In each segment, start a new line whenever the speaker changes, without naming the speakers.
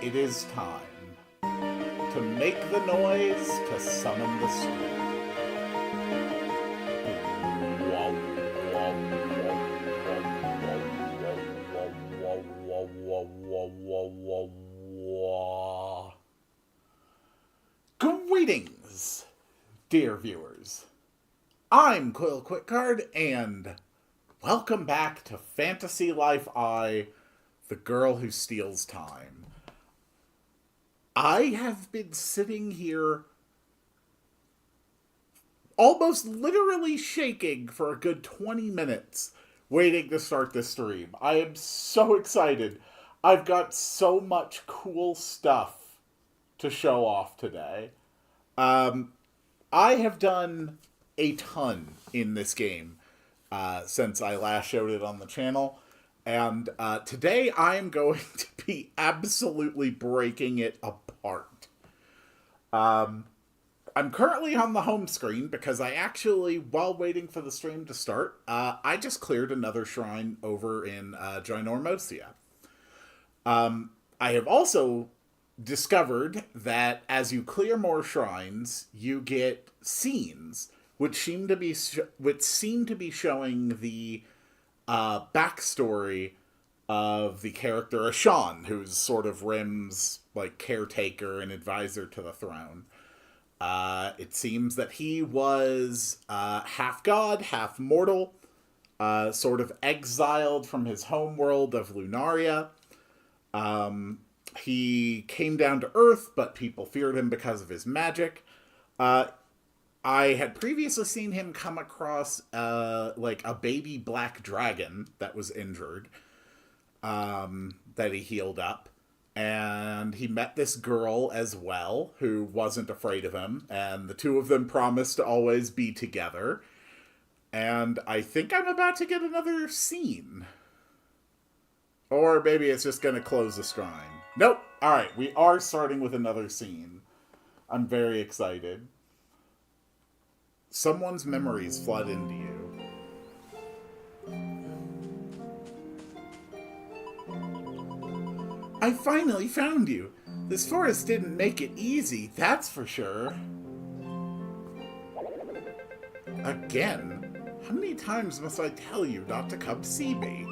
It is time to make the noise to summon the storm. Greetings, dear viewers. I'm Quill Quickcard, and welcome back to Fantasy Life I, The Girl Who Steals Time. I have been sitting here almost literally shaking for a good 20 minutes waiting to start this stream. I am so excited. I've got so much cool stuff to show off today. I have done a ton in this game since I last showed it on the channel. And today I am going to be absolutely breaking it apart. I'm currently on the home screen because I actually, while waiting for the stream to start, I just cleared another shrine over in Ginormosia. I have also discovered that as you clear more shrines, you get scenes, which seem to be showing the backstory of the character Ashan, who's sort of Rim's like caretaker and advisor to the throne. It seems that he was half god, half mortal, sort of exiled from his homeworld of Lunaria. He came down to Earth, but people feared him because of his magic. I had previously seen him come across like a baby black dragon that was injured, that he healed up. And he met this girl as well, who wasn't afraid of him, and the two of them promised to always be together. And I think I'm about to get another scene. Or maybe it's just going to close the shrine. Nope. Alright, we are starting with another scene. I'm very excited. Someone's memories flood into you. I finally found you. This forest didn't make it easy, that's for sure. Again? How many times must I tell you not to come see me?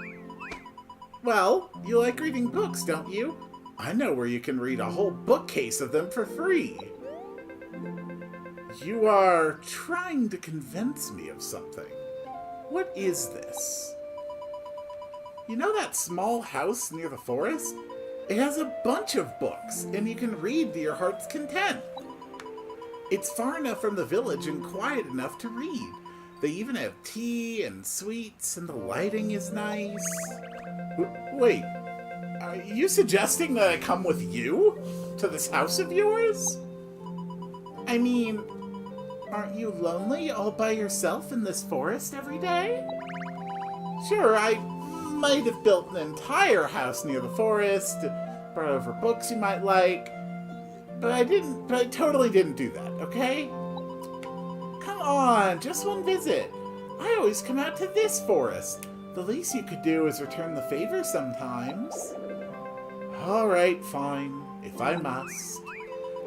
Well, you like reading books, don't you? I know where you can read a whole bookcase of them for free. You are trying to convince me of something. What is this? You know that small house near the forest? It has a bunch of books, and you can read to your heart's content. It's far enough from the village and quiet enough to read. They even have tea and sweets, and the lighting is nice. Wait, are you suggesting that I come with you to this house of yours? I mean, aren't you lonely all by yourself in this forest every day? Sure, I might have built an entire house near the forest, brought over books you might like, but I totally didn't do that, okay? Come on, just one visit. I always come out to this forest. The least you could do is return the favor sometimes. Alright, fine, if I must.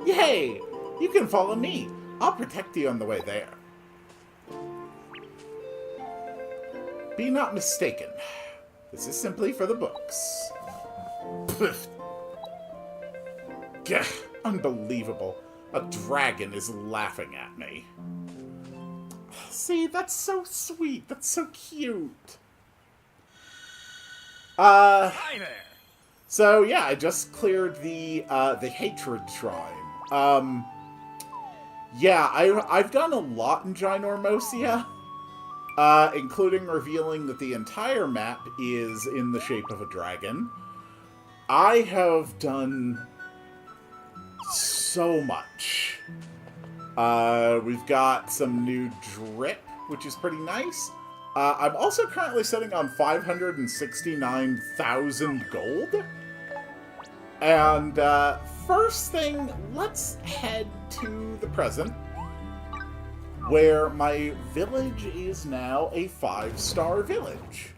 Yay! You can follow me. I'll protect you on the way there. Be not mistaken. This is simply for the books. Pfft. Gah, unbelievable. A dragon is laughing at me. See, that's so sweet. That's so cute.
Hi there.
So yeah, I just cleared the Hatred Shrine. Yeah, I've done a lot in Ginormosia, including revealing that the entire map is in the shape of a dragon. I have done so much. We've got some new drip, which is pretty nice. I'm also currently sitting on 569,000 gold. And first thing, let's head to the present, where my village is now a 5-star village.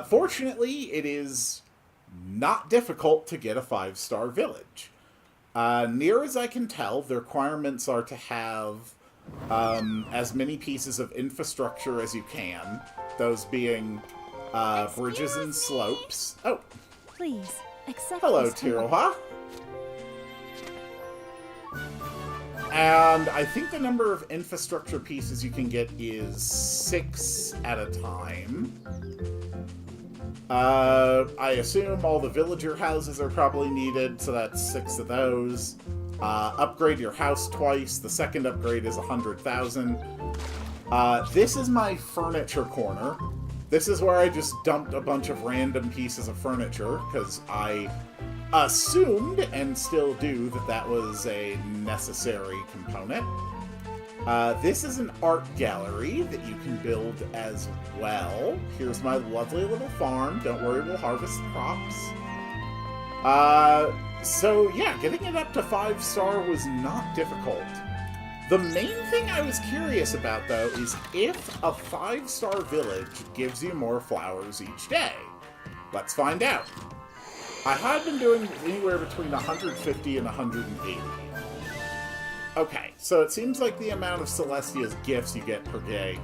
Fortunately, it is not difficult to get a 5-star village. Near as I can tell, the requirements are to have as many pieces of infrastructure as you can, those being bridges and slopes. Oh.
Please, accept
Hello,
this temple.
Tiroha. And I think the number of infrastructure pieces you can get is 6 at a time. I assume all the villager houses are probably needed, so that's 6 of those. Upgrade your house twice. The second upgrade is 100,000. This is my furniture corner. This is where I just dumped a bunch of random pieces of furniture, because I assumed, and still do, that that was a necessary component. This is an art gallery that you can build as well. Here's my lovely little farm. Don't worry, we'll harvest crops. So yeah, getting it up to 5-star was not difficult. The main thing I was curious about, though, is if a 5-star village gives you more flowers each day. Let's find out. I had been doing anywhere between 150 and 180. Okay, so it seems like the amount of Celestia's gifts you get per day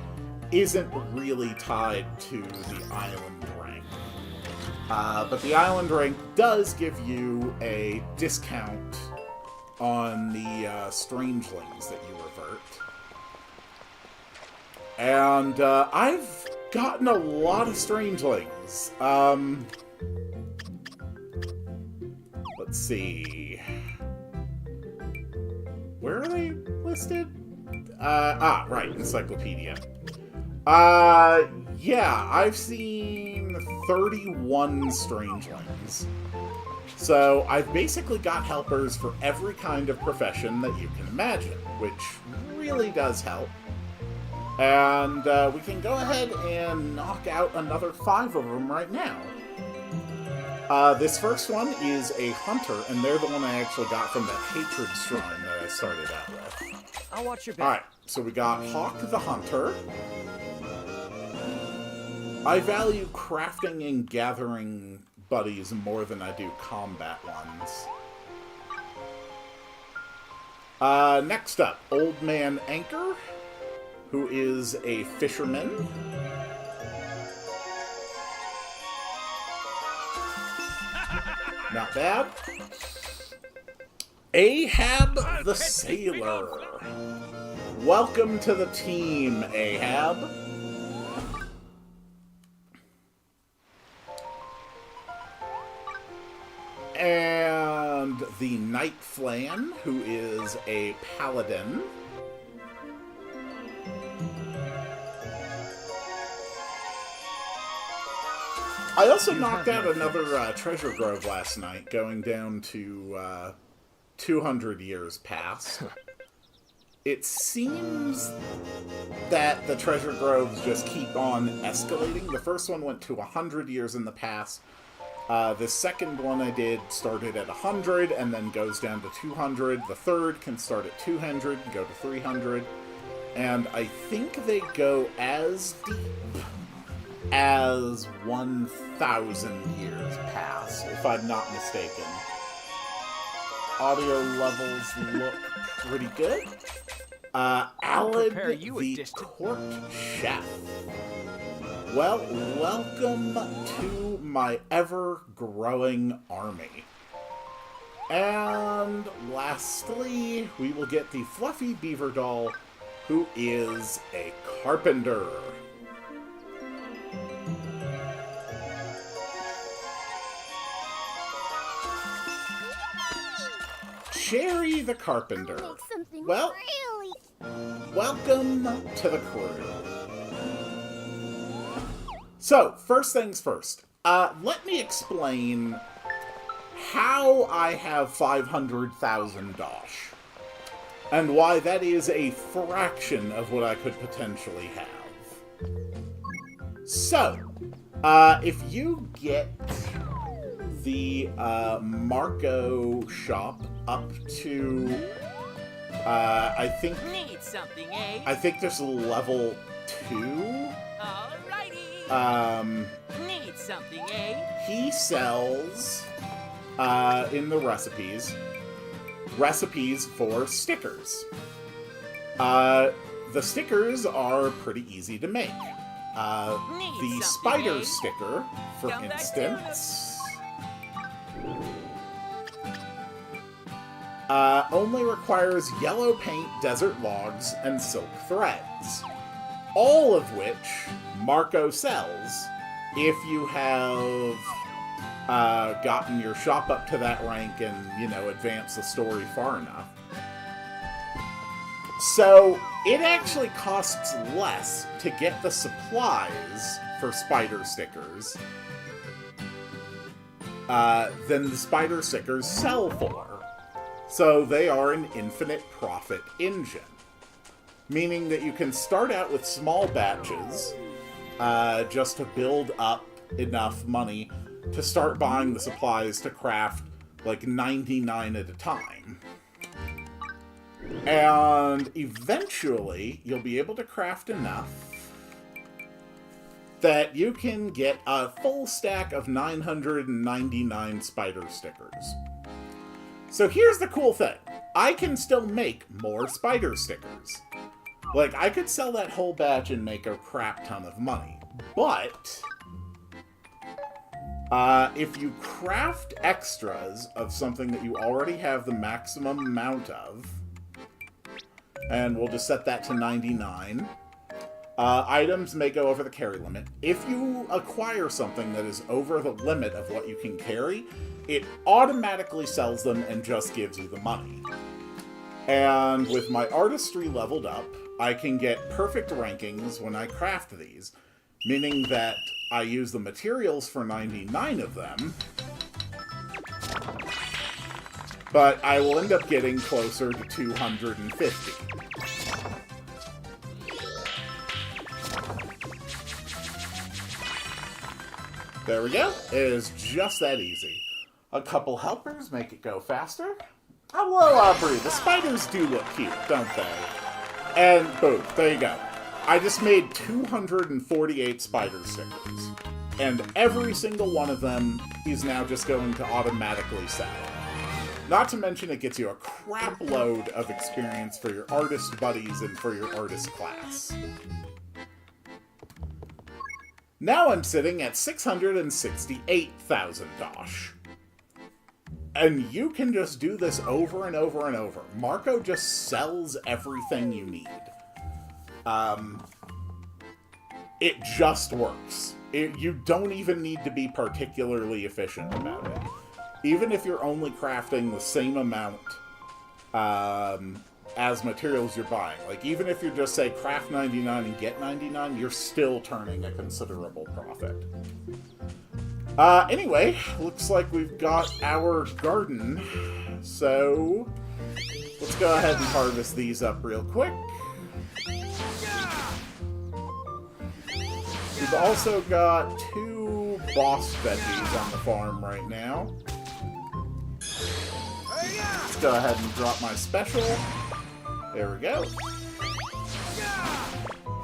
isn't really tied to the island rank. But the island rank does give you a discount on the strangelings that you revert. And I've gotten a lot of strangelings. Let's see. Where are they listed? Right, Encyclopedia. Yeah, I've seen 31 strangelings. So I've basically got helpers for every kind of profession that you can imagine, which really does help. And we can go ahead and knock out another 5 of them right now. This first one is a hunter, and they're the one I actually got from that Hatred Shrine that I started out with.
I'll watch your back.
Alright, so we got Hawk the Hunter. I value crafting and gathering buddies more than I do combat ones. Next up, Old Man Anchor, who is a fisherman. Not bad. Ahab the Sailor. Welcome to the team, Ahab. And the Night Flan, who is a paladin. I also knocked out another treasure grove last night, going down to 200 years past. It seems that the treasure groves just keep on escalating. The first one went to 100 years in the past. The second one I did started at 100 and then goes down to 200. The third can start at 200 and go to 300. And I think they go as deep as 1,000 years past, if I'm not mistaken. Audio levels look pretty good. Alad the Court Chef. Well, welcome to my ever-growing army. And lastly, we will get the Fluffy Beaver Doll, who is a carpenter. Jerry the Carpenter.
Make something
Well,
really.
welcome to the crew. So, first things first. Let me explain how I have 500,000 dosh. And why that is a fraction of what I could potentially have. So, if you get the Marco shop up to, I think there's level 2.
Alrighty. Need something, eh?
He sells, in the recipes for stickers. The stickers are pretty easy to make. The spider sticker, for instance, only requires yellow paint, desert logs, and silk threads. All of which Marco sells if you have gotten your shop up to that rank and, advance the story far enough. So, it actually costs less to get the supplies for spider stickers than the spider stickers sell for. So, they are an infinite profit engine. Meaning that you can start out with small batches just to build up enough money to start buying the supplies to craft like 99 at a time. And eventually, you'll be able to craft enough that you can get a full stack of 999 spider stickers. So here's the cool thing. I can still make more spider stickers. Like, I could sell that whole batch and make a crap ton of money. But if you craft extras of something that you already have the maximum amount of, and we'll just set that to 99, items may go over the carry limit. If you acquire something that is over the limit of what you can carry, it automatically sells them and just gives you the money. And with my artistry leveled up, I can get perfect rankings when I craft these, meaning that I use the materials for 99 of them, but I will end up getting closer to 250. There we go. It is just that easy. A couple helpers make it go faster. Hello, Aubrey. The spiders do look cute, don't they? And boom, there you go. I just made 248 spider stickers. And every single one of them is now just going to automatically sell. Not to mention it gets you a crap load of experience for your artist buddies and for your artist class. Now I'm sitting at 668,000 dosh. And you can just do this over and over and over. Marco just sells everything you need. It just works. You don't even need to be particularly efficient about it. Even if you're only crafting the same amount as materials you're buying. Like, even if you just say craft 99 and get 99, you're still turning a considerable profit. Anyway, looks like we've got our garden. So, let's go ahead and harvest these up real quick. We've also got 2 boss veggies on the farm right now. Let's go ahead and drop my special. There we go.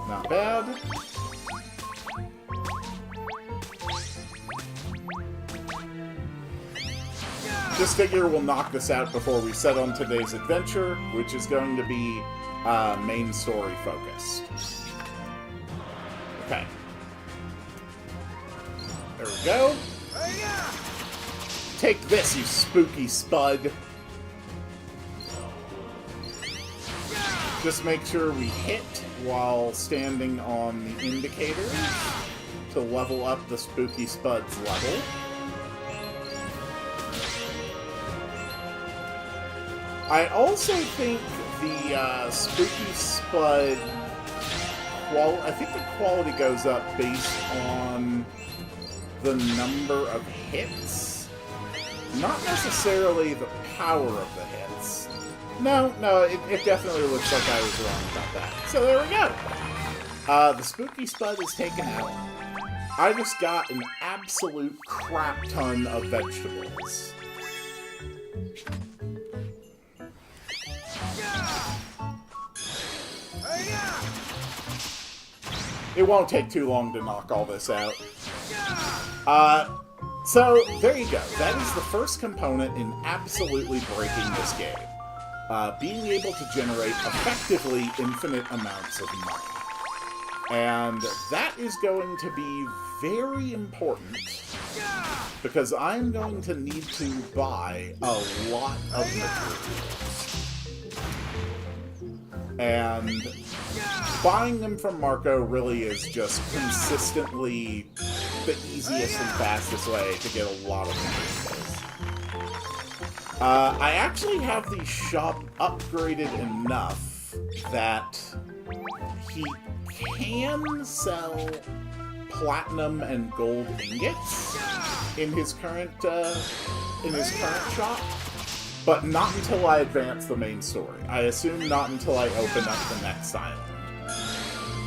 Not bad. Just figure we'll knock this out before we set on today's adventure, which is going to be main story focused. Okay. There we go. Take this, you spooky spud. Just make sure we hit while standing on the indicator to level up the spooky spud's level. I also think the Spooky Spud, I think the quality goes up based on the number of hits, not necessarily the power of the hits. No, it definitely looks like I was wrong about that. So there we go. The Spooky Spud is taken out. I just got an absolute crap ton of vegetables. It won't take too long to knock all this out. So, there you go. That is the first component in absolutely breaking this game. Being able to generate effectively infinite amounts of money. And that is going to be very important, because I'm going to need to buy a lot of materials. And buying them from Marco really is just consistently the easiest and fastest way to get a lot of materials. I actually have the shop upgraded enough that he can sell platinum and gold ingots in his current shop, but not until I advance the main story. I assume not until I open up the next island.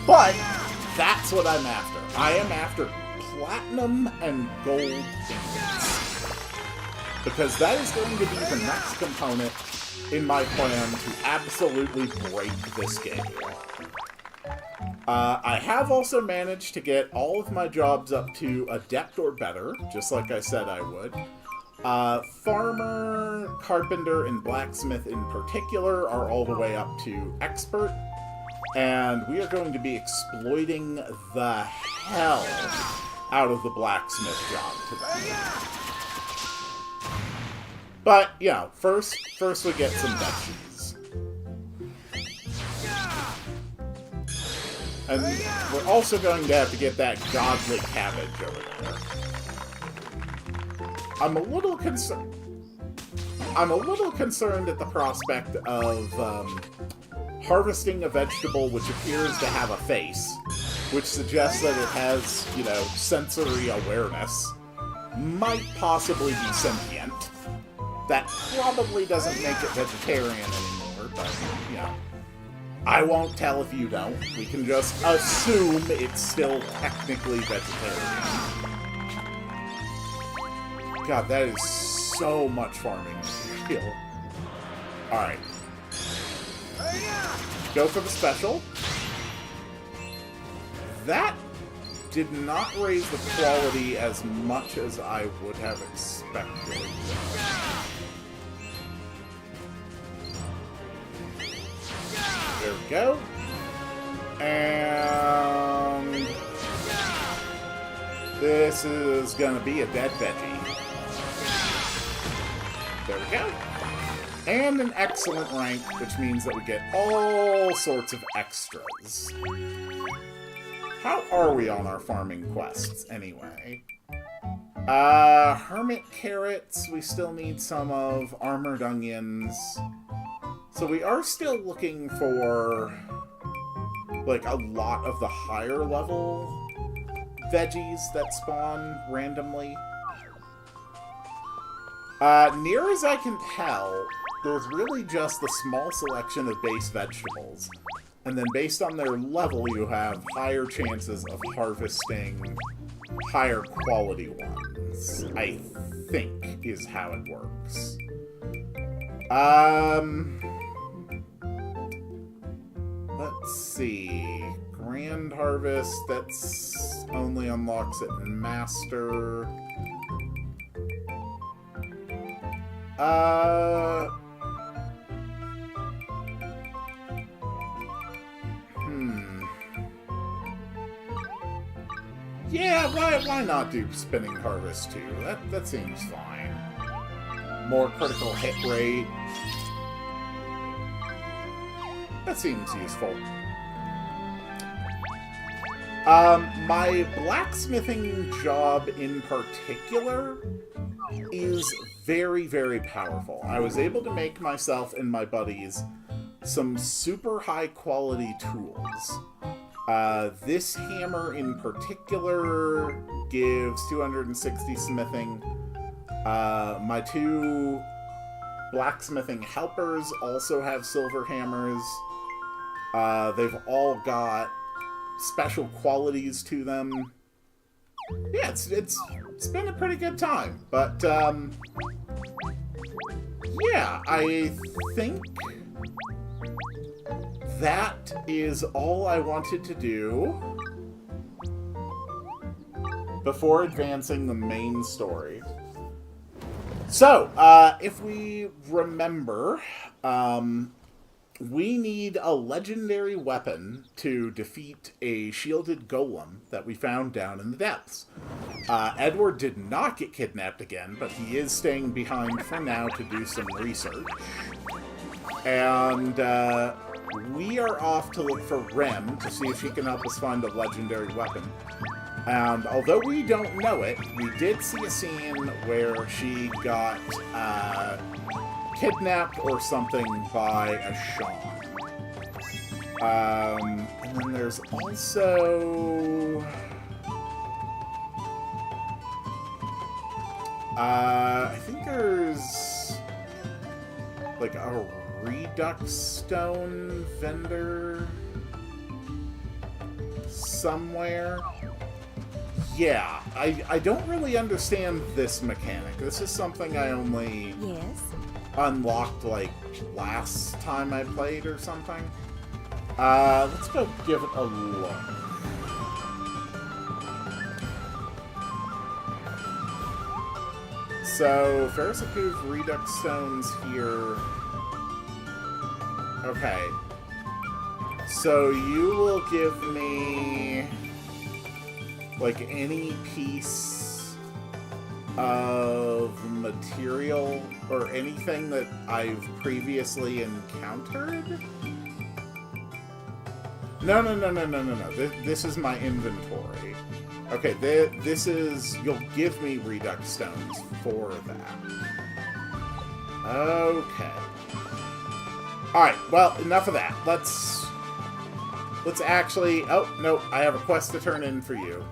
But that's what I'm after. I am after platinum and gold ingots, because that is going to be the next component in my plan to absolutely break this game. I have also managed to get all of my jobs up to Adept or better, just like I said I would. Farmer, Carpenter, and Blacksmith in particular are all the way up to Expert, and we are going to be exploiting the hell out of the Blacksmith job today. But, you know, first we get some veggies. And we're also going to have to get that godly cabbage over there. I'm a little concerned at the prospect of harvesting a vegetable which appears to have a face, which suggests that it has, you know, sensory awareness, might possibly be sentient. That probably doesn't make it vegetarian anymore, but, you know. I won't tell if you don't. We can just assume it's still technically vegetarian. God, that is so much farming material. Alright. Go for the special. That did not raise the quality as much as I would have expected. There we go. And this is gonna be a dead veggie. There we go. And an excellent rank, which means that we get all sorts of extras. How are we on our farming quests, anyway? Hermit carrots, we still need some of. Armored onions. So we are still looking for, like, a lot of the higher level veggies that spawn randomly. Near as I can tell, there's really just a small selection of base vegetables. And then based on their level, you have higher chances of harvesting higher quality ones, I think, is how it works. Let's see. Grand Harvest, that's only unlocks it in Master. Yeah, why not do Spinning Harvest too? That seems fine. More critical hit rate. That seems useful. My blacksmithing job in particular is very, very powerful. I was able to make myself and my buddies some super high quality tools. This hammer in particular gives 260 smithing. My 2 blacksmithing helpers also have silver hammers. They've all got special qualities to them. Yeah, it's been a pretty good time, but yeah, I think that is all I wanted to do before advancing the main story. So, if we remember, we need a legendary weapon to defeat a shielded golem that we found down in the depths. Edward did not get kidnapped again, but he is staying behind for now to do some research. And we are off to look for Rem to see if she can help us find a legendary weapon. And although we don't know it, we did see a scene where she got kidnapped or something by a Shawn. And then there's also... I think there's like a Redux Stone vendor somewhere. Yeah, I don't really understand this mechanic. This is something I only unlocked like last time I played or something. Let's go give it a look. So, Ferris approved Redux Stones here. Okay. So you will give me like any piece of material or anything that I've previously encountered? No. This is my inventory. Okay, this is... You'll give me Redux Stones for that. Okay. Alright, well, enough of that. Let's actually... Oh, no, I have a quest to turn in for you.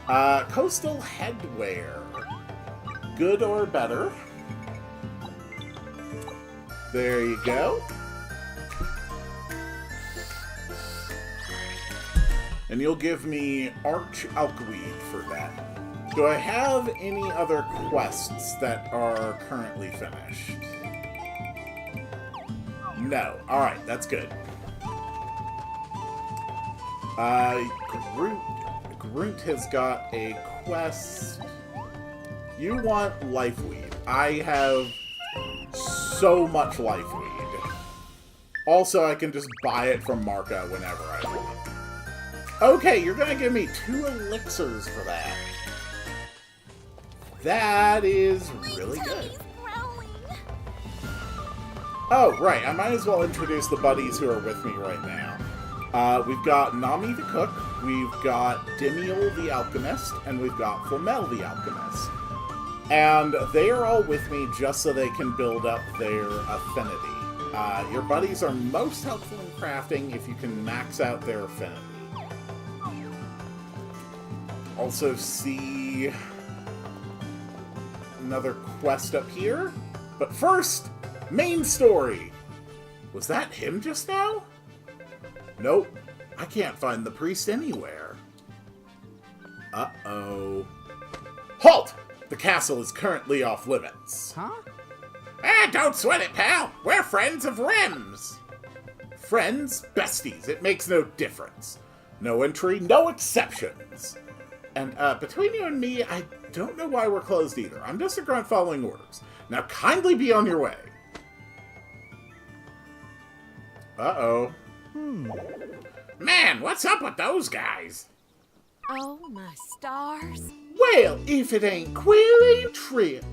Coastal Headwear. Good or better. There you go. And you'll give me Arch Alkweed for that. Do I have any other quests that are currently finished? No. Alright, that's good. Groot has got a quest. You want Lifeweed. I have so much Lifeweed. Also, I can just buy it from Marka whenever I want. Okay, you're gonna give me 2 elixirs for that. That is really good. Oh, right, I might as well introduce the buddies who are with me right now. We've got Nami the Cook, we've got Dimiel the Alchemist, and we've got Flamel the Alchemist. And they are all with me just so they can build up their affinity. Your buddies are most helpful in crafting if you can max out their affinity. Also see another quest up here. But first, main story. Was that him just now? Nope. I can't find the priest anywhere. Uh-oh. Halt! The castle is currently off limits.
Huh?
Don't sweat it, pal. We're friends of Rem's. Friends? Besties. It makes no difference. No entry, no exceptions. And between you and me, I don't know why we're closed either. I'm just a grunt following orders. Now kindly be on your way. Uh-oh. Man, what's up with those guys?
Oh, my stars.
Well, if it ain't Quill and Trip.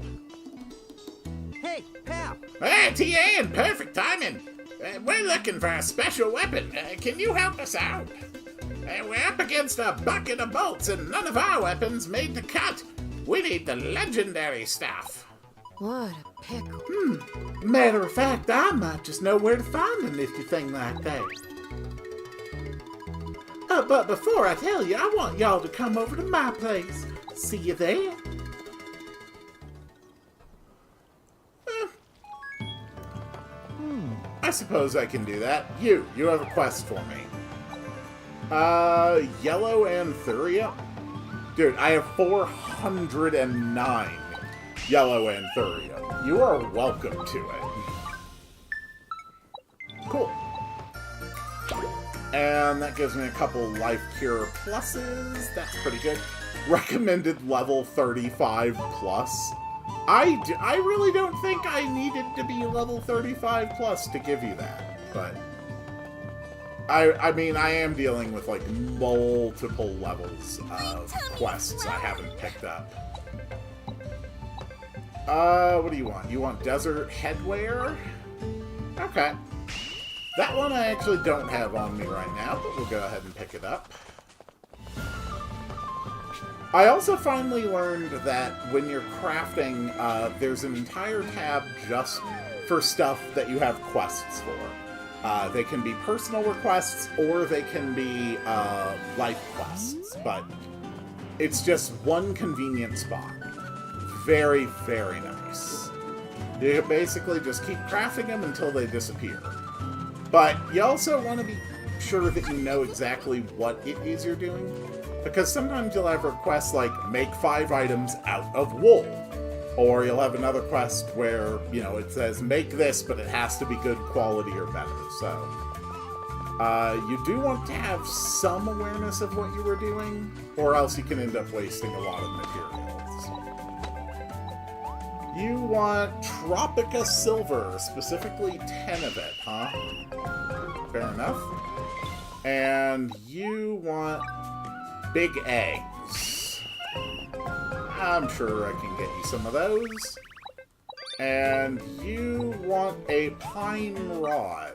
Hey, pal.
Hey, T.A.N., perfect timing. We're looking for a special weapon. Can you help us out? We're up against a bucket of bolts, and none of our weapons made the cut. We need the legendary stuff.
What a pickle.
Matter of fact, I might just know where to find a nifty thing like that. But before I tell you, I want y'all to come over to my place. See you there. I suppose I can do that. You have a quest for me. Yellow Anthuria? Dude, I have 409 Yellow Anthuria. You are welcome to it. Cool. And that gives me a couple Life Cure pluses. That's pretty good. Recommended level 35 plus. I really don't think I needed to be level 35 plus to give you that, but I mean, I am dealing with like multiple levels of quests I haven't picked up. What do you want? You want desert headwear? Okay. That one I actually don't have on me right now, but we'll go ahead and pick it up. I also finally learned that when you're crafting, there's an entire tab just for stuff that you have quests for. They can be personal requests, or they can be life quests, but it's just one convenient spot. Very, very nice. You basically just keep crafting them until they disappear. But you also want to be sure that you know exactly what it is you're doing, because sometimes you'll have requests like, make 5 items out of wool. Or you'll have another quest where, you know, it says, make this, but it has to be good quality or better. So, you do want to have some awareness of what you were doing, or else you can end up wasting a lot of materials. You want Tropica Silver, specifically 10 of it, huh? Fair enough. And you want Big Eggs. I'm sure I can get you some of those. And you want a Pine Rod.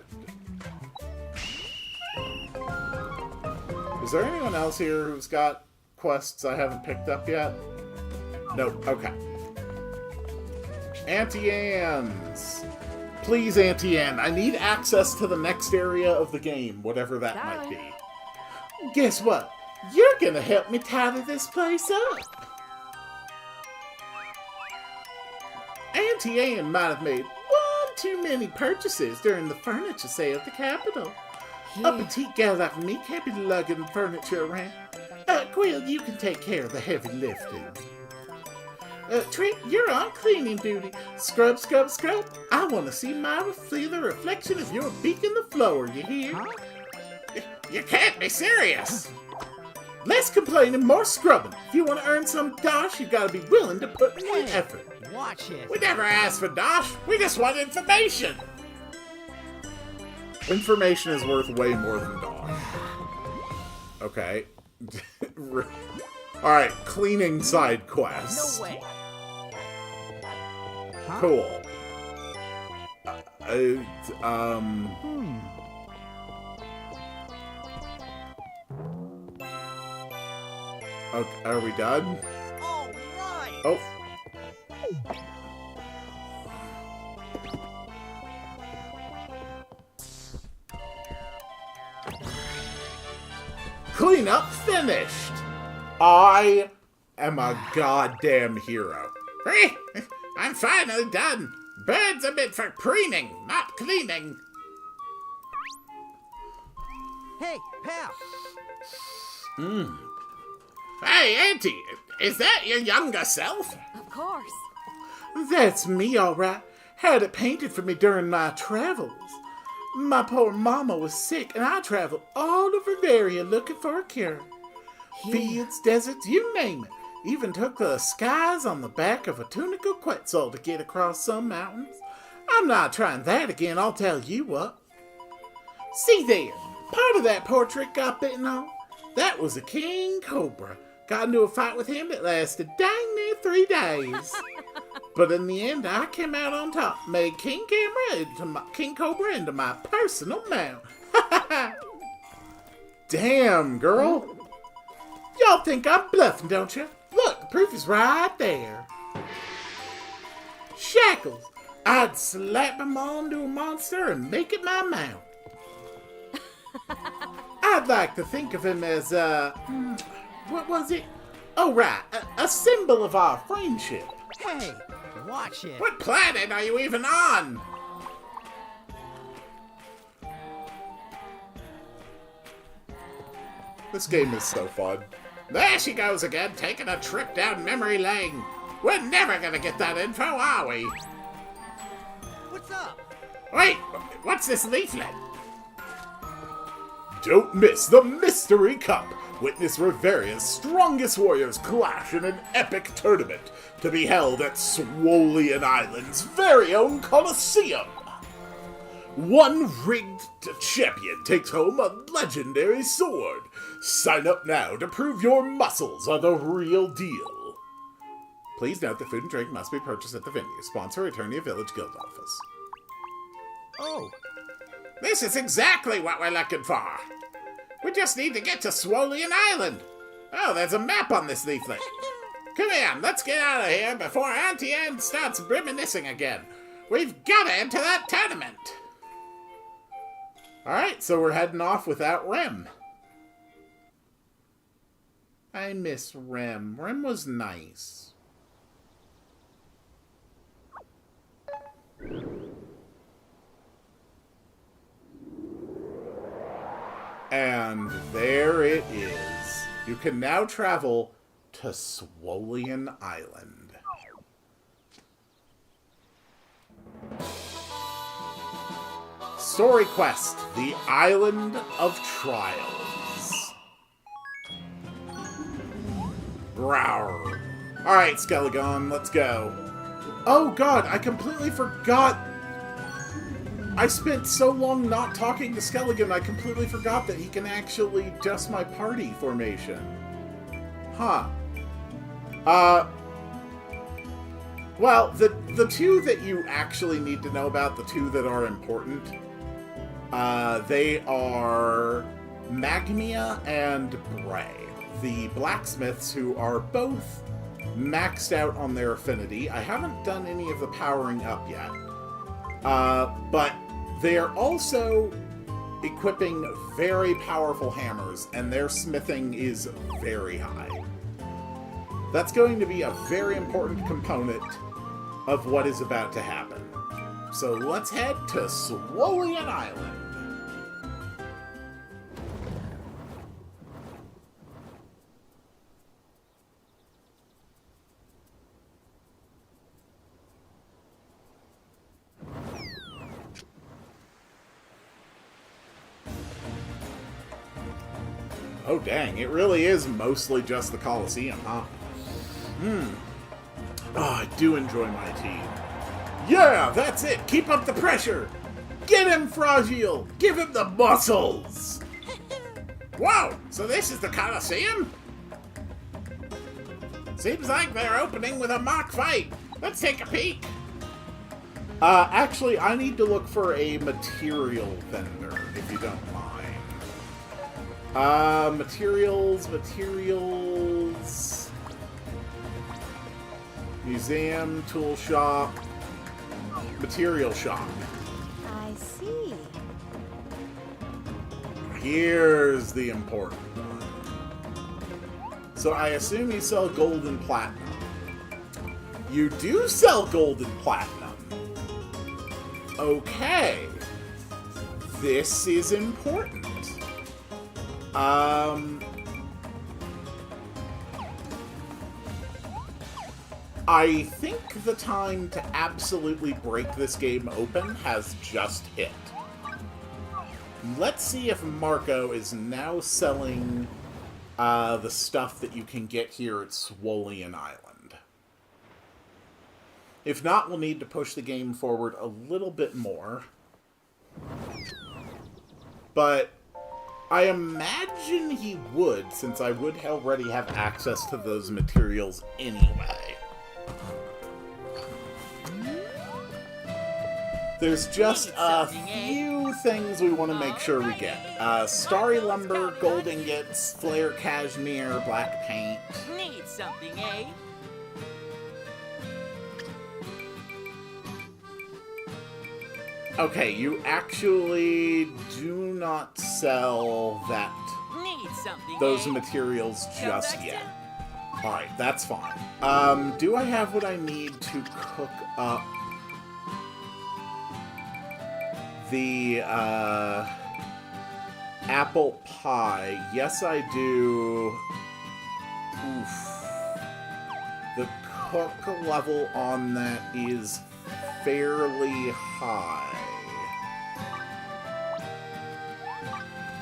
Is there anyone else here who's got quests I haven't picked up yet? Nope, okay. Auntie Anne's. Please, Auntie Anne, I need access to the next area of the game, whatever that might be. Guess what? You're gonna help me tidy this place up. Auntie Anne might have made one too many purchases during the furniture sale at the Capitol. A petite gal like me can't be lugging furniture around. Quill, you can take care of the heavy lifting. Trent, you're on cleaning duty. Scrub, scrub, scrub. I want to see the reflection of your beak in the floor, you hear? Huh? You can't be serious. Less complaining, more scrubbing. If you want to earn some dosh, you gotta be willing to put in the effort.
Watch it.
We never asked for dosh. We just want information. Information is worth way more than dosh. Okay. Alright, cleaning side quest.
No way. Huh?
Cool. Okay, are we done?
All right.
Oh. Cleanup finished! I am a goddamn hero. I'm finally done. Birds are meant for preening, not cleaning.
Hey, pal.
Hey, Auntie, is that your younger self?
Of course.
That's me, all right. Had it painted for me during my travels. My poor mama was sick, and I traveled all over Bavaria looking for a cure.
Yeah.
Fields, deserts, you name it. Even took the skies on the back of a Tunica Quetzal to get across some mountains. I'm not trying that again, I'll tell you what. See there, part of that portrait got bitten on. That was a king cobra. Got into a fight with him that lasted dang near 3 days. But in the end, I came out on top, made King Cobra into my personal mount. Damn, girl. Y'all think I'm bluffing, don't you? Look, the proof is right there. Shackles! I'd slap him onto a monster and make it my mount. I'd like to think of him as, what was it? Oh, right, a symbol of our friendship.
Hey, watch it.
What planet are you even on? This game is so fun. There she goes again, taking a trip down memory lane. We're never gonna get that info, are we?
What's up?
Wait, what's this leaflet? Don't miss the Mystery Cup. Witness Riveria's strongest warriors clash in an epic tournament to be held at Swolian Island's very own Colosseum. One rigged champion takes home a legendary sword. Sign up now to prove your muscles are the real deal. Please note that food and drink must be purchased at the venue. Sponsor, Eternia Village Guild Office.
Oh,
This is exactly what we're looking for. We just need to get to Swolian Island. Oh, there's a map on this leaflet. Come on, let's get out of here before Auntie Anne starts reminiscing again. We've got to enter that tournament. Alright, so we're heading off without Rem. I miss Rem. Rem was nice. And there it is. You can now travel to Swolian Island. Story Quest, the Island of Trials. Rawr. Alright, Skelegon, let's go. Oh god, I completely forgot. I spent so long not talking to Skelegon, I completely forgot that he can actually adjust my party formation. Huh. Well, the two that you actually need to know about, the two that are important, they are Magmia and Bray, the blacksmiths who are both maxed out on their affinity. I haven't done any of the powering up yet. But they are also equipping very powerful hammers, and their smithing is very high. That's going to be a very important component of what is about to happen. So let's head to Swolian Island. Oh dang, it really is mostly just the Colosseum, huh? Oh, I do enjoy my team. Yeah, that's it! Keep up the pressure! Get him, Fragile! Give him the muscles! Whoa! So this is the Colosseum? Seems like they're opening with a mock fight. Let's take a peek. Actually, I need to look for a material vendor, if you don't mind. Materials. Museum, tool shop, material shop.
I see.
Here's the important one. So I assume you sell gold and platinum. You do sell gold and platinum. Okay. This is important. I think the time to absolutely break this game open has just hit. Let's see if Marco is now selling the stuff that you can get here at Swolian Island. If not, we'll need to push the game forward a little bit more. But I imagine he would, since I would already have access to those materials anyway. There's just a few things we want to make sure we get. Starry lumber, gold ingots, flare cashmere, black paint.
Need something, eh?
Okay, you actually do not sell
Need something,
those
eh?
materials just
Come
yet.
back
Alright, that's fine. Do I have what I need to cook up the, apple pie? Yes, I do. Oof. The cook level on that is fairly high.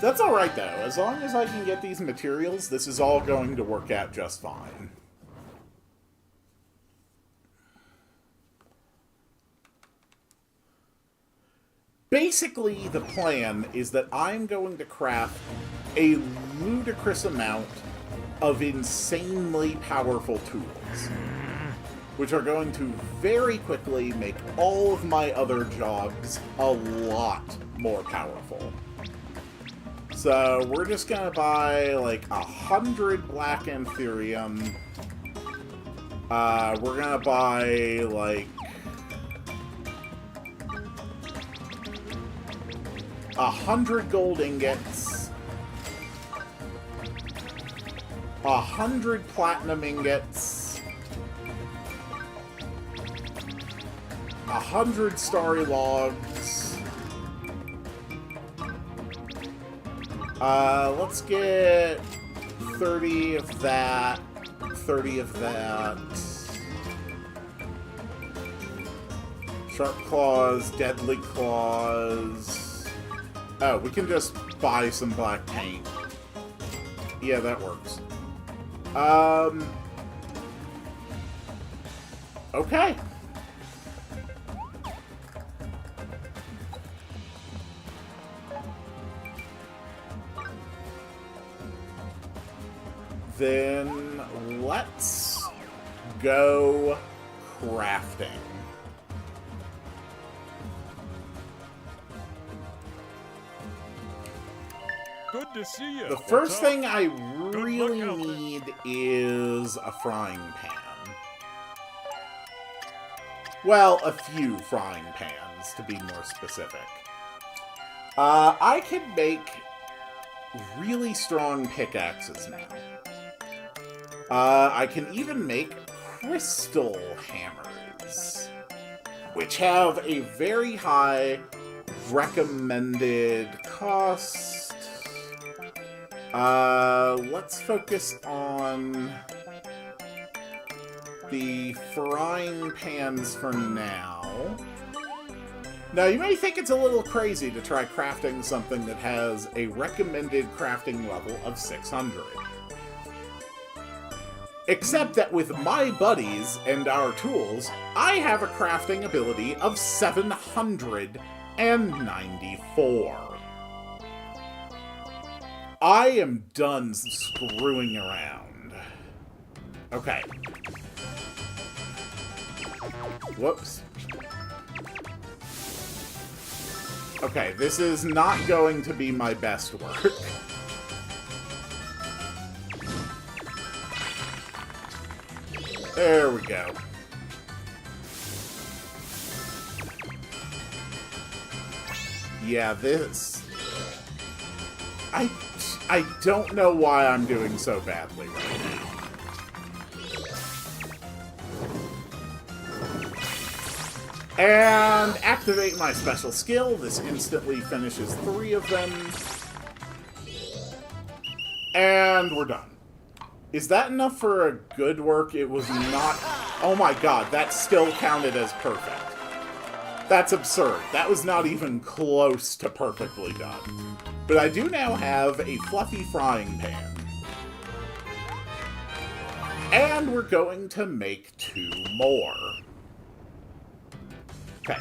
That's alright, though. As long as I can get these materials, this is all going to work out just fine. Basically, the plan is that I'm going to craft a ludicrous amount of insanely powerful tools, which are going to very quickly make all of my other jobs a lot more powerful. So we're just gonna buy like 100 black anthurium. We're gonna buy like 100 gold ingots, 100 platinum ingots, 100 starry logs. Let's get 30 of that, 30 of that. Sharp claws, deadly claws. Oh, we can just buy some black paint. Yeah, that works. Okay. Then let's go crafting.
Good to see you.
The first thing I really need is a frying pan. Well, a few frying pans, to be more specific. I can make really strong pickaxes now. I can even make crystal hammers, which have a very high recommended cost. Let's focus on the frying pans for now. Now, you may think it's a little crazy to try crafting something that has a recommended crafting level of 600. Except that with my buddies and our tools, I have a crafting ability of 794. I am done screwing around. Okay. Whoops. Okay, this is not going to be my best work. There we go. Yeah, this... I don't know why I'm doing so badly right now. And activate my special skill. This instantly finishes 3 of them. And we're done. Is that enough for a good work? It was not... Oh my god, that still counted as perfect. That's absurd. That was not even close to perfectly done. But I do now have a fluffy frying pan. And we're going to make 2 more. Okay.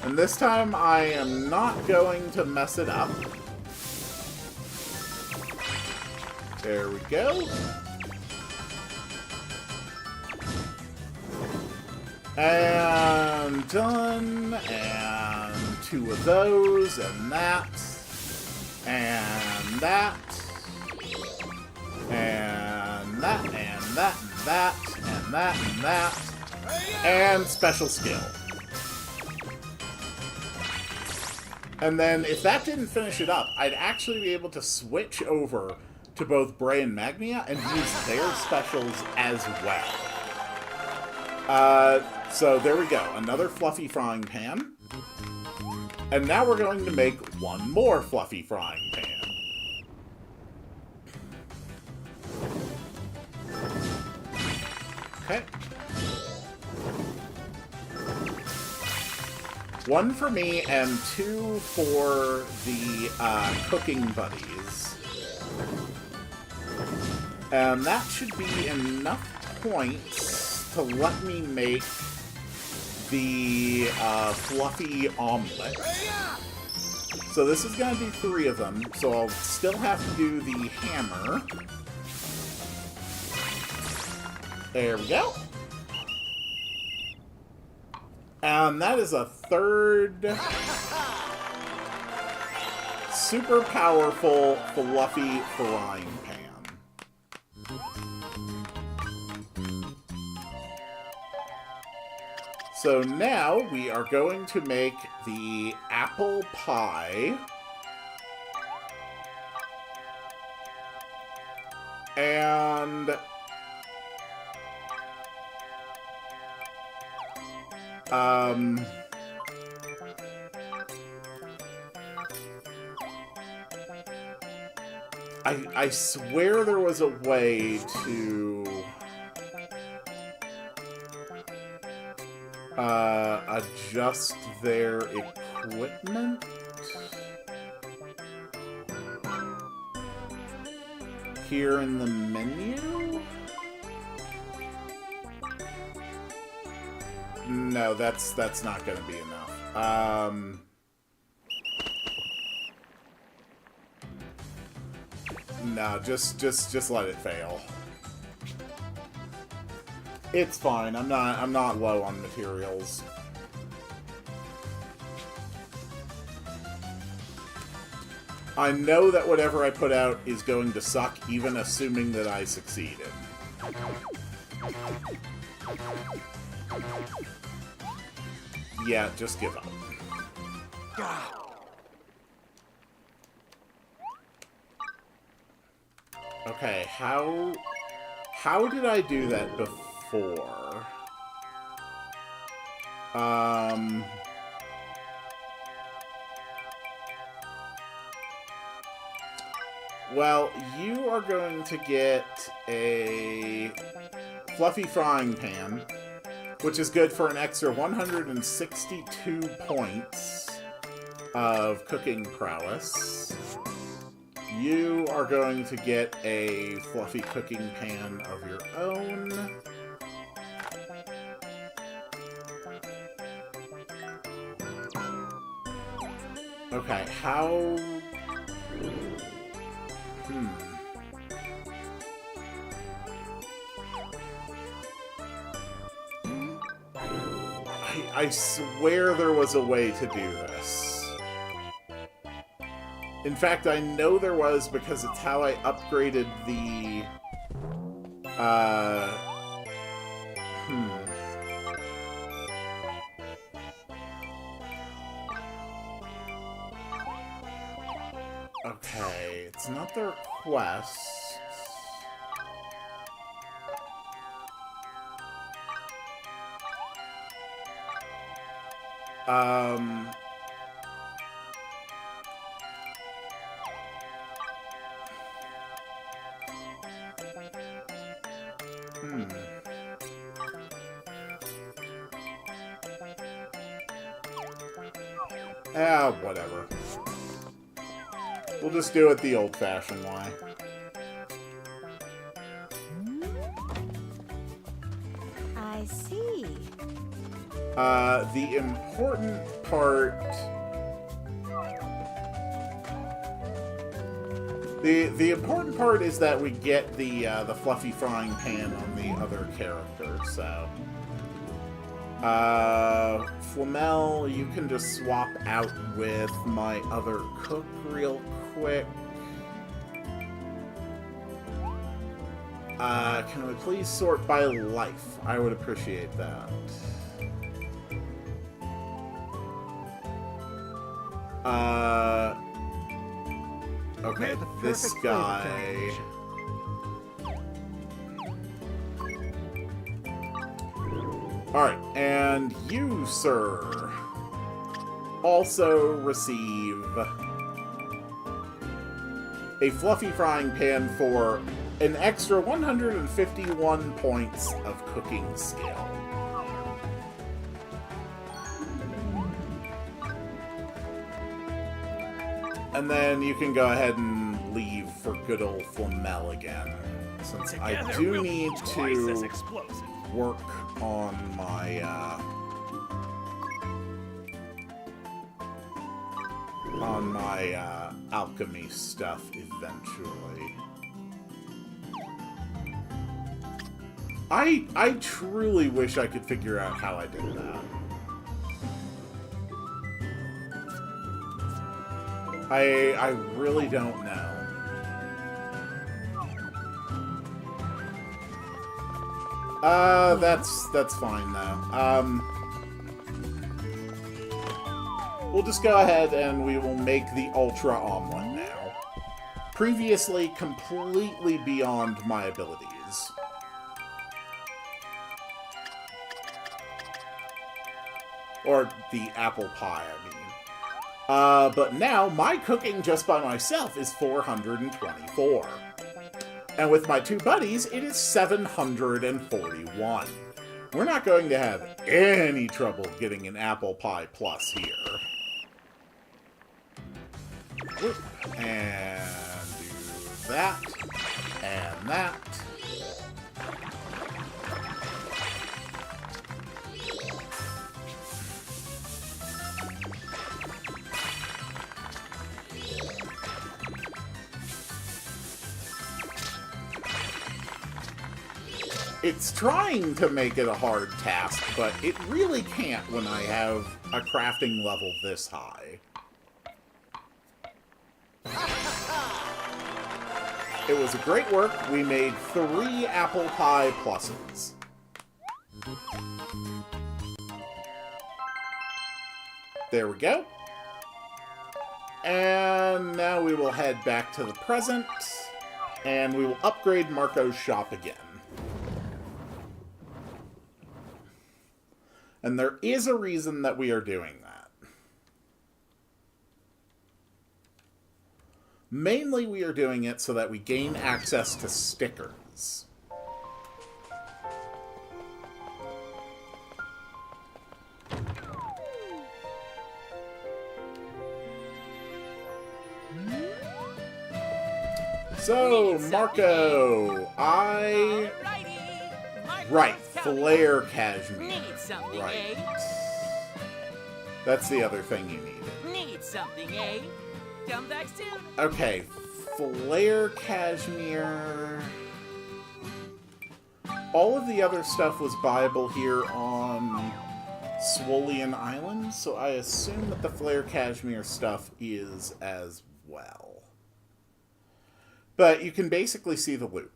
And this time I am not going to mess it up. There we go. And And done. And 2 of those. And that. And that. And that. And that. And that. And that. And that. And special skill. And then, if that didn't finish it up, I'd actually be able to switch over to both Bray and Magnia and use their specials as well. So there we go. Another fluffy frying pan. And now we're going to make one more fluffy frying pan. Okay. 1 for me and 2 for the cooking buddies. And that should be enough points to let me make the fluffy omelet. So this is going to be 3 of them, so I'll still have to do the hammer. There we go. And that is a 3rd super powerful fluffy frying pan. So now we are going to make the apple pie. And I swear there was a way to adjust their equipment. Here in the menu? No, that's not going to be enough. No, just let it fail. It's fine. I'm not low on materials. I know that whatever I put out is going to suck, even assuming that I succeeded. Yeah, just give up. Okay, how did I do that before? Well, you are going to get a fluffy frying pan, which is good for an extra 162 points of cooking prowess. You are going to get a fluffy cooking pan of your own. Okay, how... I swear there was a way to do this. In fact, I know there was because it's how I upgraded the... Okay, it's not the request. Whatever. We'll just do it the old-fashioned way.
I see.
The important part... The important part is that we get the fluffy frying pan on the other character, so... Flamel, you can just swap out with my other cook real quick. Can we please sort by life? I would appreciate that. Okay,
You're the
this
perfect
guy...
flavor
Alright, and you, sir, also receive a fluffy frying pan for an extra 151 points of cooking skill. And then you can go ahead and leave for good old Flamel again, since I do need to work on my alchemy stuff eventually. I truly wish I could figure out how I did that. I really don't know. That's fine though. We'll just go ahead and we will make the Ultra Omelet now. Previously completely beyond my abilities. Or the apple pie, I mean. But now, my cooking just by myself is 424. And with my two buddies, it is 741. We're not going to have any trouble getting an apple pie plus here. Whoop. And do that. And that. It's trying to make it a hard task, but it really can't when I have a crafting level this high. It was a great work. We made 3 apple pie pluses. There we go. And now we will head back to the present, and we will upgrade Marco's shop again. And there is a reason that we are doing that. Mainly we are doing it so that we gain access to stickers. So, Marco, Right, flare cashmere.
Need something,
Right.
eh?
That's the other thing you need.
Need something, eh? Come back soon.
Okay, flare cashmere. All of the other stuff was buyable here on Swolian Island, so I assume that the flare cashmere stuff is as well. But you can basically see the loop.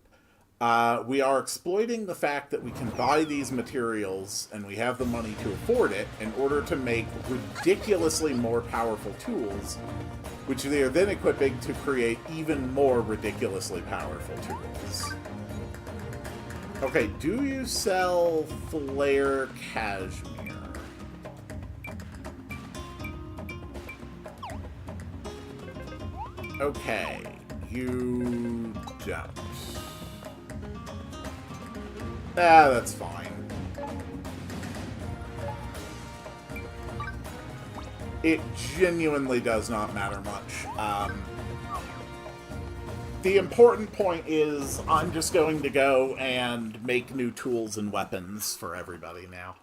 We are exploiting the fact that we can buy these materials, and we have the money to afford it, in order to make ridiculously more powerful tools, which they are then equipping to create even more ridiculously powerful tools. Okay, do you sell flare cashmere? Okay, you don't. Ah, that's fine. It genuinely does not matter much. The important point is I'm just going to go and make new tools and weapons for everybody now.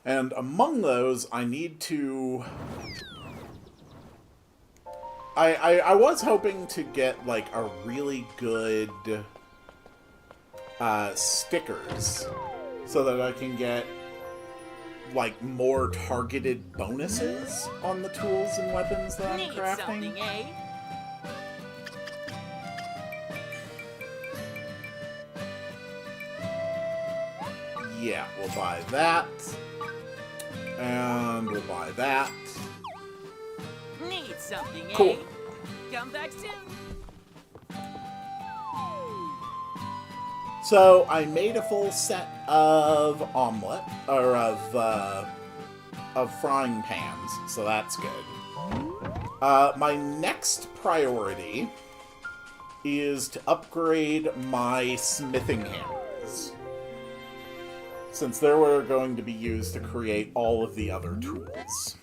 And among those, I need to... I was hoping to get, like, a really good stickers so that I can get, like, more targeted bonuses on the tools and weapons that I'm
Need
crafting.
something, eh?
Yeah, we'll buy that. And we'll buy that.
Need something, eh?
Cool.
Come back soon.
So I made a full set of omelet, or of frying pans, so that's good. My next priority is to upgrade my smithing hammers, since they were going to be used to create all of the other tools.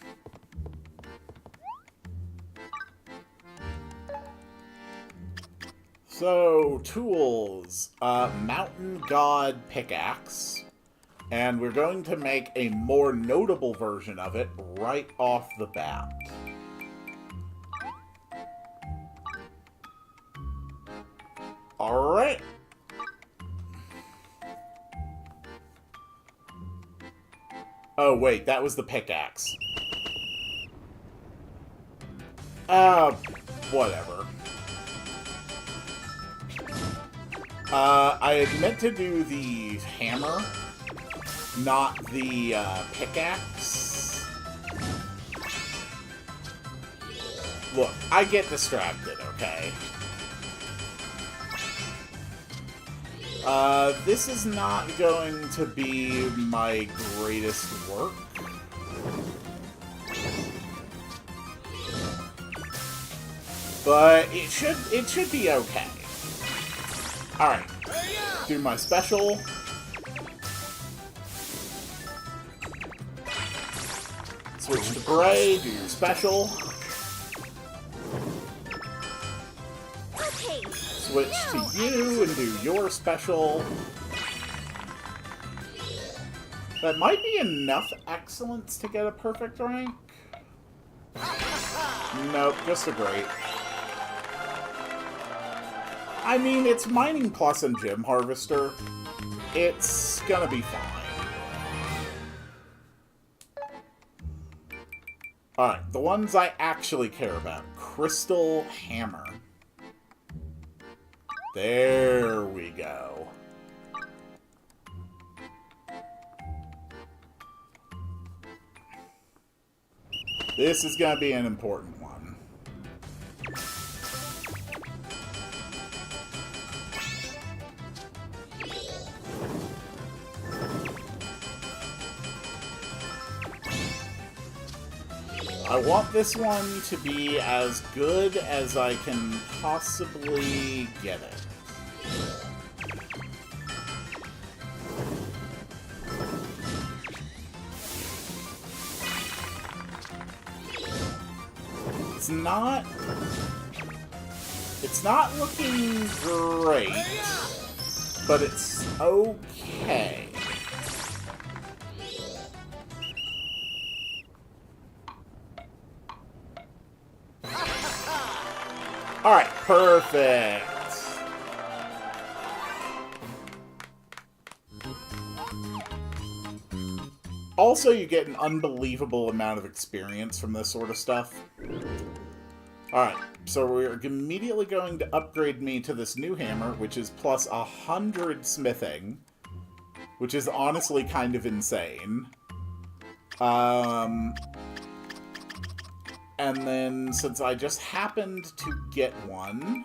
So, tools. Mountain God Pickaxe. And we're going to make a more notable version of it right off the bat. Alright. Oh, wait, that was the pickaxe. Whatever. I had meant to do the hammer, not the pickaxe. Look, I get distracted, okay? This is not going to be my greatest work. But it should be okay. Alright. Do my special. Switch to Bray, do your special.
Okay.
Switch to you and do your special. That might be enough excellence to get a perfect rank. Nope, just a great. I mean, it's Mining Plus and Gem Harvester. It's gonna be fine. Alright, the ones I actually care about. Crystal Hammer. There we go. This is gonna be an important one. I want this one to be as good as I can possibly get it. It's not looking great, but it's okay. Alright, perfect. Also, you get an unbelievable amount of experience from this sort of stuff. Alright, so we're immediately going to upgrade me to this new hammer, which is plus 100 smithing, which is honestly kind of insane. And then, since I just happened to get one,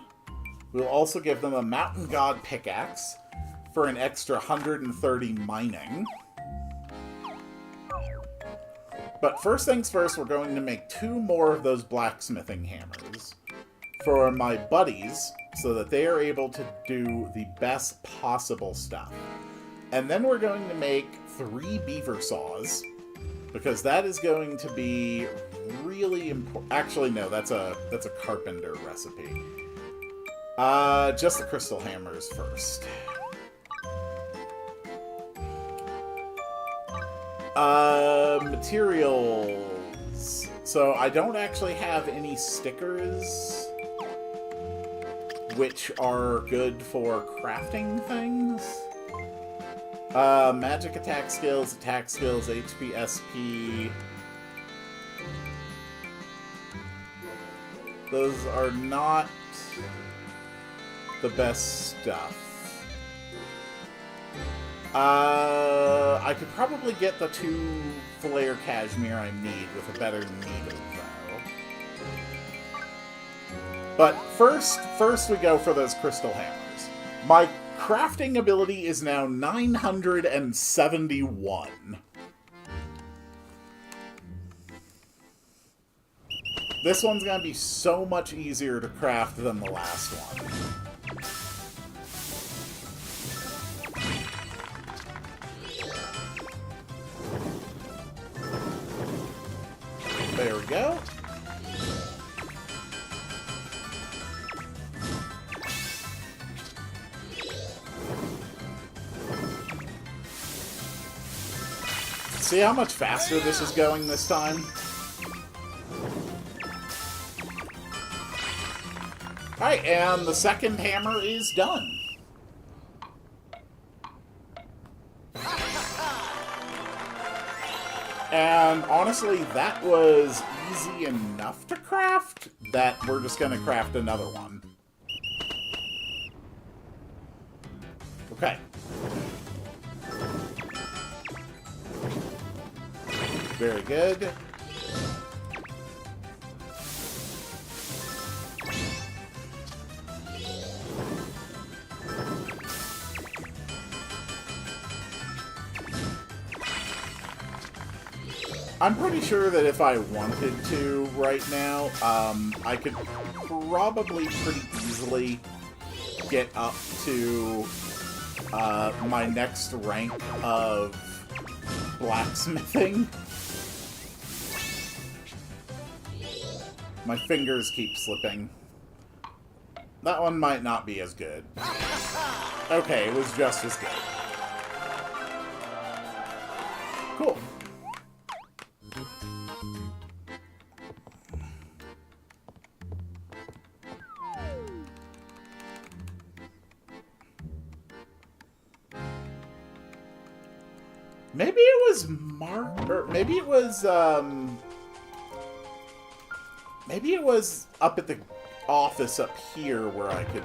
we'll also give them a Mountain God Pickaxe for an extra 130 mining. But first things first, we're going to make 2 more of those blacksmithing hammers for my buddies so that they are able to do the best possible stuff. And then we're going to make 3 beaver saws, because that is going to be really important. Actually, no, that's a carpenter recipe. Just the crystal hammers first. Materials. So I don't actually have any stickers which are good for crafting things. Magic attack skills, HP, SP. Those are not the best stuff. I could probably get the 2 Flare Cashmere I need with a better needle, though. But first we go for those crystal hammers. My crafting ability is now 971. This one's gonna be so much easier to craft than the last one. There we go. See how much faster this is going this time? Alright, and the second hammer is done. And honestly, that was easy enough to craft that we're just gonna craft another one. Okay. Very good. I'm pretty sure that if I wanted to right now, I could probably pretty easily get up to my next rank of blacksmithing. My fingers keep slipping. That one might not be as good. Okay, it was just as good. Cool. Maybe it was maybe it was up at the office up here where I could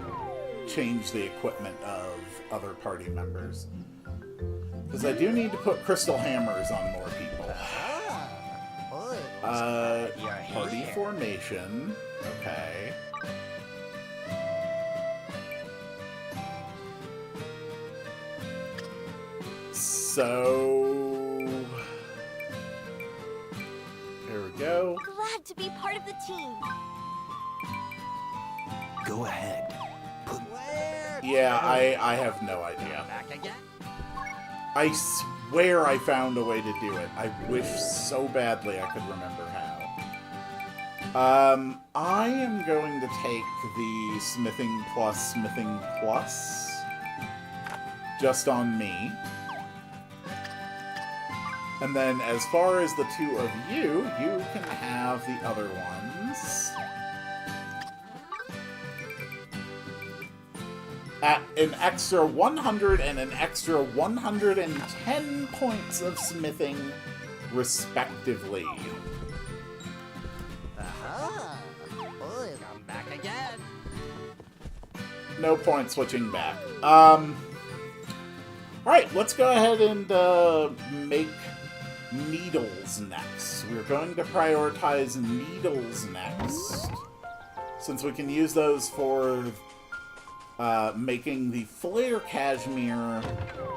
change the equipment of other party members. Because I do need to put crystal hammers on more people. Party formation. Okay. So... there we go.
Glad to be part of the team.
Go ahead.
Yeah, I have no idea.
Back again?
I swear I found a way to do it. I wish so badly I could remember how. I am going to take the Smithing Plus just on me. And then as far as the 2 of you, you can have the other ones. At an extra 100 and an extra 110 points of smithing, respectively.
Come back again.
No point switching back. Alright, let's go ahead and make needles next. We're going to prioritize needles next, since we can use those for making the Flare Cashmere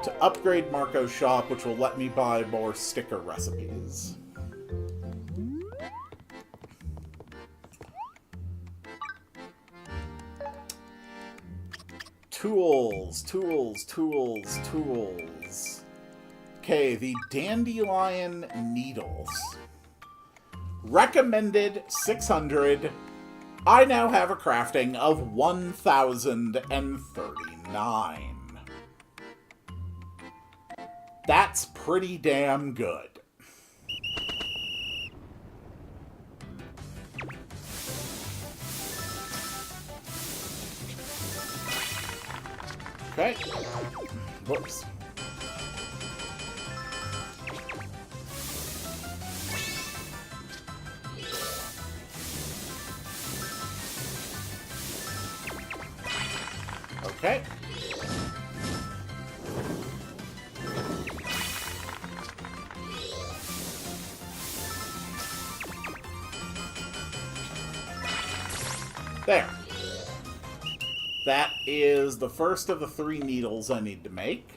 to upgrade Marco's shop, which will let me buy more sticker recipes. Tools. Okay, the Dandelion Needles. Recommended 600. I now have a crafting of 1,039. That's pretty damn good. Okay. Whoops. Okay. There. That is the first of the 3 needles I need to make.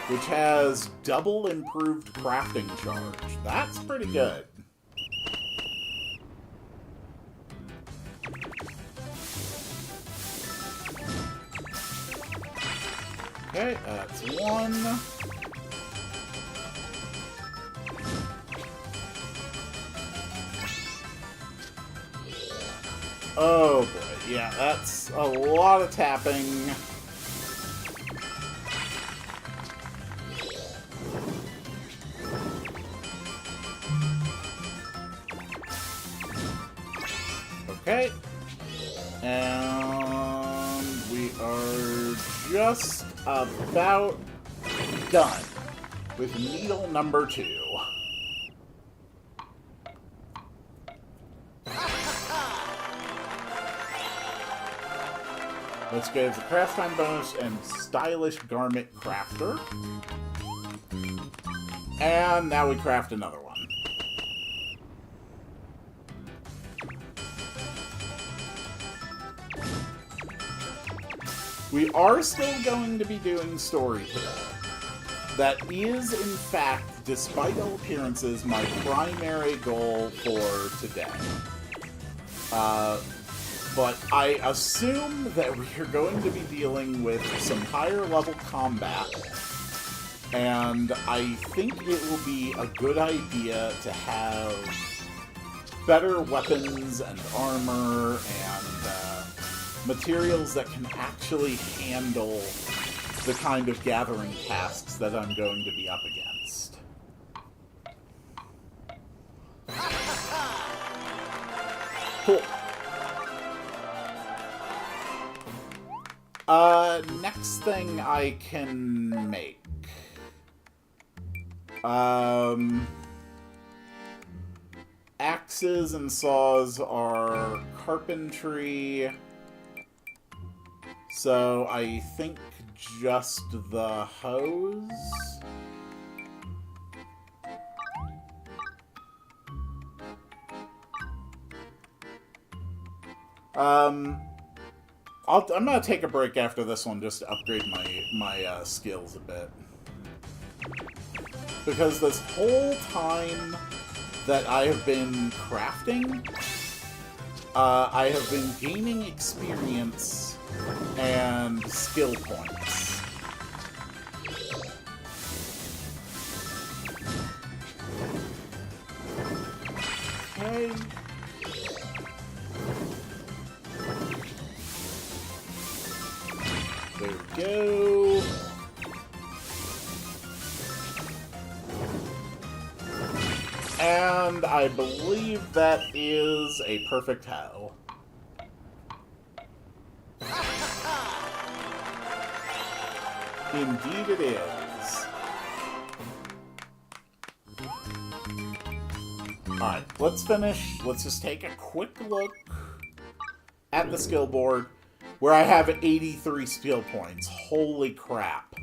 Which has double improved crafting charge. That's pretty good. Okay, that's 1. Oh boy, yeah, that's a lot of tapping. Okay. And we are just about done with needle number 2. Let's go to the craft time bonus and stylish garment crafter. And now we craft another one. We are still going to be doing story today. That is, in fact, despite all appearances, my primary goal for today. But I assume that we are going to be dealing with some higher level combat, and I think it will be a good idea to have better weapons and armor and materials that can actually handle the kind of gathering tasks that I'm going to be up against. Cool. Next thing I can make. Axes and saws are carpentry. So I think just the hose. I'm gonna take a break after this one just to upgrade my skills a bit. Because this whole time that I have been crafting, I have been gaining experience and skill points. Okay. There we go. And I believe that is a perfect hoe. Indeed it is. Alright, let's finish. Let's just take a quick look at the skill board, where I have 83 skill points. Holy crap.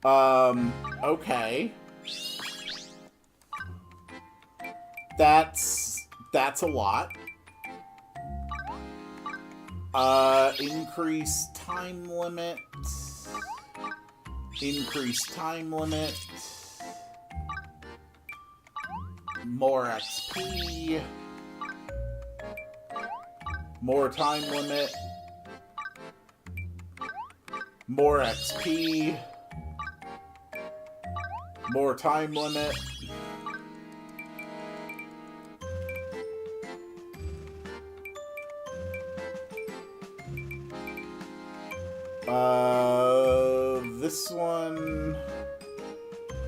Okay. That's a lot. Increase time limit. Increase time limit. More XP. More time limit. More XP. More time limit. This one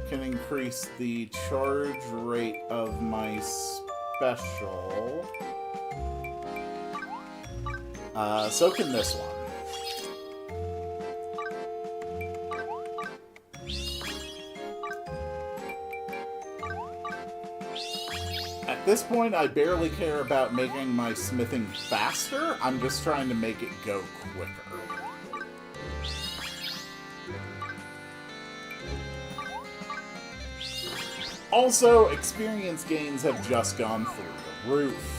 can increase the charge rate of my special. So can this one. At this point, I barely care about making my smithing faster. I'm just trying to make it go quicker. Also, experience gains have just gone through the roof.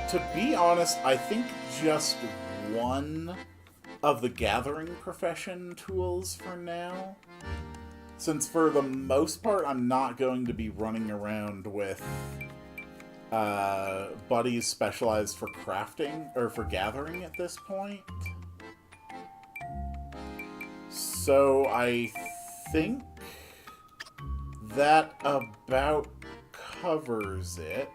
To be honest, I think just one of the gathering profession tools for now. Since for the most part, I'm not going to be running around with buddies specialized for crafting, or for gathering at this point. So I think that about covers it.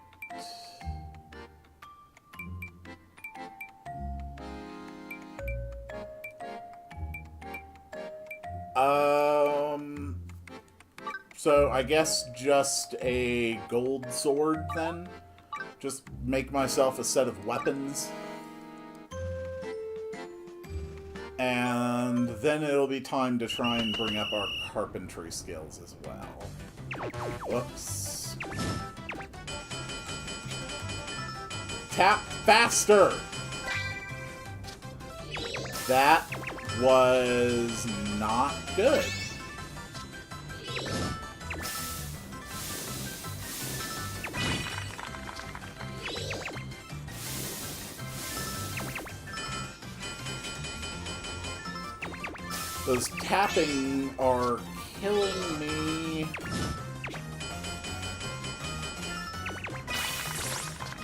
So I guess just a gold sword then? Just make myself a set of weapons. And then it'll be time to try and bring up our carpentry skills as well. Whoops. Tap faster! That was not good. Those tapping are killing me.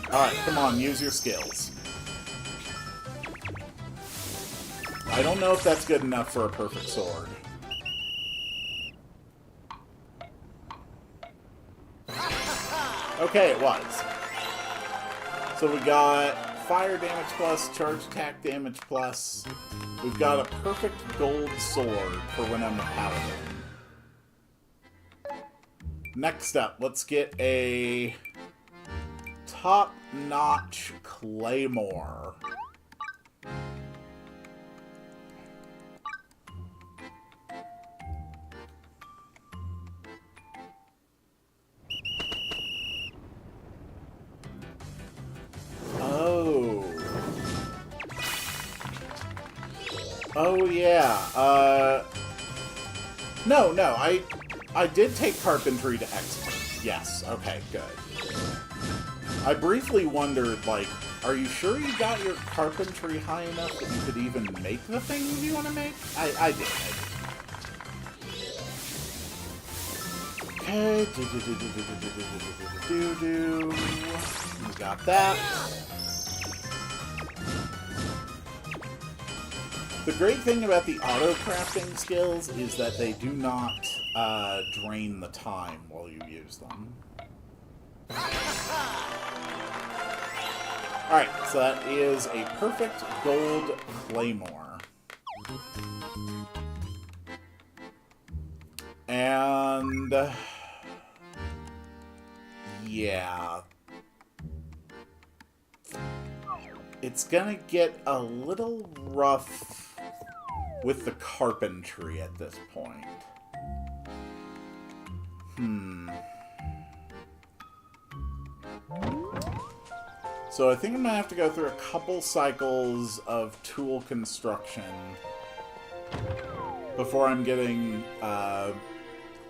Alright, come on, use your skills. I don't know if that's good enough for a perfect sword. Okay, it was. So we got fire damage plus, charge attack damage plus. We've got a perfect gold sword for when I'm a paladin. Next up, let's get a top-notch claymore. Oh, yeah. No, I did take carpentry to expert. Yes, okay, good. I briefly wondered, like, are you sure you got your carpentry high enough that you could even make the things you want to make? I did. Okay, we got that. The great thing about the auto-crafting skills is that they do not drain the time while you use them. Alright, so that is a perfect gold claymore. And yeah. It's gonna get a little rough with the carpentry at this point. So I think I'm gonna have to go through a couple cycles of tool construction before I'm getting,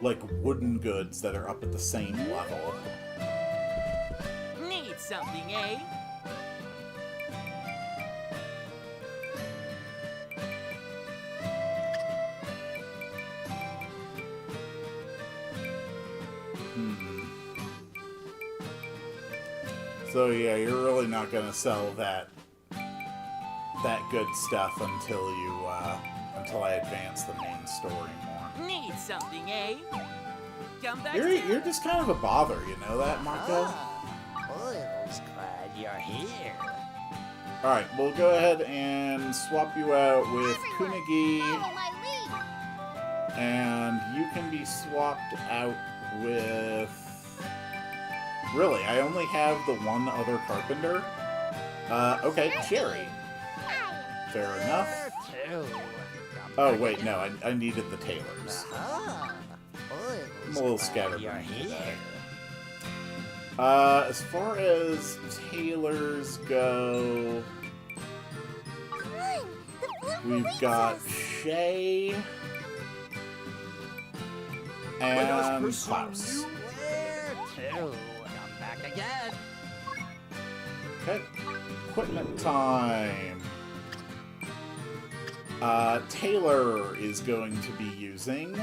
like, wooden goods that are up at the same level.
Need something, eh?
So yeah, you're really not gonna sell that good stuff until you until I advance the main story more.
Need something, eh? Come back.
You're just kind of a bother, you know that, Marco?
Oil's glad you're here.
All right, we'll go ahead and swap you out with Kunigi,
Follow my lead.
and you can be swapped out with... Really, I only have the one other carpenter? Okay, Cherry. Fair enough.
Where to?
Oh, wait, no, I needed the tailors.
Ah,
I'm a little scattered.
You're here.
As far as tailors go, we've got Shay and Klaus.
Where to? Come back again.
Okay, equipment time. Taylor is going to be using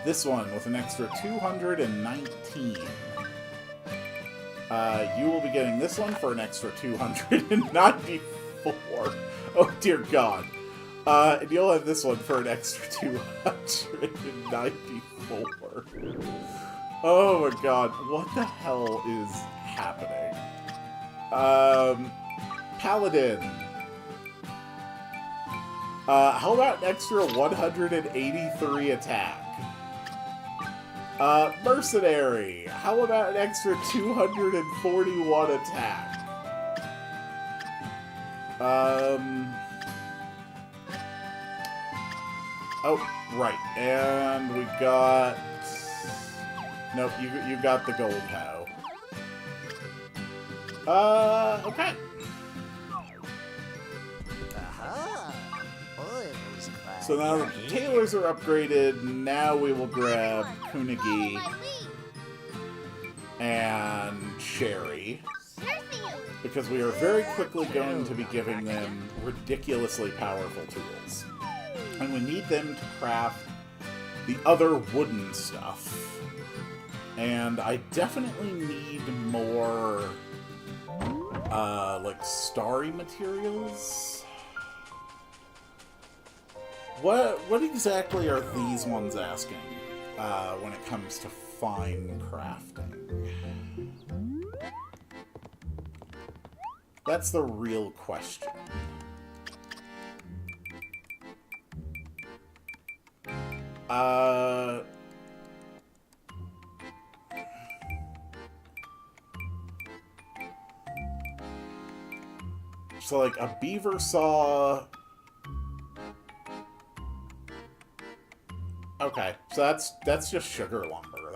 this one with an extra 219. You will be getting this one for an extra 294. Oh dear God. And you'll have this one for an extra 294. Oh my God, what the hell is happening? Paladin. How about an extra 183 attack? Mercenary. How about an extra 241 attack? Oh, right. And we got... Nope, you got the gold hoe. Okay.
Aha. Oil's glad
So now
you're
the
here.
tailors are upgraded. Now we will grab Kunigi and Sherry, because we are very quickly going to be giving them ridiculously powerful tools. And we need them to craft the other wooden stuff. And I definitely need more, like, starry materials. What exactly are these ones asking, when it comes to fine crafting? That's the real question. So, like, a beaver saw... Okay, so that's just sugar lumber.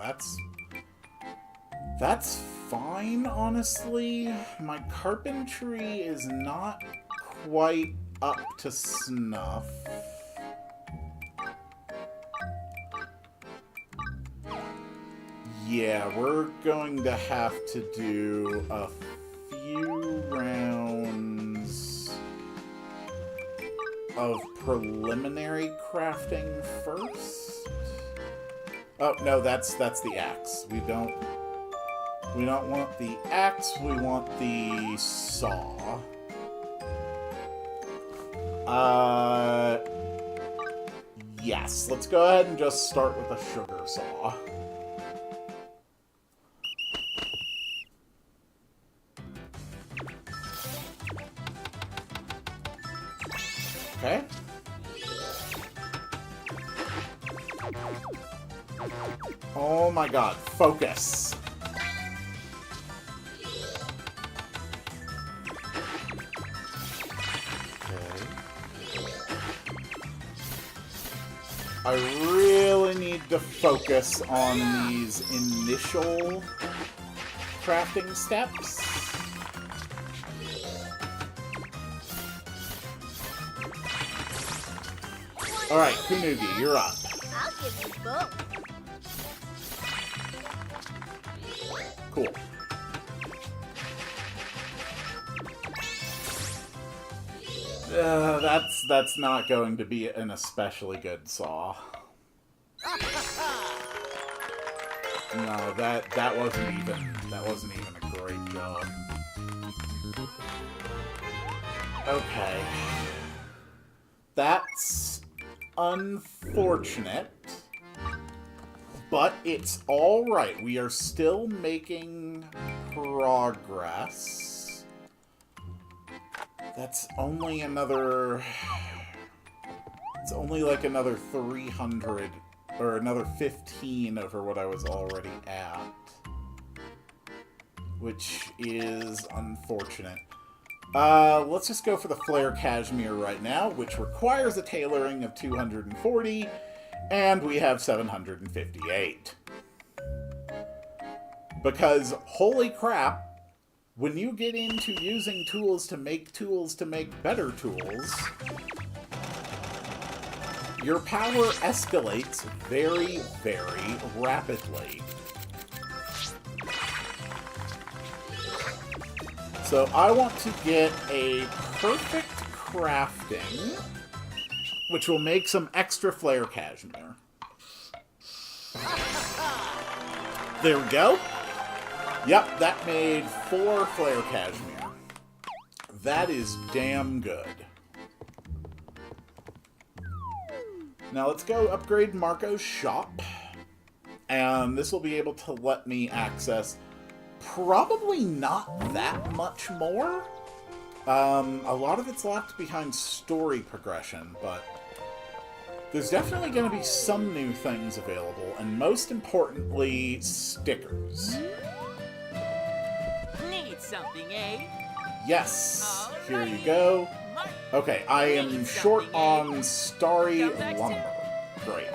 That's fine, honestly. My carpentry is not quite up to snuff. Yeah, we're going to have to do a few rounds of preliminary crafting first. Oh no, that's the axe. We don't want the axe. We want the saw. Yes. Let's go ahead and just start with a sugar saw. Okay. Oh my God, focus. Okay. I really need to focus on these initial crafting steps. Alright, Kunugi, you're up.
I'll give you both.
Cool. That's not going to be an especially good saw. No, that wasn't even a great job. Okay. That's unfortunate. But it's alright. We are still making progress. That's only another... It's It's only like another 300, or another 15 over what I was already at. Which is unfortunate. Let's just go for the Flare Cashmere right now, which requires a tailoring of 240, and we have 758. Because, holy crap, when you get into using tools to make better tools, your power escalates very, very rapidly. So I want to get a perfect crafting, which will make some extra Flare Cashmere. There we go. Yep, that made 4 Flare Cashmere. That is damn good. Now let's go upgrade Marco's shop. And this will be able to let me access probably not that much more. A lot of it's locked behind story progression, but there's definitely going to be some new things available, and most importantly, stickers.
Need something, eh?
Yes, here you go. Okay, I am short on Starry Lumber. Great.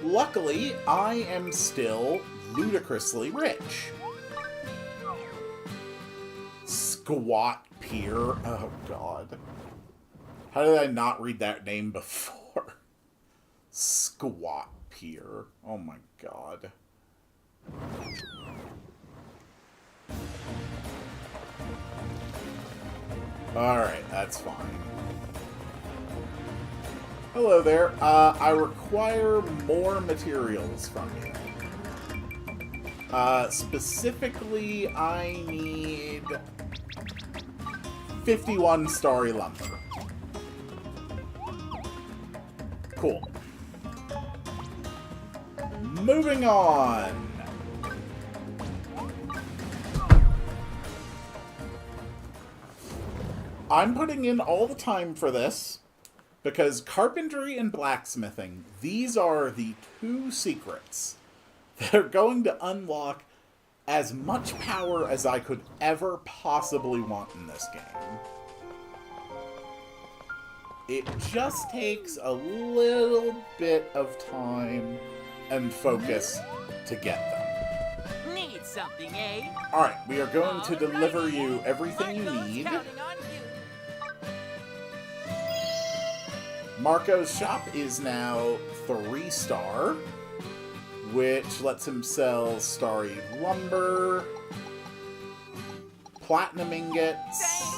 Luckily, I am still ludicrously rich. Squat Pier. Oh, God. How did I not read that name before? Squat Pier. Oh, my God. Alright, that's fine. Hello there. I require more materials from you. Specifically, I need 51 Starry Lumber. Cool. Moving on. I'm putting in all the time for this, because carpentry and blacksmithing, these are the 2 secrets that are going to unlock as much power as I could ever possibly want in this game. It just takes a little bit of time and focus to get them.
Need something, eh?
Alright, we are going to deliver you everything you need. Marco's shop is now 3-star, which lets him sell Starry Lumber, Platinum Ingots.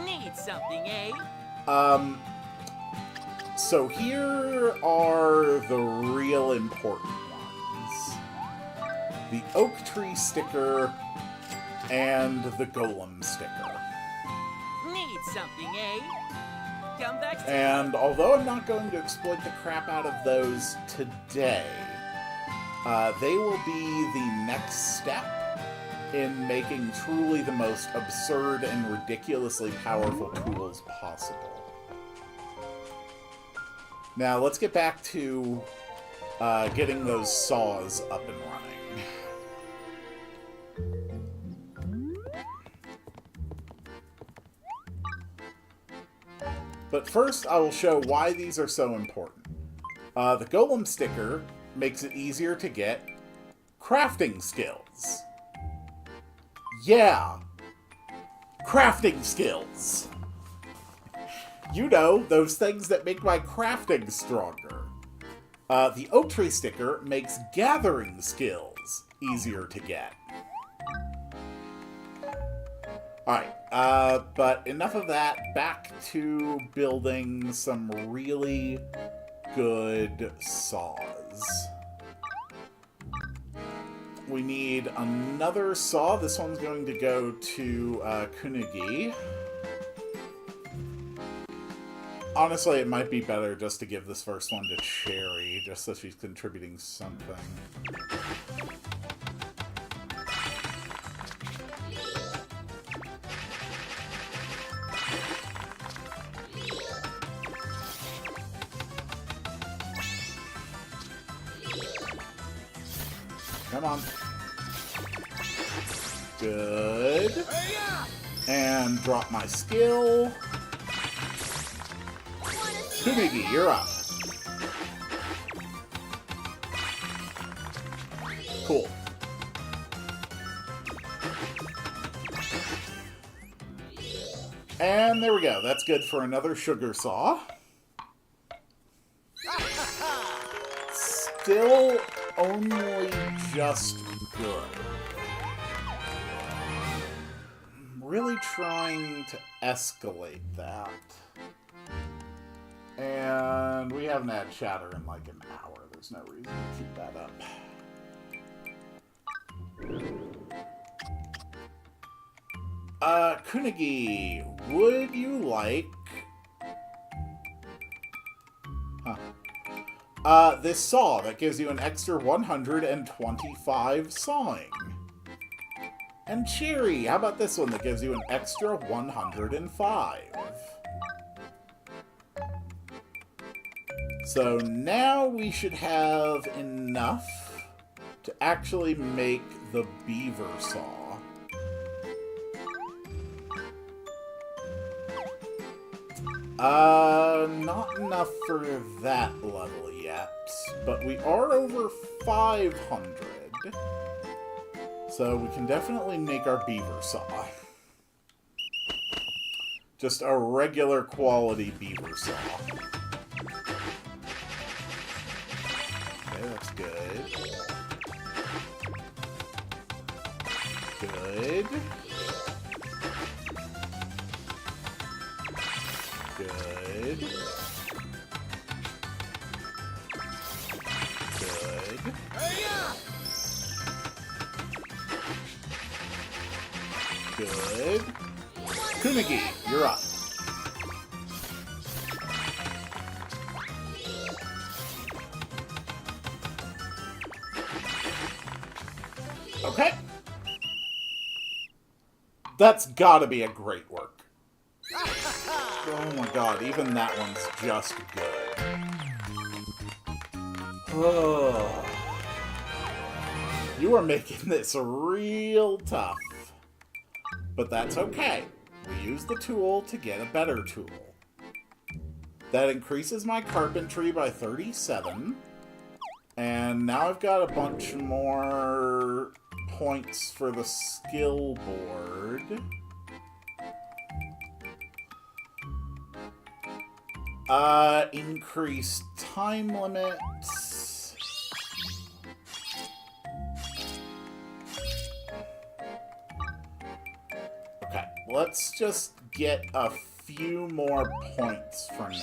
Need something, eh?
So here are the real important ones. The Oak Tree sticker and the Golem sticker.
Need something, eh? Come back to
And although I'm not going to exploit the crap out of those today, they will be the next step in making truly the most absurd and ridiculously powerful tools possible. Now, let's get back to getting those saws up and running. But first, I will show why these are so important. The Golem sticker makes it easier to get crafting skills. Yeah! Crafting skills! You know, those things that make my crafting stronger. The Oak Tree sticker makes gathering skills easier to get. Alright, but enough of that. Back to building some really good saws. We need another saw. This one's going to go to Kunugi. Honestly, it might be better just to give this first one to Cherry, just so she's contributing something. come on. Good. And drop my skill. Kunigi, you're up. Cool. And there we go. That's good for another sugar saw. Still only just good. I'm really trying to escalate that. And we haven't had chatter in like an hour. There's no reason to keep that up. Kunigi, would you like... this saw that gives you an extra 125 sawing. And Cherry, how about this one that gives you an extra 105? So now we should have enough to actually make the beaver saw. Not enough for that level yet, but we are over 500. So we can definitely make our beaver saw. Just a regular quality beaver saw. Okay, that's good. Good. Good. Good. Good. Kunigi, you're up. Okay. That's gotta be a great work. Oh my god, even that one's just good. Oh. You are making this real tough. But that's okay. We use the tool to get a better tool. That increases my carpentry by 37. And now I've got a bunch more points for the skill board. Increased time limits. Okay, let's just get a few more points for now.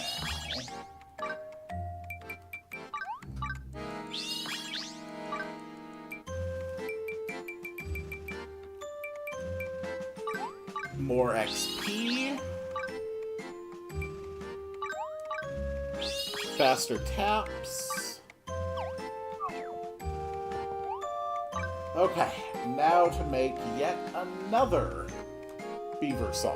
More XP. Faster taps. Okay, now to make yet another beaver saw.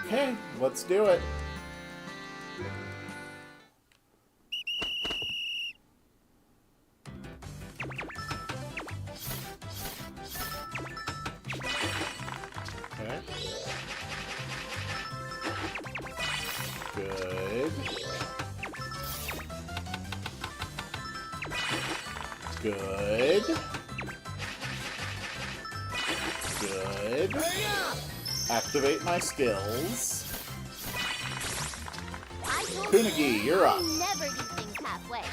Okay, let's do it. Okay. Good. Good. Good. Activate my skills. Kunigi, you're up.
I never do things halfway.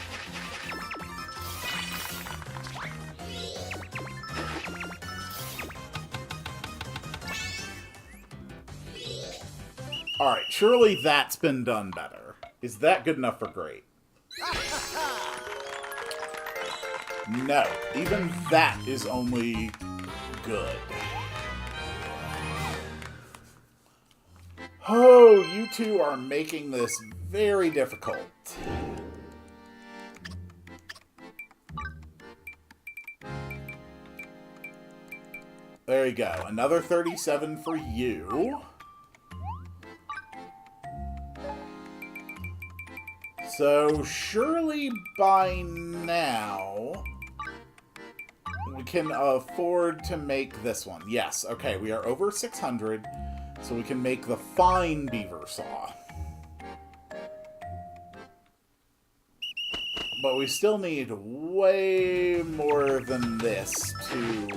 Alright, surely that's been done better. Is that good enough for great? No, even that is only good. Oh, you two are making this very difficult. There you go. Another 37 for you. So, surely by now, we can afford to make this one. Yes, okay, we are over 600, so we can make the fine beaver saw. But we still need way more than this to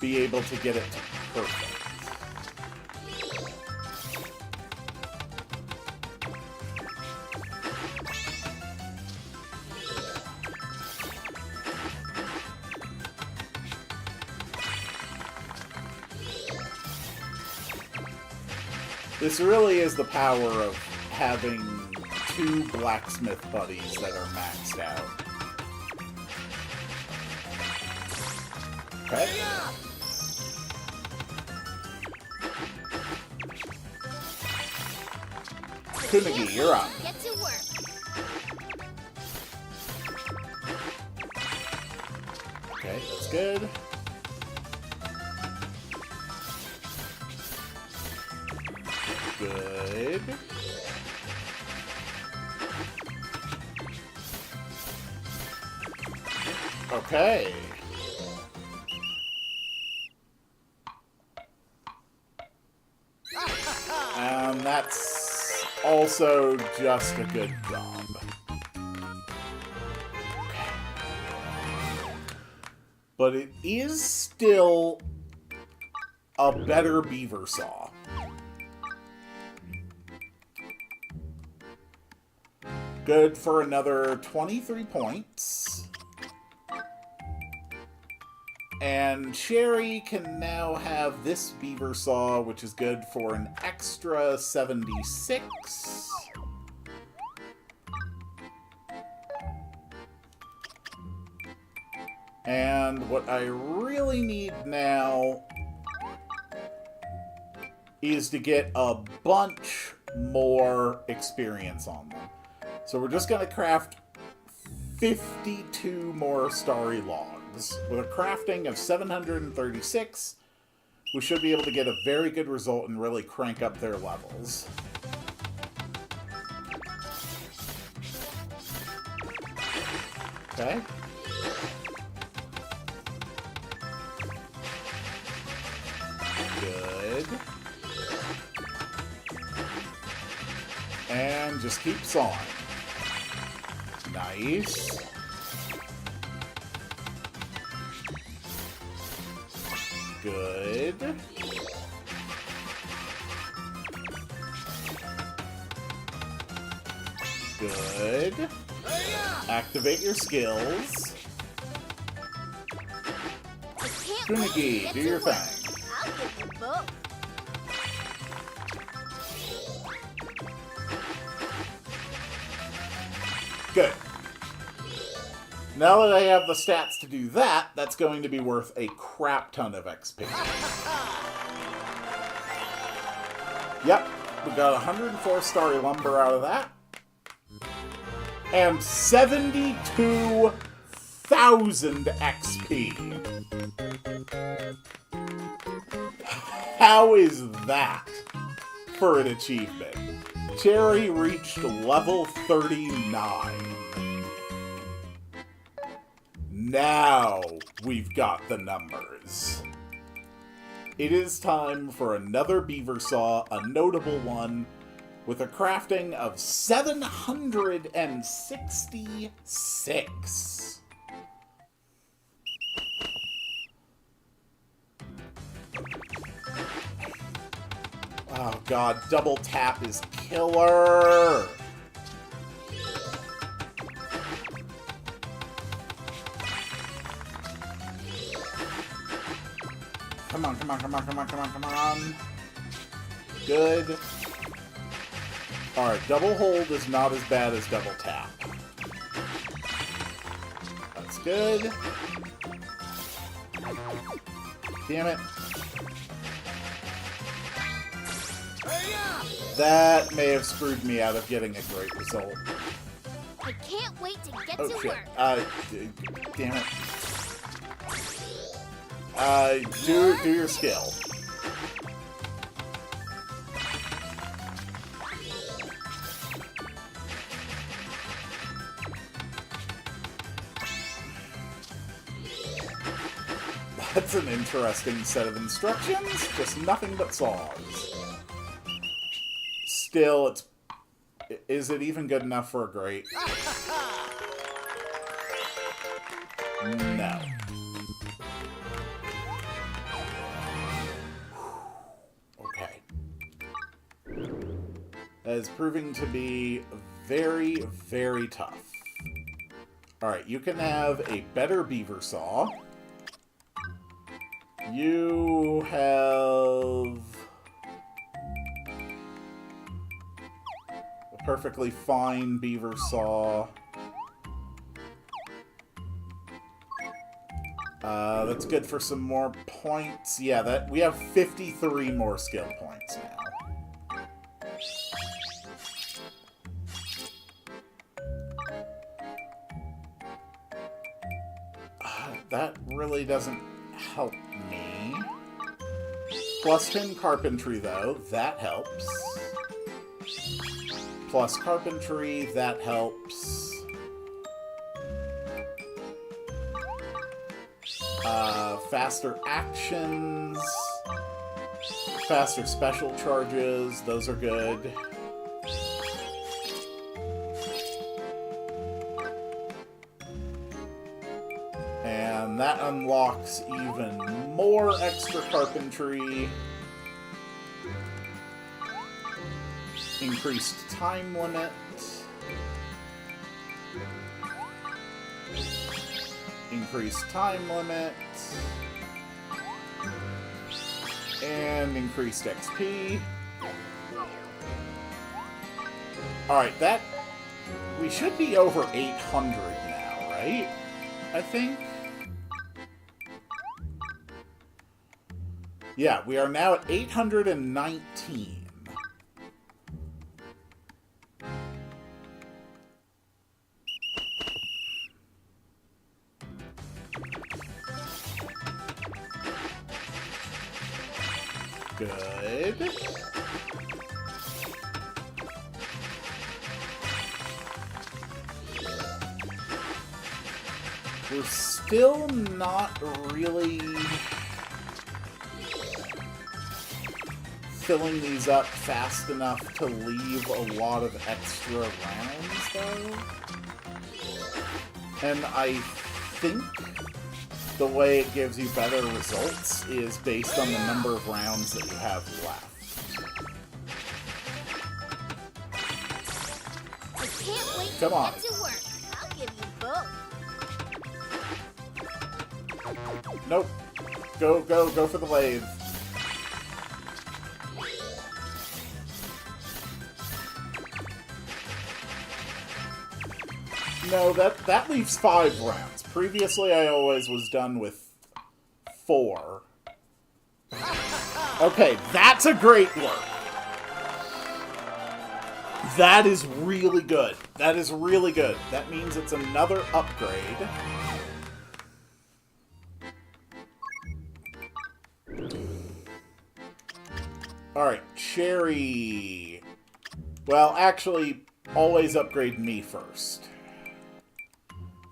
be able to get it to perfect. This really is the power of having 2 blacksmith buddies that are maxed out. Okay. Kunigi, you're up.
Get to work.
Okay, that's good. Good. Okay. And that's also just a good job. Okay. But it is still a better beaver saw. Good for another 23 points. And Cherry can now have this beaver saw, which is good for an extra 76. And what I really need now is to get a bunch more experience on them. So we're just going to craft 52 more starry logs. With a crafting of 736, we should be able to get a very good result and really crank up their levels. Okay. Good. And just keep sawing. Nice. Good. Good. Activate your skills.
I can't
Kunigi,
wait to
do
get
your
to work.
thing.
I'll give you both.
Good. Now that I have the stats to do that, that's going to be worth a crap ton of XP. Yep, we got 104 starry lumber out of that. And 72,000 XP. How is that for an achievement? Cherry reached level 39. Now we've got the numbers. It is time for another beaver saw, a notable one, with a crafting of 766. Oh god, double tap is killer! Come on, come on, come on, come on, come on, come on. Good. Alright, double hold is not as bad as double tap. That's good. Damn it. That may have screwed me out of getting a great result.
I can't wait to get
Oh
to
shit.
work.
Damn it. Do your skill. That's an interesting set of instructions. Just nothing but saws. Still, it's... Is it even good enough for a great? No. Okay. That is proving to be very, very tough. Alright, you can have a better beaver saw. You have a perfectly fine beaver saw. That's good for some more points. Yeah, that we have 53 more skill points now. That really doesn't help me. Plus 10 carpentry, though. That helps. Plus carpentry, that helps. Faster actions. Faster special charges. Those are good. And that unlocks even more extra carpentry. Increased time limit. Increased time limit. And increased XP. Alright, that... We should be over 800 now, right? I think? Yeah, we are now at 819. Good. We're still not really filling these up fast enough to leave a lot of extra rounds, though. And I think the way it gives you better results is based on the number of rounds that you have left.
I can't wait
Come
to
on.
get to work. I'll give you both.
Nope. Go for the lathe. No, that leaves 5 rounds. Previously, I always was done with 4. Okay, that's a great work. That is really good. That is really good. That means it's another upgrade. Alright, Cherry. Well, actually, always upgrade me first.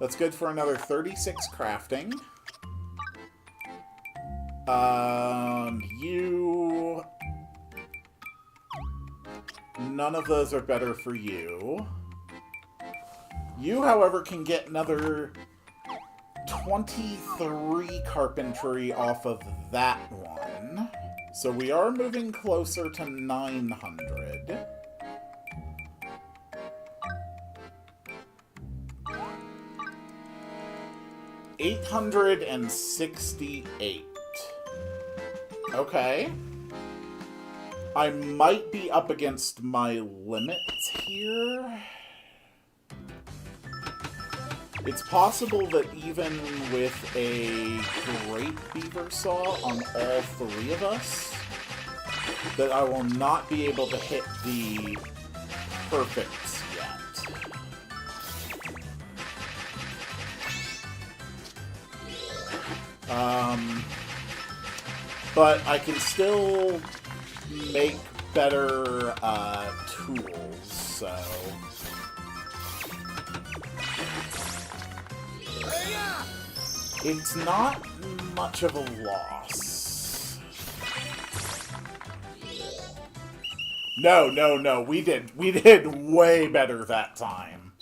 That's good for another 36 crafting. You... None of those are better for you. You, however, can get another 23 carpentry off of that one. So we are moving closer to 900. $868. Okay. I might be up against my limits here. It's possible that even with a great beaver saw on all 3 of us, that I will not be able to hit the perfects yet. But I can still make better tools, so... It's not much of a loss. No. We did way better that time.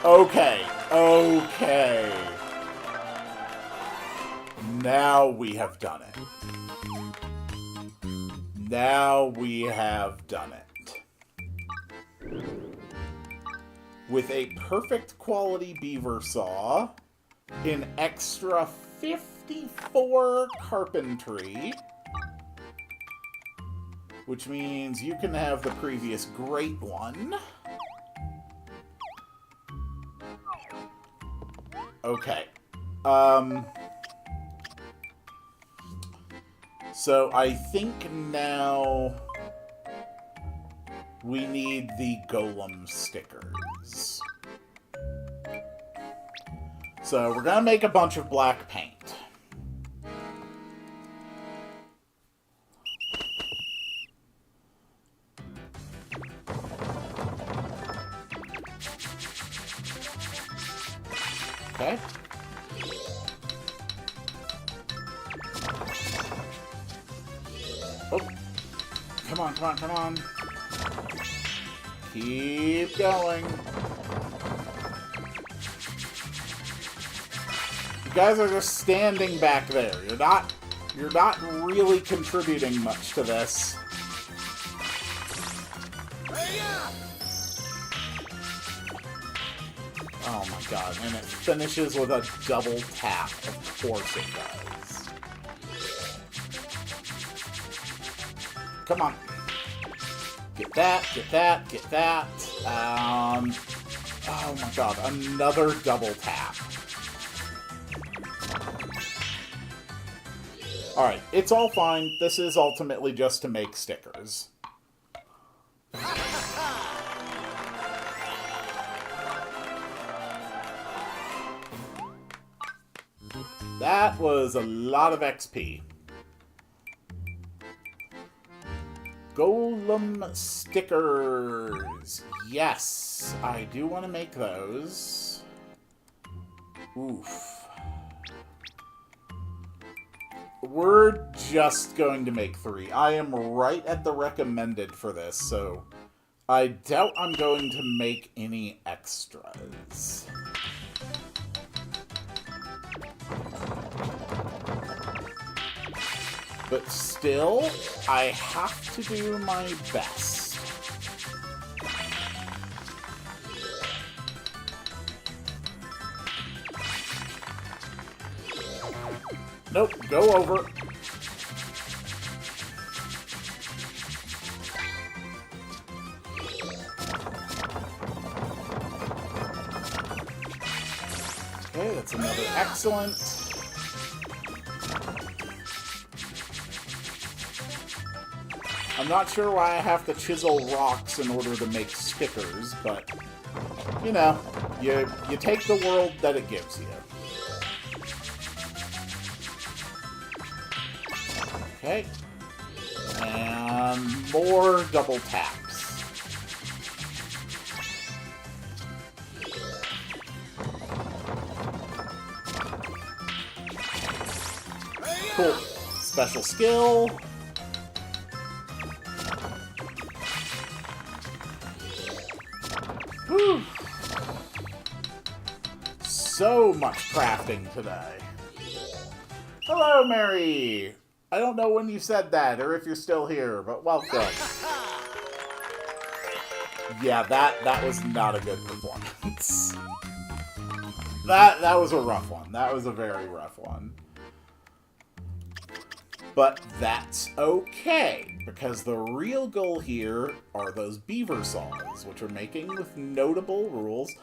Okay. Now we have done it. With a perfect quality beaver saw, an extra 54 carpentry, which means you can have the previous great one. Okay. So I think now we need the golem stickers. So we're gonna make a bunch of black paint. Okay. Oh. Come on. Keep going. You guys are just standing back there. You're not really contributing much to this. Oh my god, and it finishes with a double tap. Of course it does. Come on. Get that. Oh my god, another double tap. Alright, it's all fine. This is ultimately just to make stickers. That was a lot of XP. Golem stickers. Yes, I do want to make those. Oof. We're just going to make 3. I am right at the recommended for this, so I doubt I'm going to make any extras. But still, I have to do my best. Nope, go over. Okay, that's another excellent. I'm not sure why I have to chisel rocks in order to make stickers, but, you know, you take the world that it gives you. Okay. And more double taps. Cool. Special skill. Whew. So much crafting today. Hello, Mary! I don't know when you said that, or if you're still here, but welcome. Yeah, that was not a good performance. That was a rough one. That was a very rough one. But that's okay, because the real goal here are those beaver saws, which we're making with notable rules.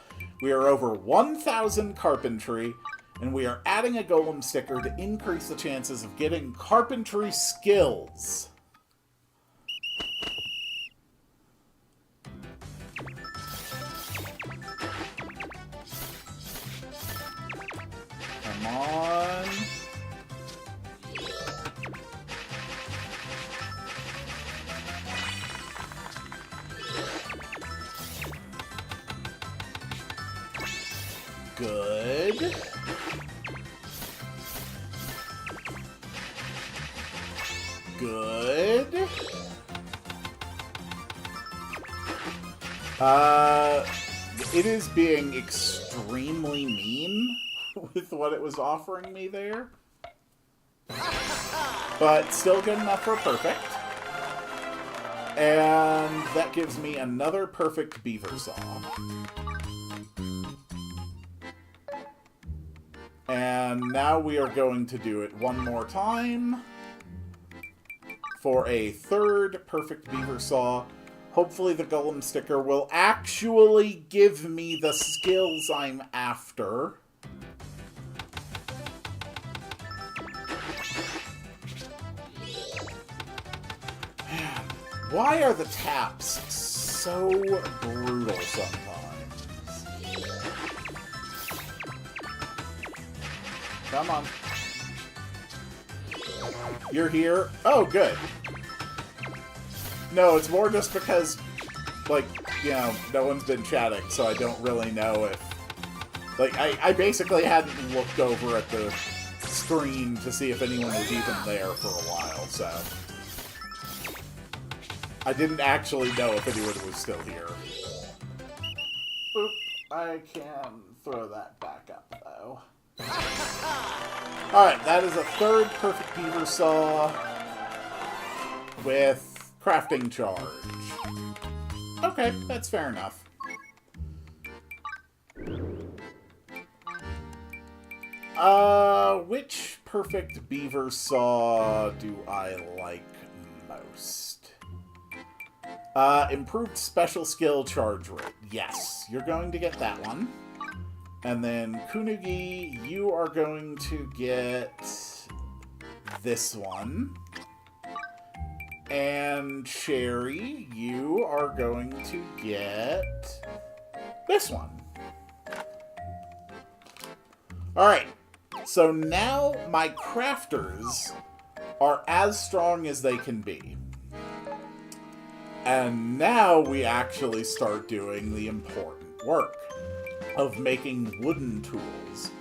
We are over 1,000 carpentry, and we are adding a golem sticker to increase the chances of getting carpentry skills. Come on. Good. Good. It is being extremely mean with what it was offering me there. But still good enough for perfect. And that gives me another perfect beaver saw. And now we are going to do it one more time for a third perfect beaver saw. Hopefully the golem sticker will actually give me the skills I'm after. Man, why are the taps so brutal sometimes? Come on. You're here? Oh, good. No, it's more just because, like, you know, no one's been chatting, so I don't really know if... Like, I basically hadn't looked over at the screen to see if anyone was even there for a while, so... I didn't actually know if anyone was still here. Oop, I can throw that back up, though. Alright, that is a third perfect beaver saw with crafting charge. Okay, that's fair enough. Which perfect beaver saw do I like most? Improved special skill charge rate. Yes, you're going to get that one. And then Kunugi, you are going to get this one. And Sherry, you are going to get this one. Alright, so now my crafters are as strong as they can be. And now we actually start doing the important work of making wooden tools.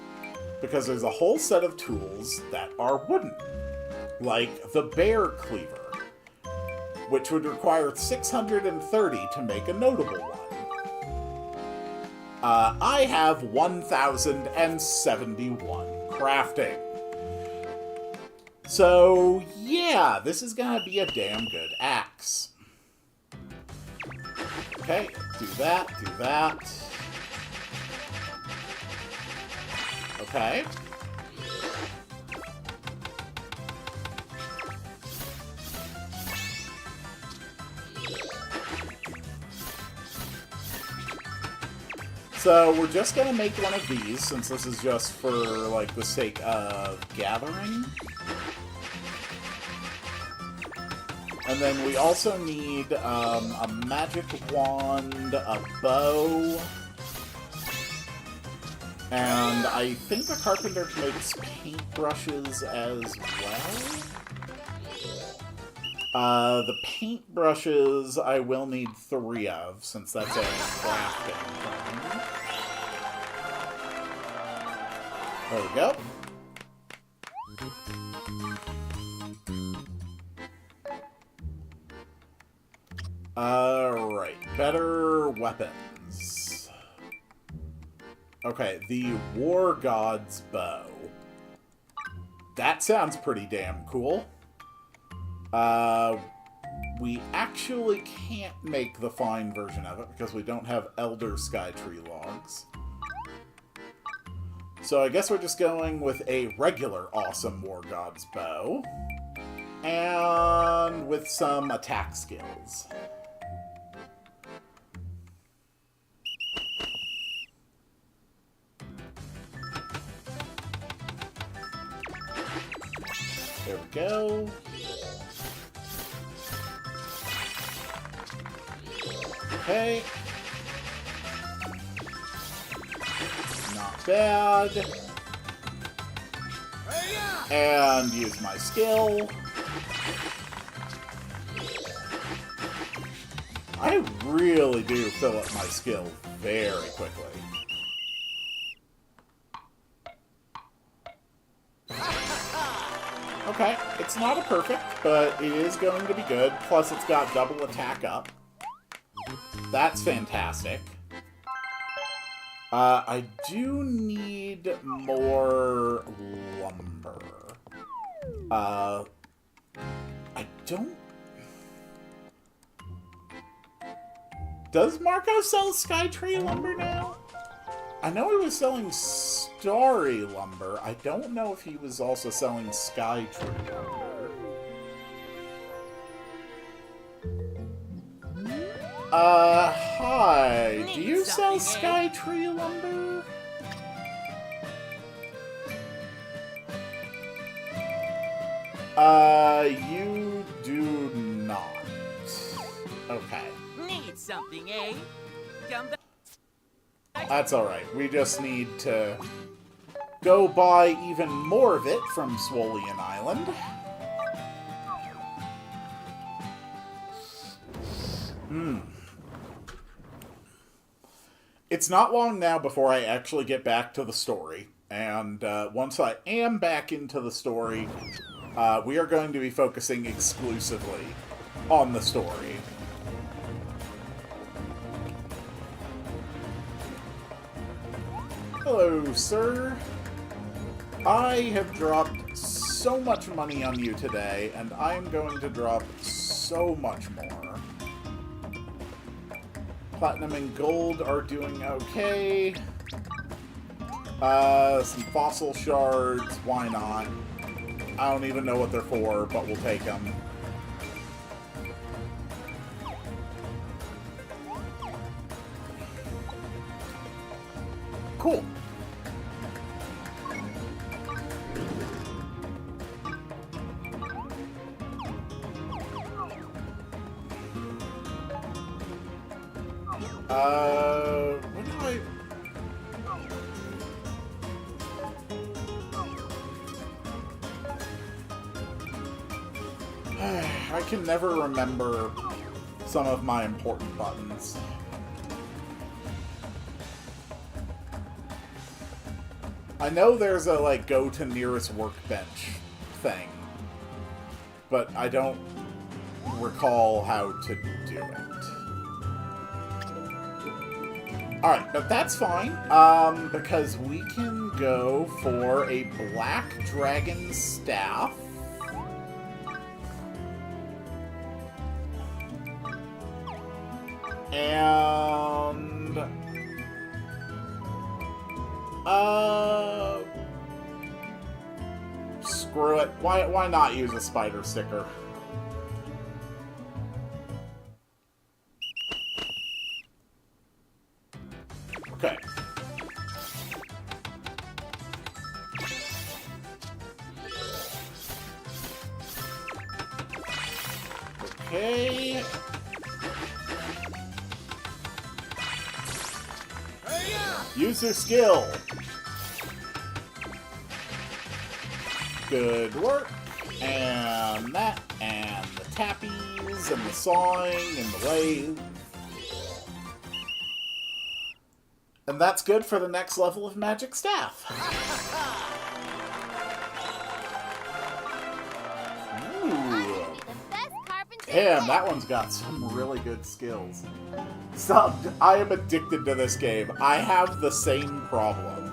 Because there's a whole set of tools that are wooden. Like the bear cleaver, which would require 630 to make a notable one. I have 1,071 crafting. So, yeah, this is gonna be a damn good axe. Okay, do that, do that. Okay. So we're just gonna make one of these, since this is just for, like, the sake of gathering. And then we also need a magic wand, a bow, and I think the carpenter makes paintbrushes as well. The paintbrushes I will need 3 of, since that's a crafting thing. There we go. Alright, better weapons. Okay, the War God's Bow. That sounds pretty damn cool. We actually can't make the fine version of it because we don't have Elder Skytree logs. So I guess we're just going with a regular awesome War God's Bow. And with some attack skills. There we go. Okay. Not bad. And use my skill. I really do fill up my skill very quickly. Okay, it's not a perfect, but it is going to be good. Plus, it's got double attack up. That's fantastic. I do need more lumber. I don't... Does Marco sell Skytree lumber now? I know he was selling Starry lumber. I don't know if he was also selling Skytree lumber. Hi. Do you sell Skytree lumber? You do not. Okay.
Need something, eh? Come back.
That's alright. We just need to go buy even more of it from Swolian Island. It's not long now before I actually get back to the story. And once I am back into the story, we are going to be focusing exclusively on the story. Hello, sir. I have dropped so much money on you today, and I am going to drop so much more. Platinum and gold are doing okay. Some fossil shards, why not? I don't even know what they're for, but we'll take them. Cool. What do I can never remember some of my important buttons. I know there's a, like, go to nearest workbench thing, but I don't recall how to do it. Alright, but that's fine, because we can go for a Black Dragon Staff. And... screw it. Why not use a spider sticker? Okay. Okay. Use your skill. Good work. And that, and the tappies, and the sawing, and the lathe. And that's good for the next level of Magic Staff. Ooh. Damn, that one's got some really good skills. I am addicted to this game. I have the same problem.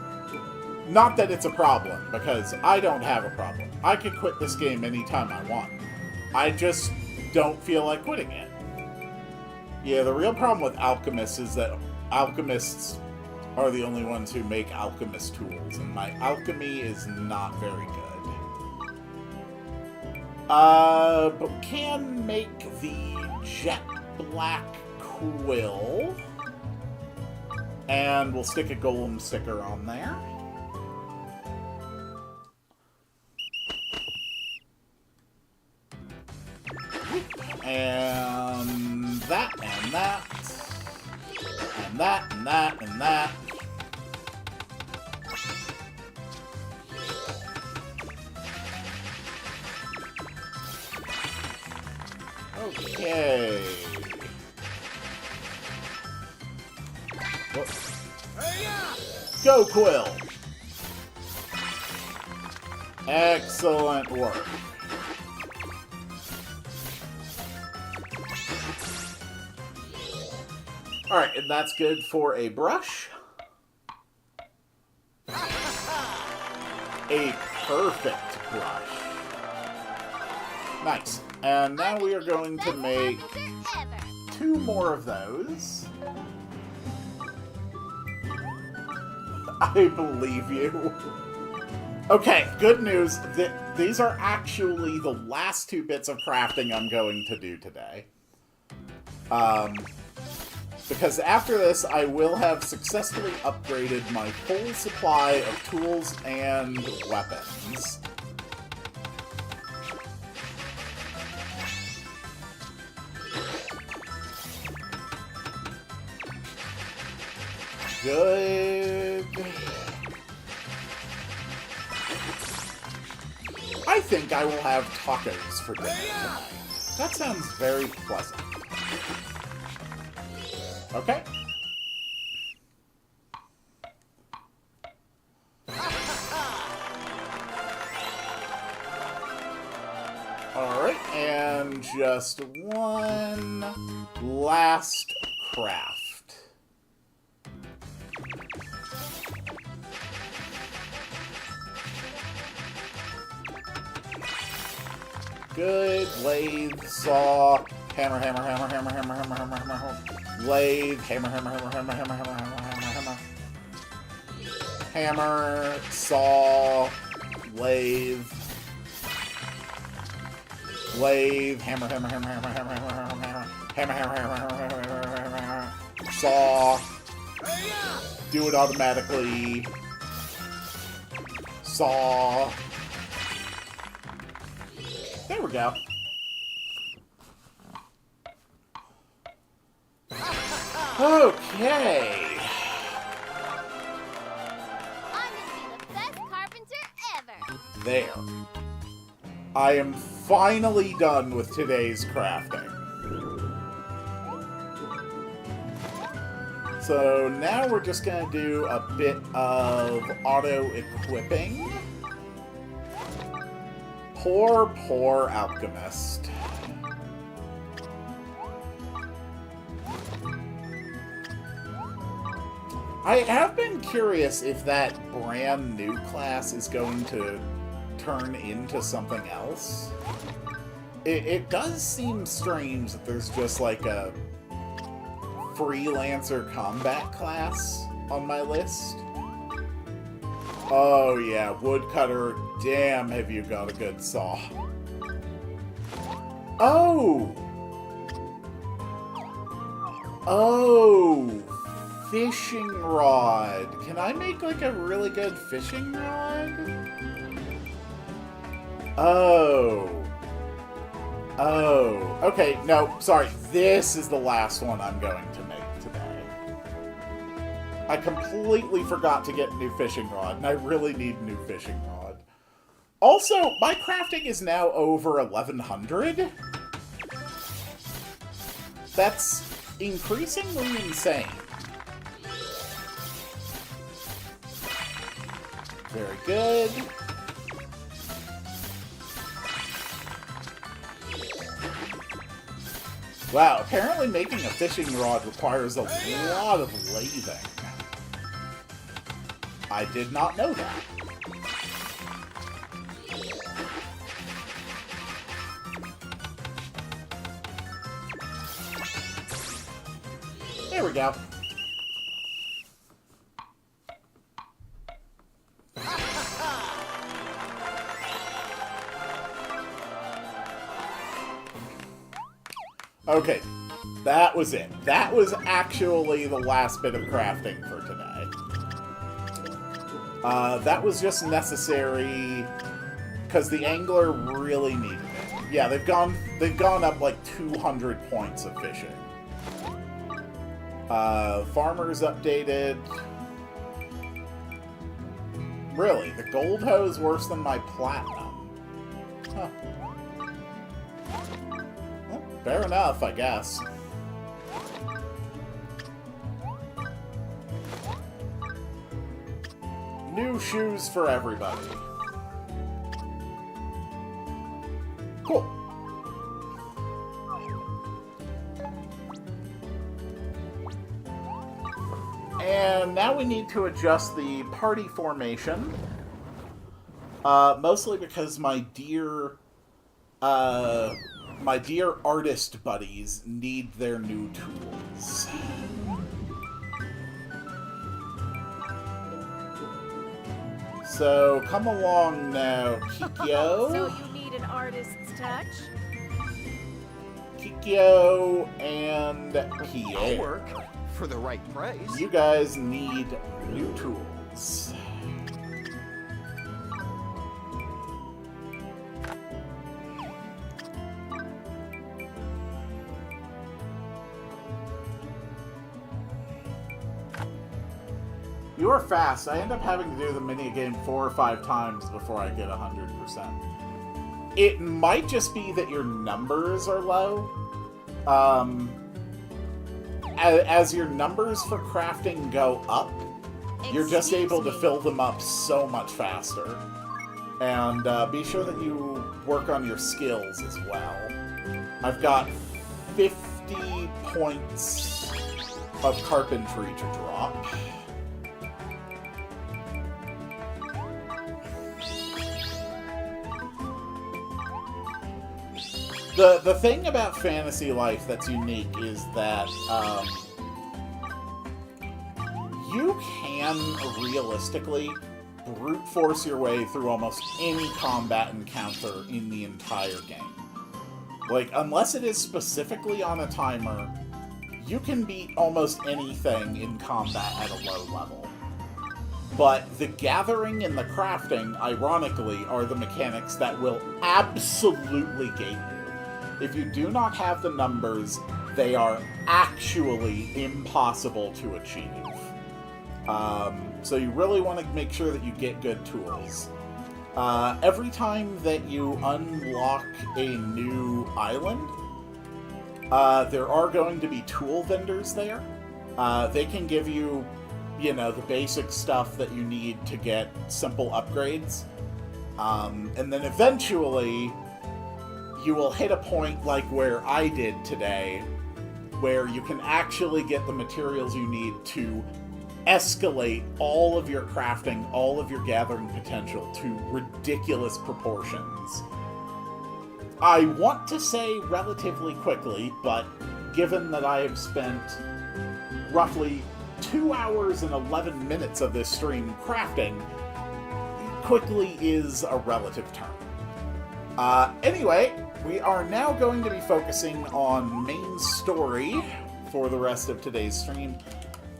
Not that it's a problem, because I don't have a problem. I could quit this game anytime I want. I just don't feel like quitting it. Yeah, the real problem with alchemists is that alchemists are the only ones who make alchemist tools, and my alchemy is not very good. But we can make the jet black quill, and we'll stick a golem sticker on there. And that, and that, and that, and that, and that. Okay. Go, Quill! Excellent work. Alright, and that's good for a brush. A perfect brush. Nice. And now we are going to make
Carpenter ever.
2 more of those. I believe you. Okay, good news. These are actually the last 2 bits of crafting I'm going to do today. Because after this, I will have successfully upgraded my full supply of tools and weapons. Good. I think I will have tacos for dinner tonight. That sounds very pleasant. Okay. Alright, and just one last craft. Good. Lathe, saw, hammer, hammer, hammer, hammer, hammer, hammer, hammer, hammer, hammer. Lathe, hammer, hammer, hammer, hammer, hammer, hammer, hammer, hammer, hammer. Hammer, saw, lathe. Lathe, hammer, hammer, hammer, hammer, hammer, hammer, hammer, hammer, hammer, hammer, hammer, hammer, hammer, hammer. Saw. Do it automatically. Saw. There we go. Okay.
I'm gonna be the best carpenter ever.
There. I am finally done with today's crafting. So now we're just gonna do a bit of auto-equipping. Poor alchemist. I have been curious if that brand new class is going to turn into something else. It does seem strange that there's just like a freelancer combat class on my list. Oh yeah, woodcutter, damn have you got a good saw. Oh! Oh! Fishing rod. Can I make like a really good fishing rod? Oh. Oh. Okay, no, sorry. This is the last one I'm going to make today. I completely forgot to get a new fishing rod, and I really need a new fishing rod. Also, my crafting is now over 1100. That's increasingly insane. Very good. Wow, apparently making a fishing rod requires a lot of lathing. I did not know that. There we go. Okay, that was it. That was actually the last bit of crafting for today. That was just necessary because the angler really needed it. Yeah, they've gone up like 200 points of fishing. Farmers updated. Really, the gold hoe is worse than my platinum. Huh. Well, fair enough, I guess. New shoes for everybody. Cool. And now we need to adjust the party formation. Mostly because my dear artist buddies need their new tools. So, come along now, Kikyo.
So you need an artist's touch?
Kikyo and Pierre.
I'll work for the right price.
You guys need new tools. You are fast. I end up having to do the minigame 4 or 5 times before I get 100%. It might just be that your numbers are low. As your numbers for crafting go up, you're just able to fill them up so much faster. And be sure that you work on your skills as well. I've got 50 points of carpentry to drop. The thing about Fantasy Life that's unique is that you can realistically brute force your way through almost any combat encounter in the entire game. Like, unless it is specifically on a timer, you can beat almost anything in combat at a low level. But the gathering and the crafting, ironically, are the mechanics that will absolutely gate you. If you do not have the numbers, they are actually impossible to achieve. So you really want to make sure that you get good tools. Every time that you unlock a new island, there are going to be tool vendors there. They can give you, the basic stuff that you need to get simple upgrades. And then eventually, you will hit a point like where I did today, where you can actually get the materials you need to escalate all of your crafting, all of your gathering potential to ridiculous proportions. I want to say relatively quickly, but given that I have spent roughly 2 hours and 11 minutes of this stream crafting, quickly is a relative term. Anyway, we are now going to be focusing on main story for the rest of today's stream.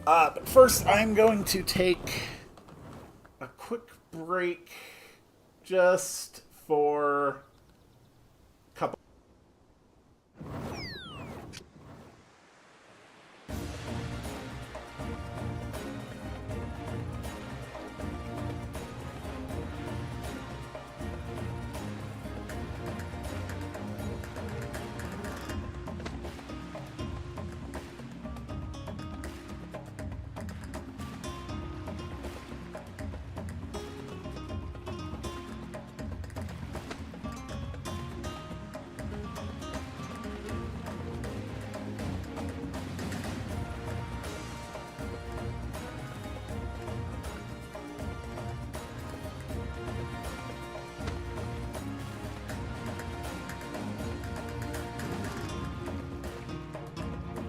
But first, I'm going to take a quick break just for a couple.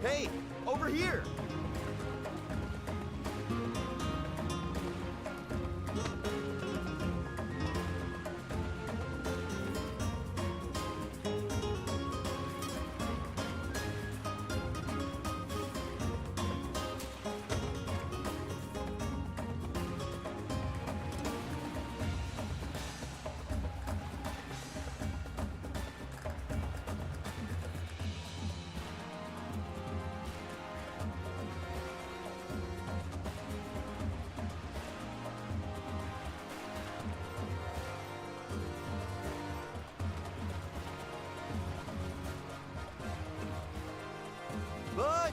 Hey, over here! Butch!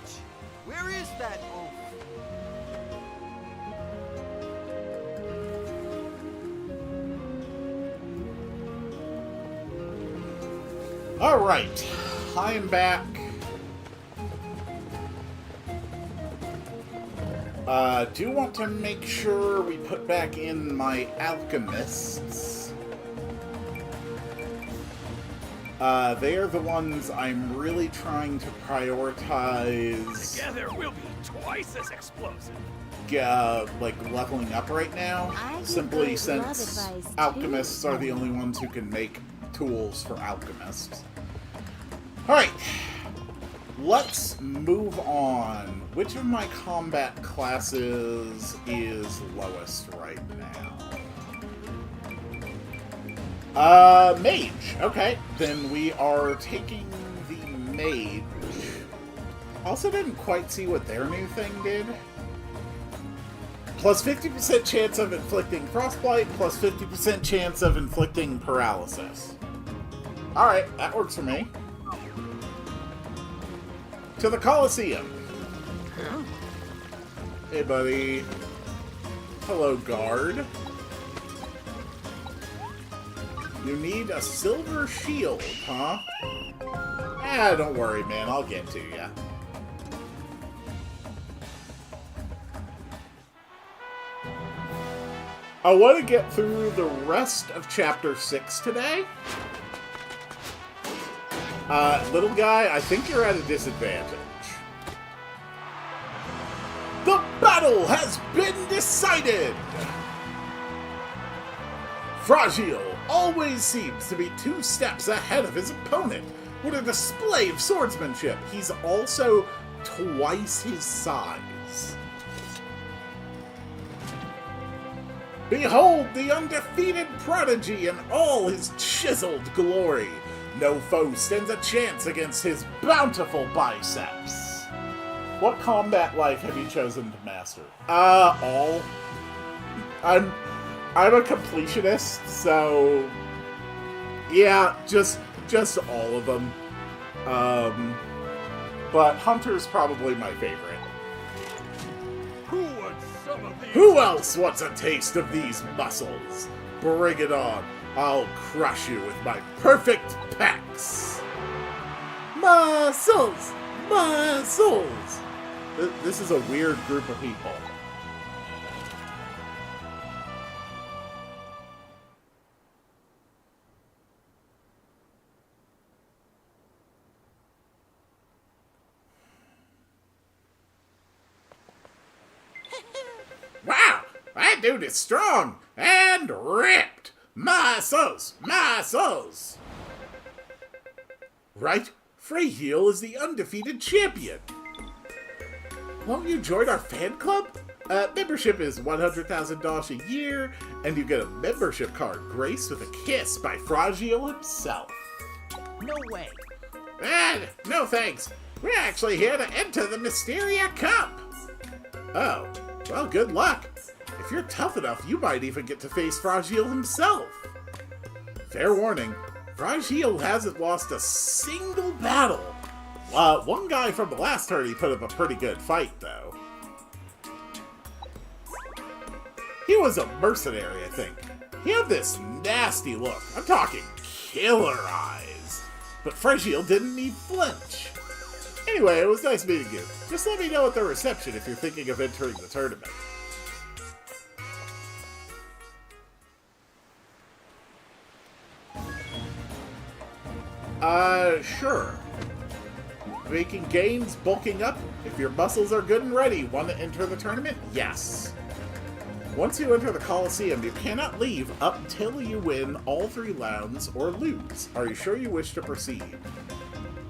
Where is that oaf?
Alright, I am back. Do want to make sure we put back in my alchemists. They are the ones I'm really trying to prioritize.
Together we'll be twice as explosive.
Like leveling up right now,
I give
simply
great
since
love advice,
alchemists
too.
are the only ones who can make tools for alchemists. Alright, let's move on. Which of my combat classes is lowest right now? Mage. Okay, then we are taking the mage. Also didn't quite see what their new thing did. Plus 50% chance of inflicting frostbite, plus 50% chance of inflicting paralysis. Alright, that works for me. To the Colosseum. Hey, buddy. Hello, guard. You need a silver shield, huh? Ah, don't worry, man. I'll get to ya. I want to get through the rest of Chapter 6 today. Little guy, I think you're at a disadvantage. The battle has been decided! Fragile always seems to be 2 steps ahead of his opponent. What a display of swordsmanship! He's also twice his size. Behold the undefeated prodigy in all his chiseled glory. No foe stands a chance against his bountiful biceps. What combat life have you chosen to master? All. I'm a completionist, so yeah, just all of them. But Hunter's probably my favorite. Who else wants a taste of these muscles? Bring it on. I'll crush you with my perfect pecs. Muscles! Muscles! This is a weird group of people. Wow! That dude is strong and ripped! Muscles! Muscles! Right? Freyheal is the undefeated champion. Won't you join our fan club? Membership is $100,000 a year, and you get a membership card graced with a kiss by Fragile himself.
No way.
No thanks. We're actually here to enter the Mysteria Cup. Oh, well, good luck. If you're tough enough, you might even get to face Fragile himself. Fair warning, Fragile hasn't lost a single battle. One guy from the last turn, he put up a pretty good fight, though. He was a mercenary, I think. He had this nasty look. I'm talking killer eyes. But Fragile didn't even flinch. Anyway, it was nice meeting you. Just let me know at the reception if you're thinking of entering the tournament. Sure. Making gains, bulking up. If your muscles are good and ready, want to enter the tournament? Yes. Once you enter the Colosseum, you cannot leave up till you win all 3 rounds or lose. Are you sure you wish to proceed?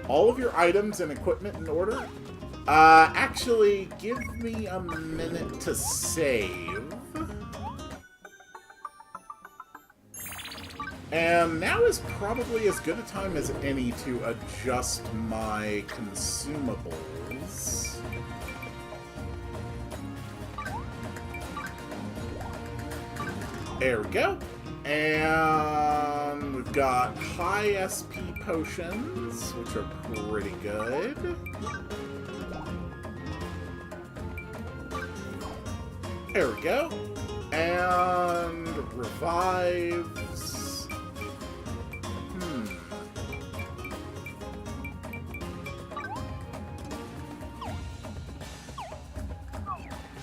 All of your items and equipment in order? Actually, give me a minute to save. And now is probably as good a time as any to adjust my consumables. There we go. And we've got high SP potions, which are pretty good. There we go. And revives.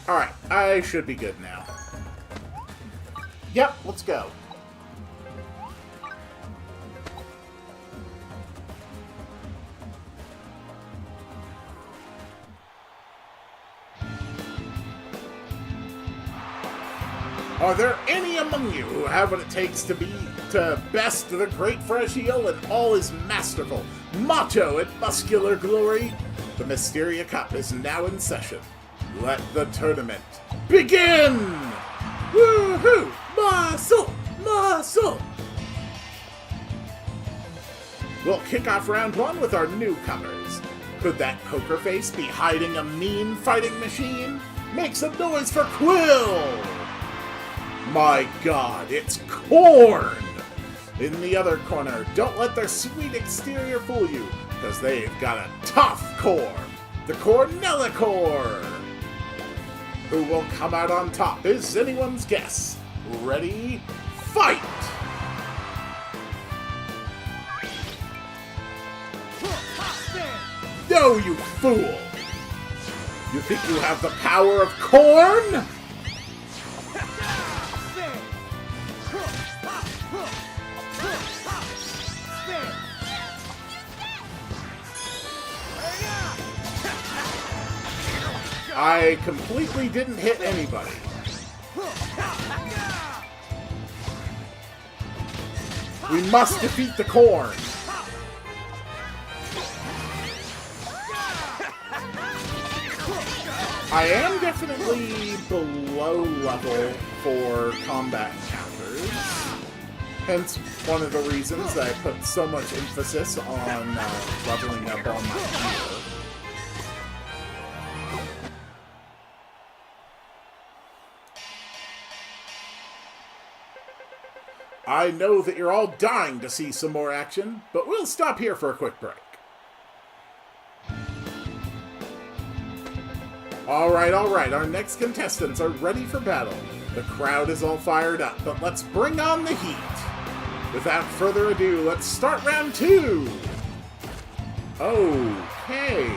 Alright, I should be good now. Yep, let's go. Are there any among you who have what it takes to best the great Fragile in all his masterful, macho, and muscular glory? The Mysteria Cup is now in session. Let the tournament begin! Woohoo! Muscle! Muscle! We'll kick off round one with our newcomers. Could that poker face be hiding a mean fighting machine? Make some noise for Quill! My god, it's corn! In the other corner, don't let their sweet exterior fool you, because they've got a tough core. The Cornelicore! Who will come out on top is anyone's guess. Ready? Fight! No, you fool! You think you have the power of corn? I completely didn't hit anybody. We must defeat the corn. I am definitely below level for combat encounters. Hence, one of the reasons I put so much emphasis on leveling up on my gear. I know that you're all dying to see some more action, but we'll stop here for a quick break. Alright, our next contestants are ready for battle. The crowd is all fired up, but let's bring on the heat. Without further ado, let's start round two. Okay.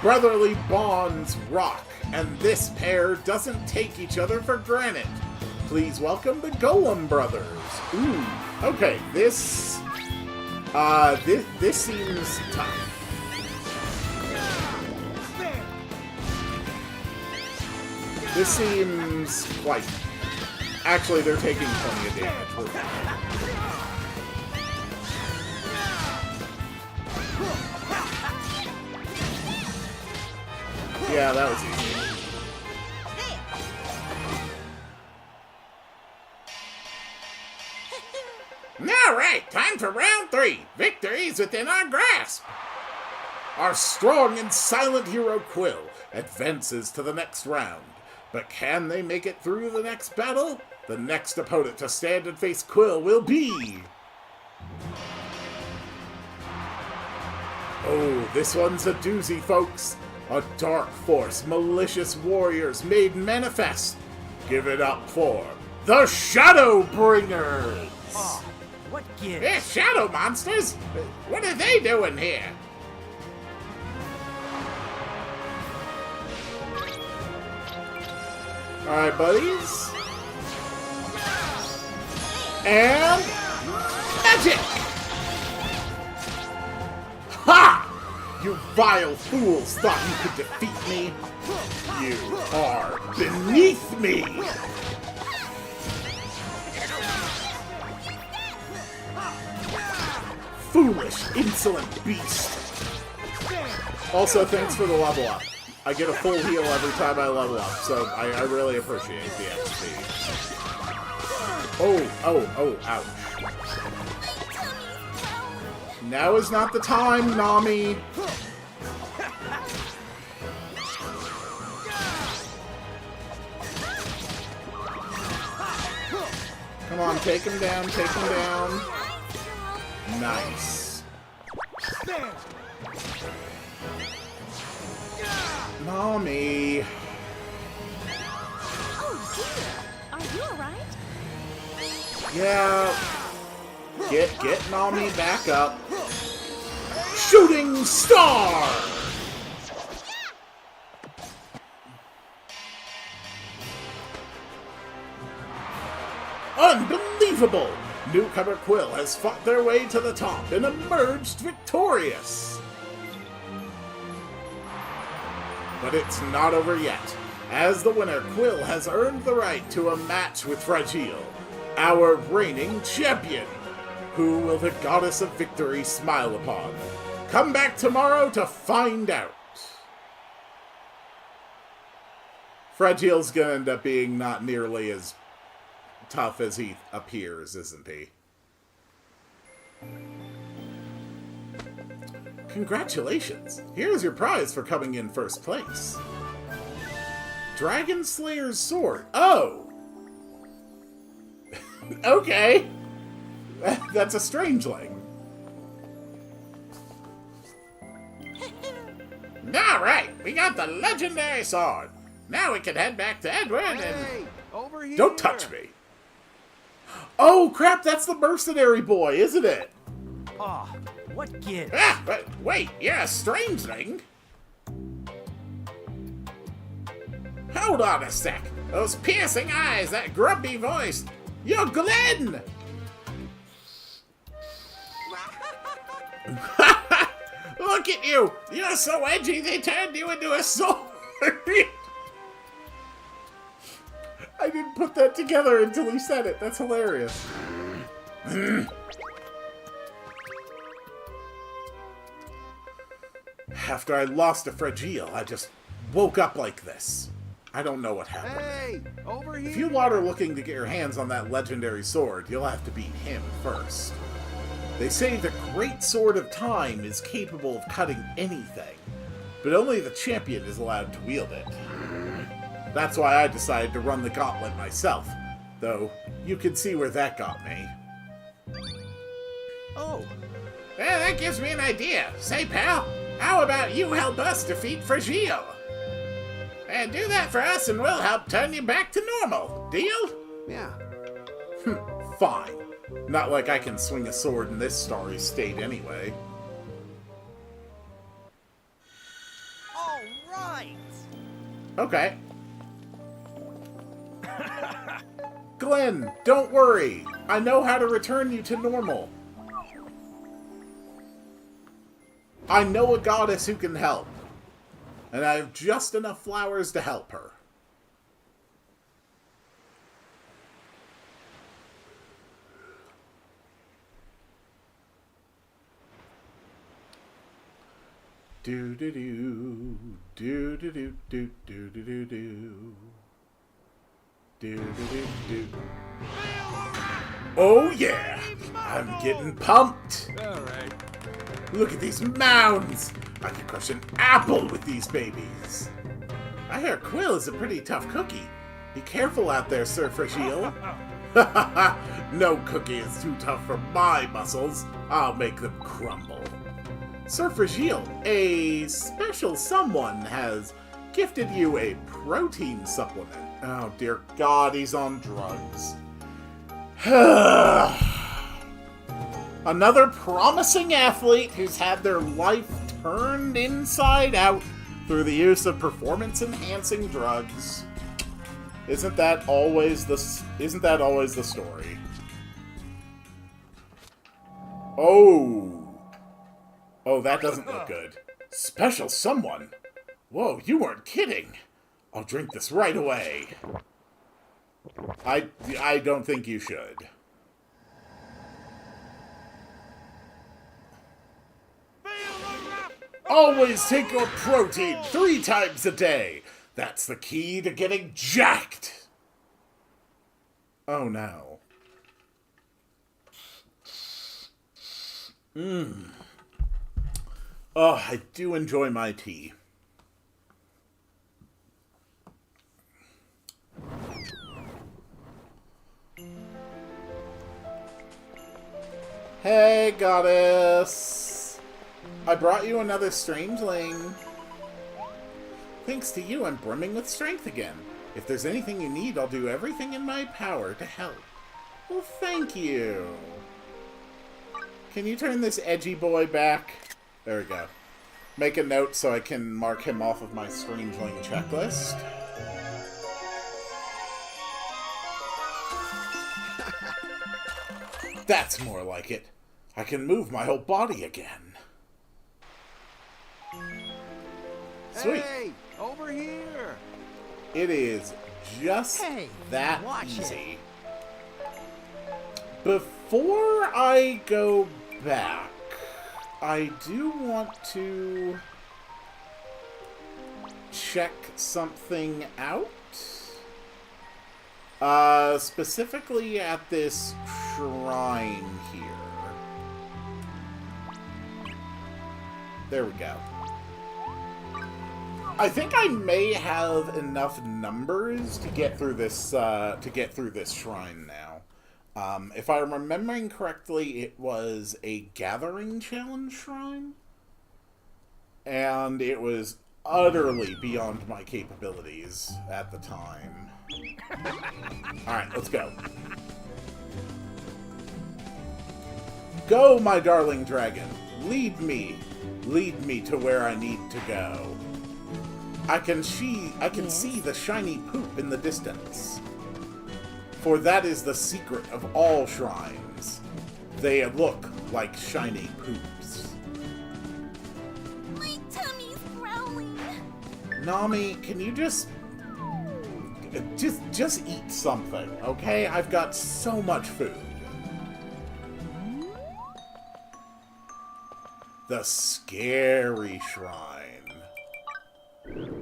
Brotherly bonds rock, and this pair doesn't take each other for granted. Please welcome the Golem Brothers. Ooh, okay, this seems tough. This seems quite... Actually, they're taking plenty of damage. Yeah, that was easy. Alright, time for round three. Victory's within our grasp. Our strong and silent hero Quill advances to the next round. But can they make it through the next battle? The next opponent to stand and face Quill will be... Oh, this one's a doozy, folks. A dark force, malicious warriors made manifest. Give it up for the Shadowbringers!
Oh, what gives?
They're shadow monsters! What are they doing here? Alright, buddies. And... magic! Ha! You vile fools thought you could defeat me? You are beneath me! Foolish, insolent beast! Also, thanks for the level up. I get a full heal every time I level up, so I really appreciate the XP. Oh, ouch. Now is not the time, Nami! Come on, take him down, take him down. Nice. Nami.
Oh dear. Are you alright?
Yeah. Get Nami back up. Shooting star! Unbelievable! Newcomer Quill has fought their way to the top and emerged victorious. But it's not over yet. As the winner, Quill has earned the right to a match with Fragile, our reigning champion. Who will the goddess of victory smile upon? Come back tomorrow to find out. Fragile's gonna end up being not nearly as tough as he appears, isn't he? Congratulations! Here's your prize for coming in first place. Dragon Slayer's sword. Oh! Okay. That's a strangeling. Alright, we got the legendary sword. Now we can head back to Edward and...
Hey, over here.
Don't touch me. Oh, crap, that's the mercenary boy, isn't it?
Ah, what gives?
Ah, but wait, you're a strangeling? Hold on a sec. Those piercing eyes, that grumpy voice. You're Glenn! Look at you! You're so edgy they turned you into a sword! I didn't put that together until he said it. That's hilarious. After I lost to Fragile, I just woke up like this. I don't know what happened.
Hey, over here.
If you lot are looking to get your hands on that legendary sword, you'll have to beat him first. They say the Great Sword of Time is capable of cutting anything, but only the champion is allowed to wield it. That's why I decided to run the gauntlet myself, though you can see where that got me.
Oh,
Well, that gives me an idea. Say, pal, how about you help us defeat Fragile? And do that for us and we'll help turn you back to normal. Deal?
yeah.
Fine. Not like I can swing a sword in this starry state anyway.
All right.
Okay. Glenn, don't worry. I know how to return you to normal. I know a goddess who can help. And I have just enough flowers to help her. Do do do do do do do do do do do do do do. Oh yeah! I'm getting pumped!
Alright.
Look at these mounds! I could crush an apple with these babies! I hear Quill is a pretty tough cookie. Be careful out there, Sir Fragile. No cookie is too tough for my muscles. I'll make them crumble. Sir Fragile, a special someone has gifted you a protein supplement. Oh dear God, he's on drugs. Another promising athlete who's had their life turned inside out through the use of performance-enhancing drugs. Isn't that always the story? Oh, that doesn't look good. Special someone? Whoa, you weren't kidding. I'll drink this right away. I don't think you should. Always take your protein 3 times a day. That's the key to getting jacked. Oh no. Oh, I do enjoy my tea. Hey, goddess. I brought you another strangeling. Thanks to you, I'm brimming with strength again. If there's anything you need, I'll do everything in my power to help. Well, thank you. Can you turn this edgy boy back? There we go. Make a note so I can mark him off of my strangeling checklist. That's more like it. I can move my whole body again. Sweet.
Hey, over here.
It is just
Hey,
that
watch
easy. Before I go back, I do want to check something out. Specifically at this shrine here. There we go. I think I may have enough numbers to get through this shrine now. If I'm remembering correctly, it was a gathering challenge shrine, and it was utterly beyond my capabilities at the time. Alright, let's go. Go, my darling dragon. Lead me. Lead me to where I need to go. I can see the shiny poop in the distance. For that is the secret of all shrines. They look like shiny poops.
My tummy's growling.
Nami, can you just eat something, okay? I've got so much food. The scary shrine.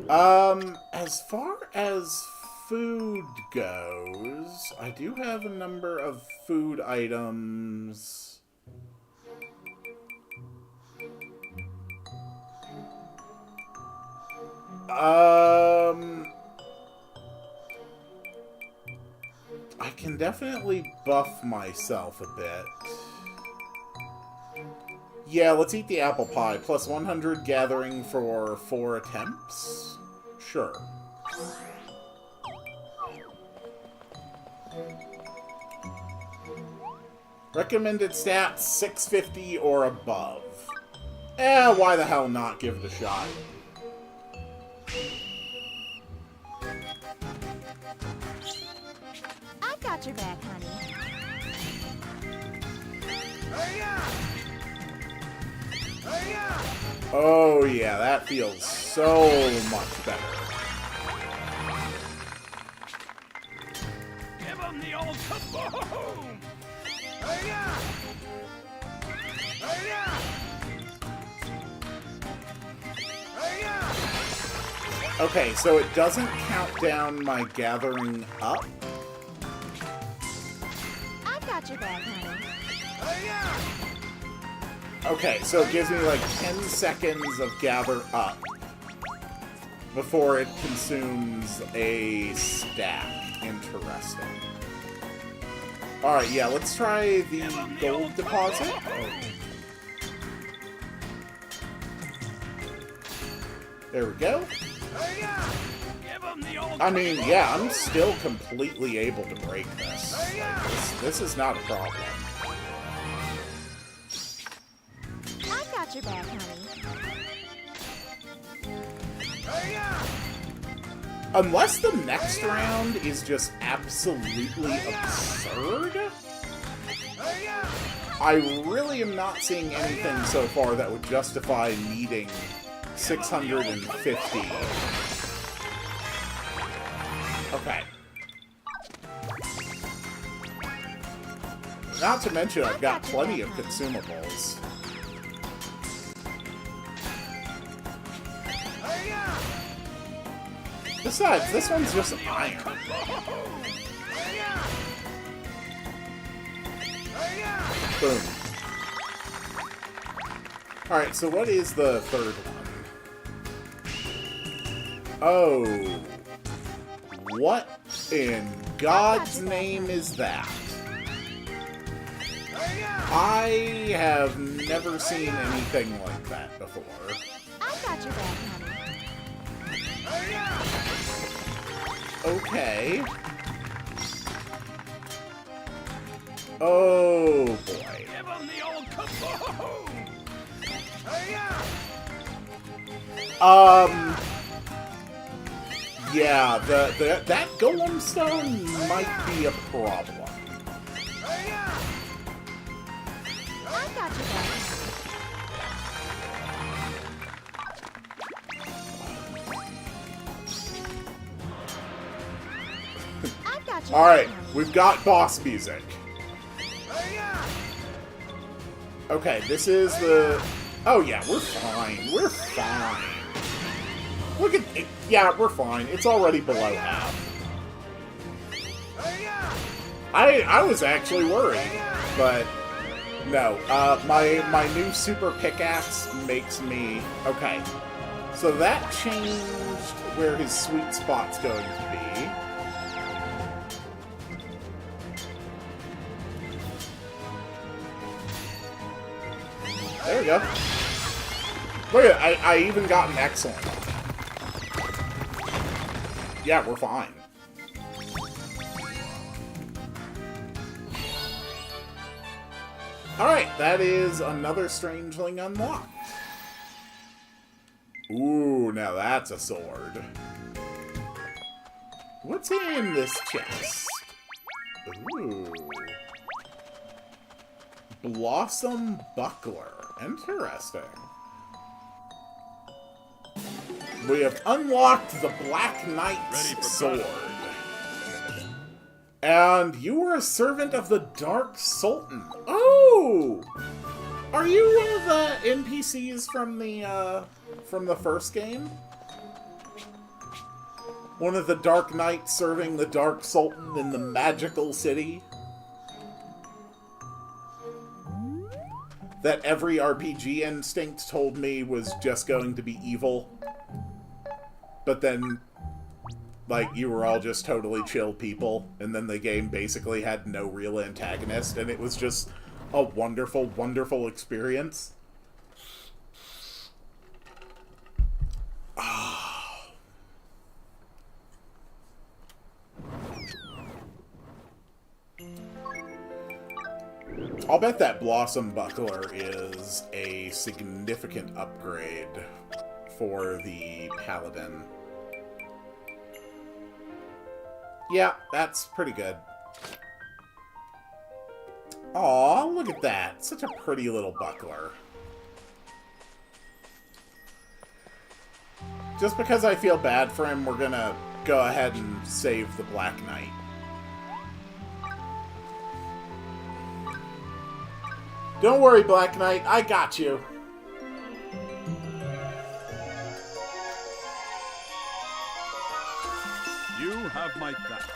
As far as food goes, I do have a number of food items. I can definitely buff myself a bit. Yeah, let's eat the apple pie. Plus 100 gathering for 4 attempts? Sure. Recommended stats 650 or above. Why the hell not give it a shot?
I got your back, honey.
Oh yeah, that feels so much better.
Give him the old kaboom!
Okay, so it doesn't count down my gathering up.
I got your back, honey.
Okay, so it gives me like 10 seconds of gather up before it consumes a stack. Interesting. Alright, yeah, let's try the gold deposit. There we go. I mean, yeah, I'm still completely able to break this. This is not a problem.
I got your back, honey.
Unless the next round is just absolutely absurd, I really am not seeing anything so far that would justify needing 650. Okay. Not to mention, I've got plenty of consumables. Besides, this one's just iron. Boom. Alright, so what is the third one? Oh. What in God's name is that? I have never seen anything like that before.
I got your back, honey.
Okay. Oh boy.
Give him the old kaboom!
Yeah, that golem stone might be a problem.
got your
Alright,
back, honey.
we've got boss music. Okay, this is the... Oh yeah, we're fine. We're fine. Look at it. Yeah, we're fine. It's already below half. I was actually worried, but no. My new super pickaxe makes me... Okay, so that changed where his sweet spot's going to be. There we go. Look at it, I even got an excellent. Yeah, we're fine. Alright, that is another Strangeling unlocked. Ooh, now that's a sword. What's in this chest? Ooh. Blossom Buckler. Interesting. We have unlocked the Black Knight's sword. And you were a servant of the Dark Sultan. Oh! Are you one of the NPCs from the first game? One of the Dark Knights serving the Dark Sultan in the magical city? That every RPG instinct told me was just going to be evil. But then, like, you were all just totally chill people, and then the game basically had no real antagonist, and it was just a wonderful, wonderful experience. I'll bet that Blossom Buckler is a significant upgrade for the Paladin. Yeah, that's pretty good. Aw, look at that. Such a pretty little buckler. Just because I feel bad for him, we're gonna go ahead and save the Black Knight. Don't worry, Black Knight, I got you.
You have my back.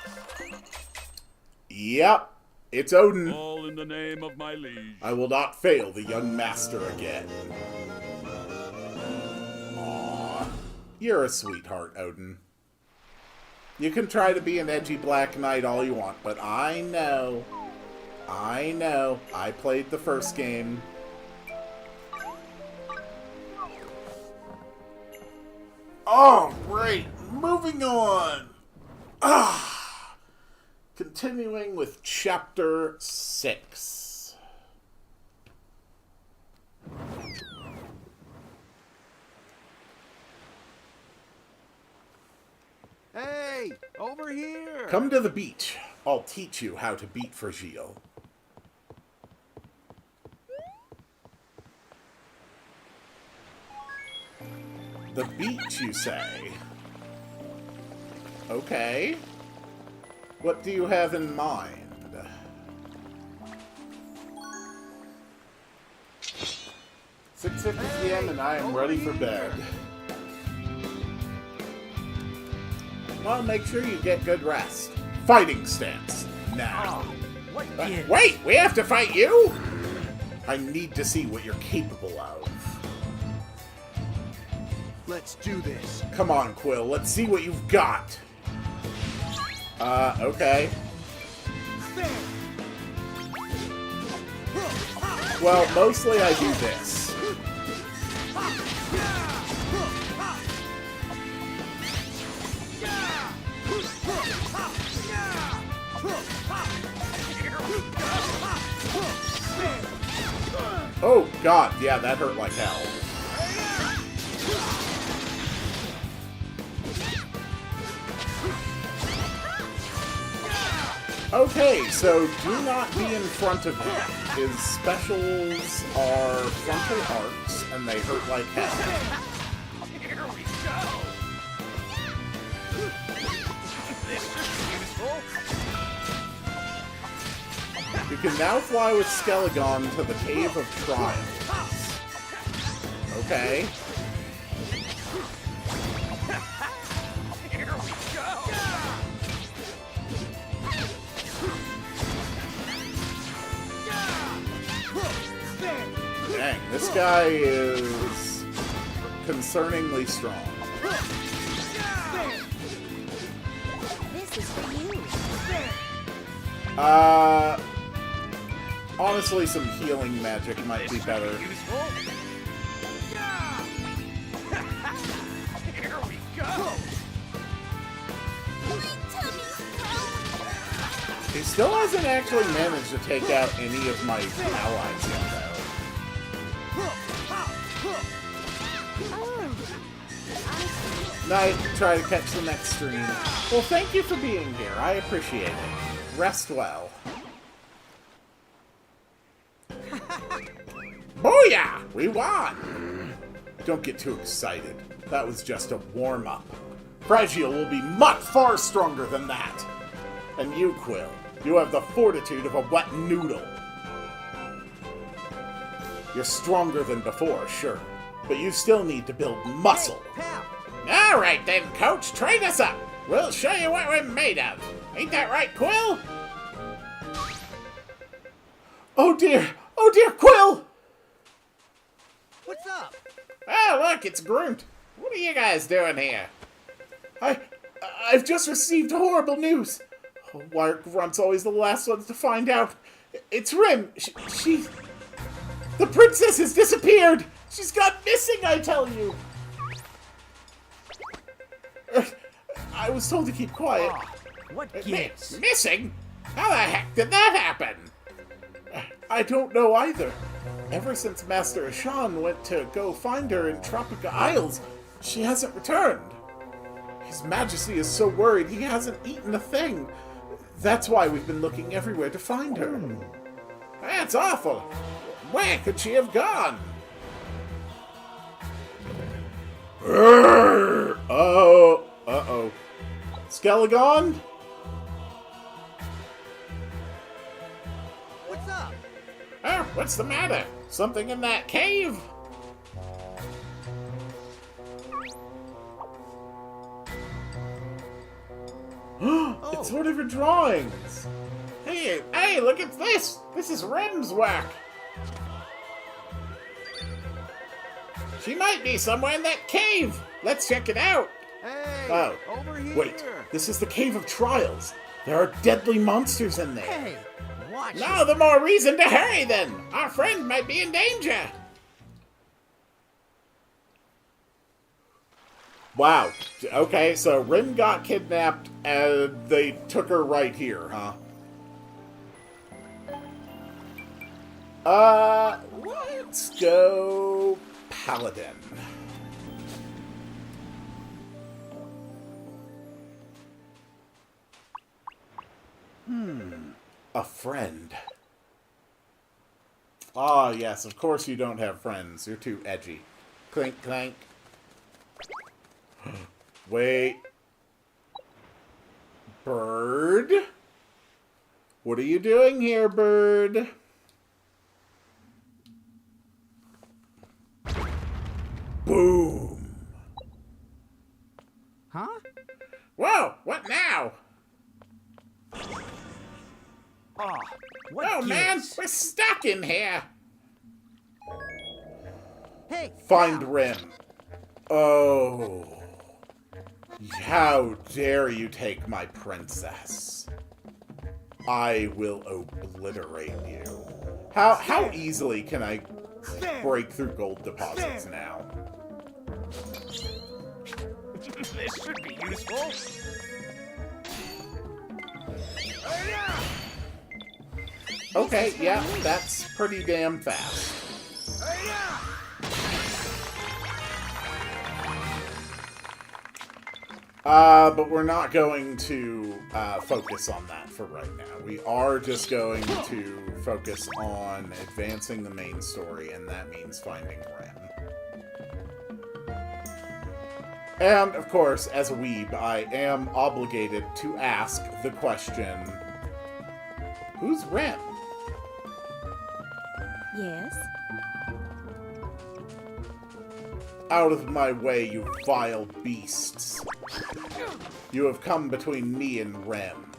Yep, it's Odin.
All in the name of my liege.
I will not fail the young master again. Aww. You're a sweetheart, Odin. You can try to be an edgy Black Knight all you want, but I know, I played the first game. Oh, great. Moving on. Continuing with Chapter 6.
Hey, over here!
Come to the beach. I'll teach you how to beat Fragile. The beach, you say? Okay. What do you have in mind? 6:50 p.m. and I am ready for bed. Well, make sure you get good rest. Fighting stance. Now.
What
Wait, we have to fight you? I need to see what you're capable of.
Let's do this.
Come on, Quill, let's see what you've got. Okay. Well, mostly I do this. Oh, God, yeah, that hurt like hell. Okay, so do not be in front of him. His specials are frontal arcs, and they hurt like hell.
Here we go. This is useful.
can now fly with Skelegon to the Cave of Trials. Okay. Dang, this guy is concerningly strong.
This is for you.
Honestly, some healing magic might be better.
Useful.
Here we go.
He still hasn't actually managed to take out any of my allies yet, though. Night, try to catch the next stream. Well, thank you for being here. I appreciate it. Rest well. Booyah! We won! Don't get too excited. That was just a warm-up. Fragile will be much far stronger than that. And you, Quill, you have the fortitude of a wet noodle. You're stronger than before, sure, but you still need to build muscle. All right then, Coach, train us up. We'll show you what we're made of. Ain't that right, Quill? Oh dear, Quill!
What's up?
Oh, look, it's Grunt. What are you guys doing here? I've just received horrible news. Oh, why are Grunts always the last ones to find out? It's Rim. She... The princess has disappeared! She's gone missing, I tell you! I was told to keep quiet.
What gives?
Missing? How the heck did that happen? I don't know either. Ever since Master Ashan went to go find her in Tropica Isles, she hasn't returned. His Majesty is so worried he hasn't eaten a thing. That's why we've been looking everywhere to find her. That's awful. Where could she have gone? Oh, uh-oh. Skelegon?
What's up?
Oh, what's the matter? Something in that cave? It's one of her drawings. Hey, look at this. This is Rem's work. She might be somewhere in that cave. Let's check it out.
Hey,
Oh,
over here.
wait. This is the Cave of Trials. There are deadly monsters in there.
Hey, watch
Now
it.
the more reason to hurry then. Our friend might be in danger. Wow. Okay, so Rim got kidnapped and they took her right here, huh? Let's go Paladin. A friend. Ah, yes, of course you don't have friends. You're too edgy. Clink, clank. Wait. Bird? What are you doing here, Bird? Boom.
Huh?
Whoa, what now?
Oh, what
Oh, man,
gives?
we're stuck in here.
Hey,
Find Rim. Oh. How dare you take my princess? I will obliterate you. How easily can I break through gold deposits now?
This should be useful.
Okay, yeah, that's pretty damn fast. But we're not going to focus on that for right now. We are just going to focus on advancing the main story, and that means finding Ren. And, of course, as a weeb, I am obligated to ask the question, who's Ren?
Yes?
Out of my way, you vile beasts. You have come between me and Rem.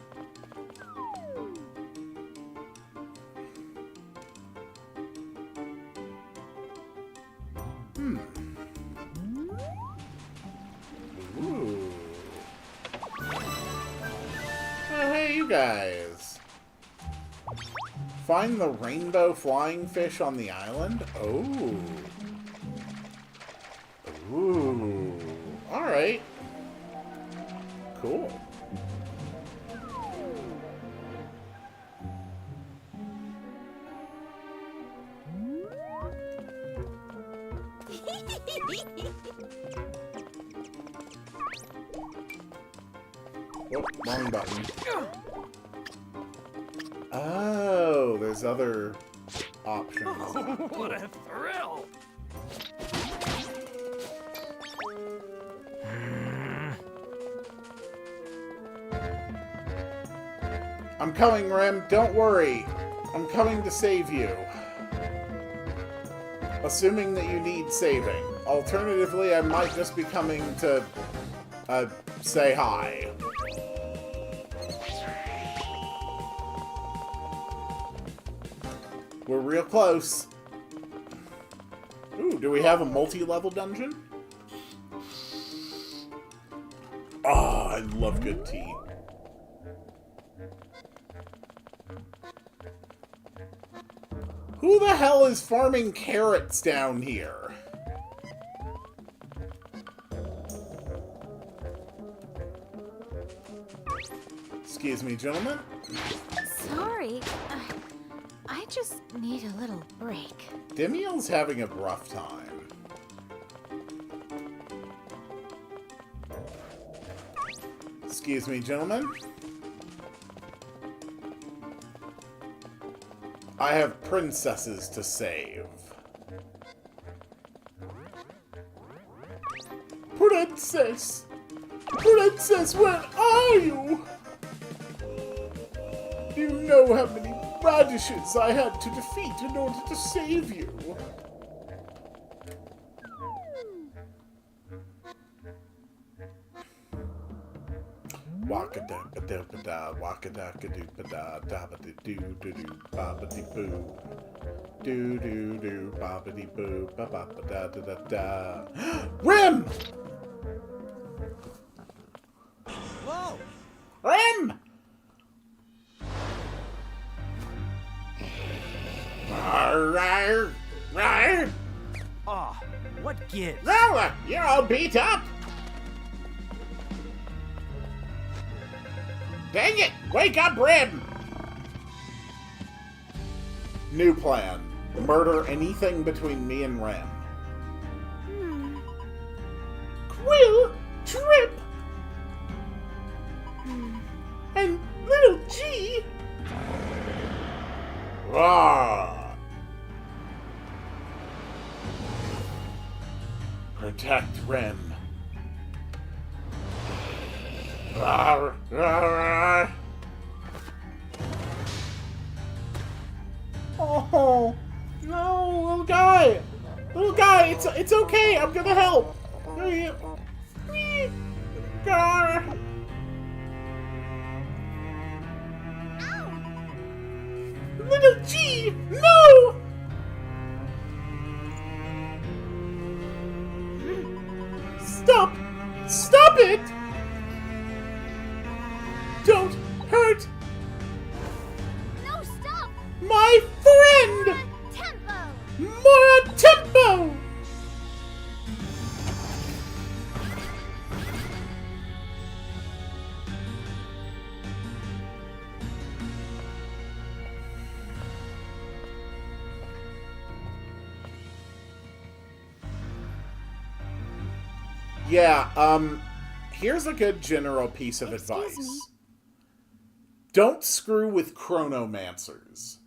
Ooh. Oh, hey, you guys. Find the rainbow flying fish on the island? Oh. Ooh. Alright. Cool. Oh, wrong button. Oh, there's other options.
What a thrill!
I'm coming, Rem. Don't worry. I'm coming to save you. Assuming that you need saving. Alternatively, I might just be coming to, say hi. We're real close. Ooh, do we have a multi-level dungeon? Oh, I love good tea. Who the hell is farming carrots down here? Excuse me, gentlemen.
Sorry. I just need a little break.
Demiel's having a rough time. Excuse me, gentlemen. I have princesses to save. Princess! Princess, where are you? You know how many radishes I had to defeat in order to save you. Waka-da-ba-da-ba-da, waka-da-ka-doo-ba-da, da-ba-dee-doo-doo-doo, ba-ba-dee-boo. Do-do-do, ba-ba-dee-boo, ba-ba-ba-da-da-da-da. Rem!
Whoa!
Rem! Rawr, rawr.
Aw, what gives?
Rawr, you're all beat up. Dang it! Wake up, Rem! New plan. Murder anything between me and Rem. Quill, Trip, and Little G. Rawr. Protect Rem. Rawr, rawr. Oh no, little guy! Little guy, it's okay. I'm gonna help. Little G, no! Stop! Stop it! Don't hurt
No, stop!
my friend!
Tempo!
More tempo! Yeah, here's a good general piece of advice.
me?
Don't screw with chronomancers.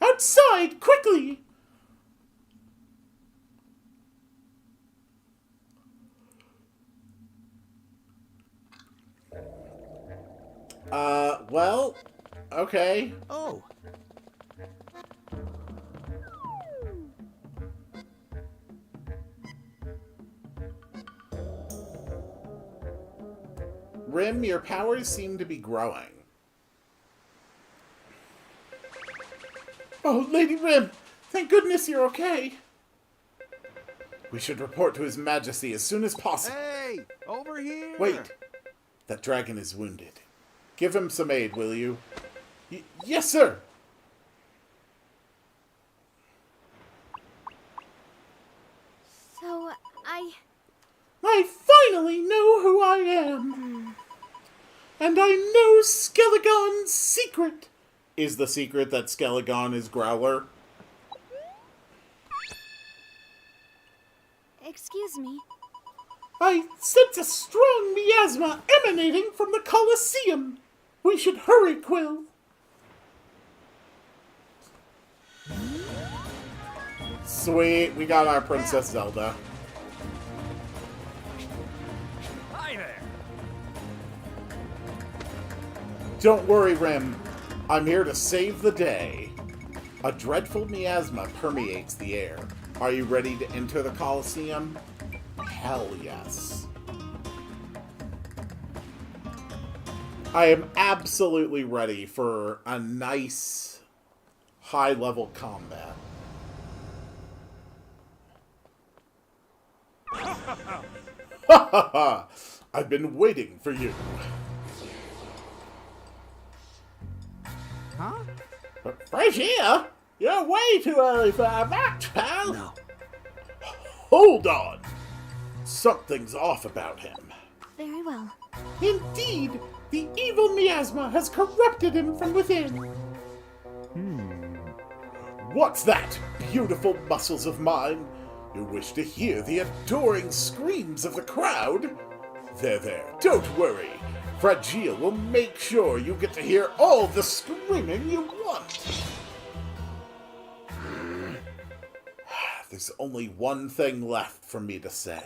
Outside, quickly!
Oh,
Well, okay.
oh,
Rim, your powers seem to be growing. Oh, Lady Rim! Thank goodness you're okay! We should report to His Majesty as soon as possible.
Hey, over here.
Wait! That dragon is wounded. Give him some aid, will you? Yes, sir!
So,
I finally know who I am! And I know Skelegon's secret! Is the secret that Skelegon is Growler?
Excuse me.
I sense a strong miasma emanating from the Colosseum. We should hurry, Quill. Sweet, we got our Princess Zelda.
Hi there.
Don't worry, Rim. I'm here to save the day. A dreadful miasma permeates the air. Are you ready to enter the Colosseum? Hell yes. I am absolutely ready for a nice, high-level combat. Ha ha ha! I've been waiting for you.
Huh?
Right here? You're way too early for a match, pal!
No.
Hold on! Something's off about him.
Very well.
Indeed, the evil miasma has corrupted him from within. What's that, beautiful muscles of mine? You wish to hear the adoring screams of the crowd? There, don't worry. Fragile will make sure you get to hear all the screaming you want. There's only one thing left for me to say.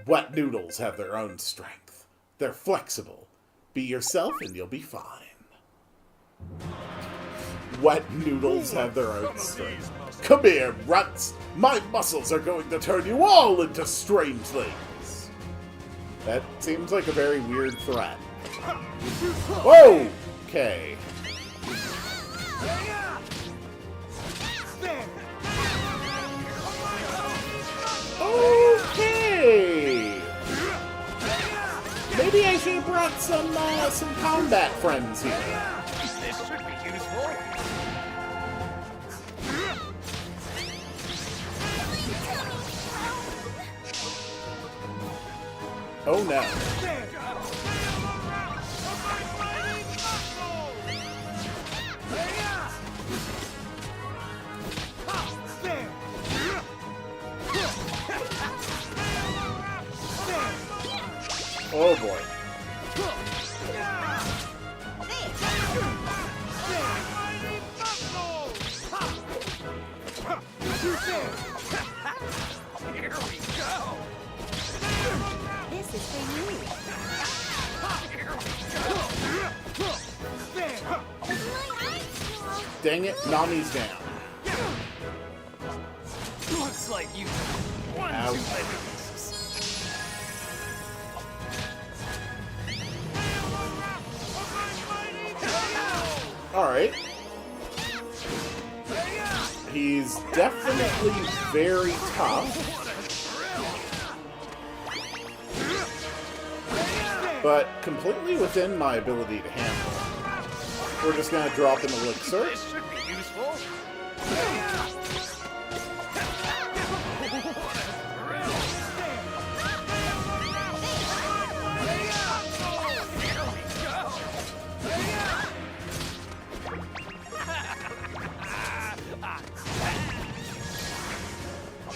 Wet noodles have their own strength. They're flexible. Be yourself and you'll be fine. Wet noodles have their own strength. Come here, runts! My muscles are going to turn you all into strangelings! That seems like a very weird threat. Whoa! Okay. Okay! Maybe I should have brought some combat friends here.
This should be useful.
Oh no. Oh boy.
Here we go.
This is for you.
Dang it, Nami's down.
Looks like you won
Ow.
too many pieces.
Alright. He's definitely very tough. But completely within my ability to handle. We're just gonna drop an elixir.
This should be useful.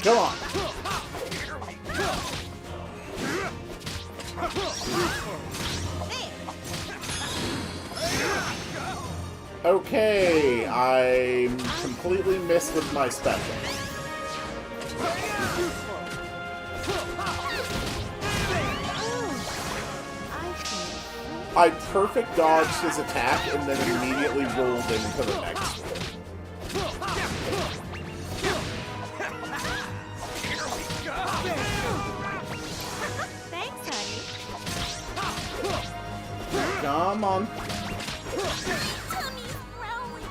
Come on. Okay, I'm completely missed with my special. I perfect dodged his attack and then immediately rolled into the next one.
Thanks, honey.
Come on.
Tummy's growling.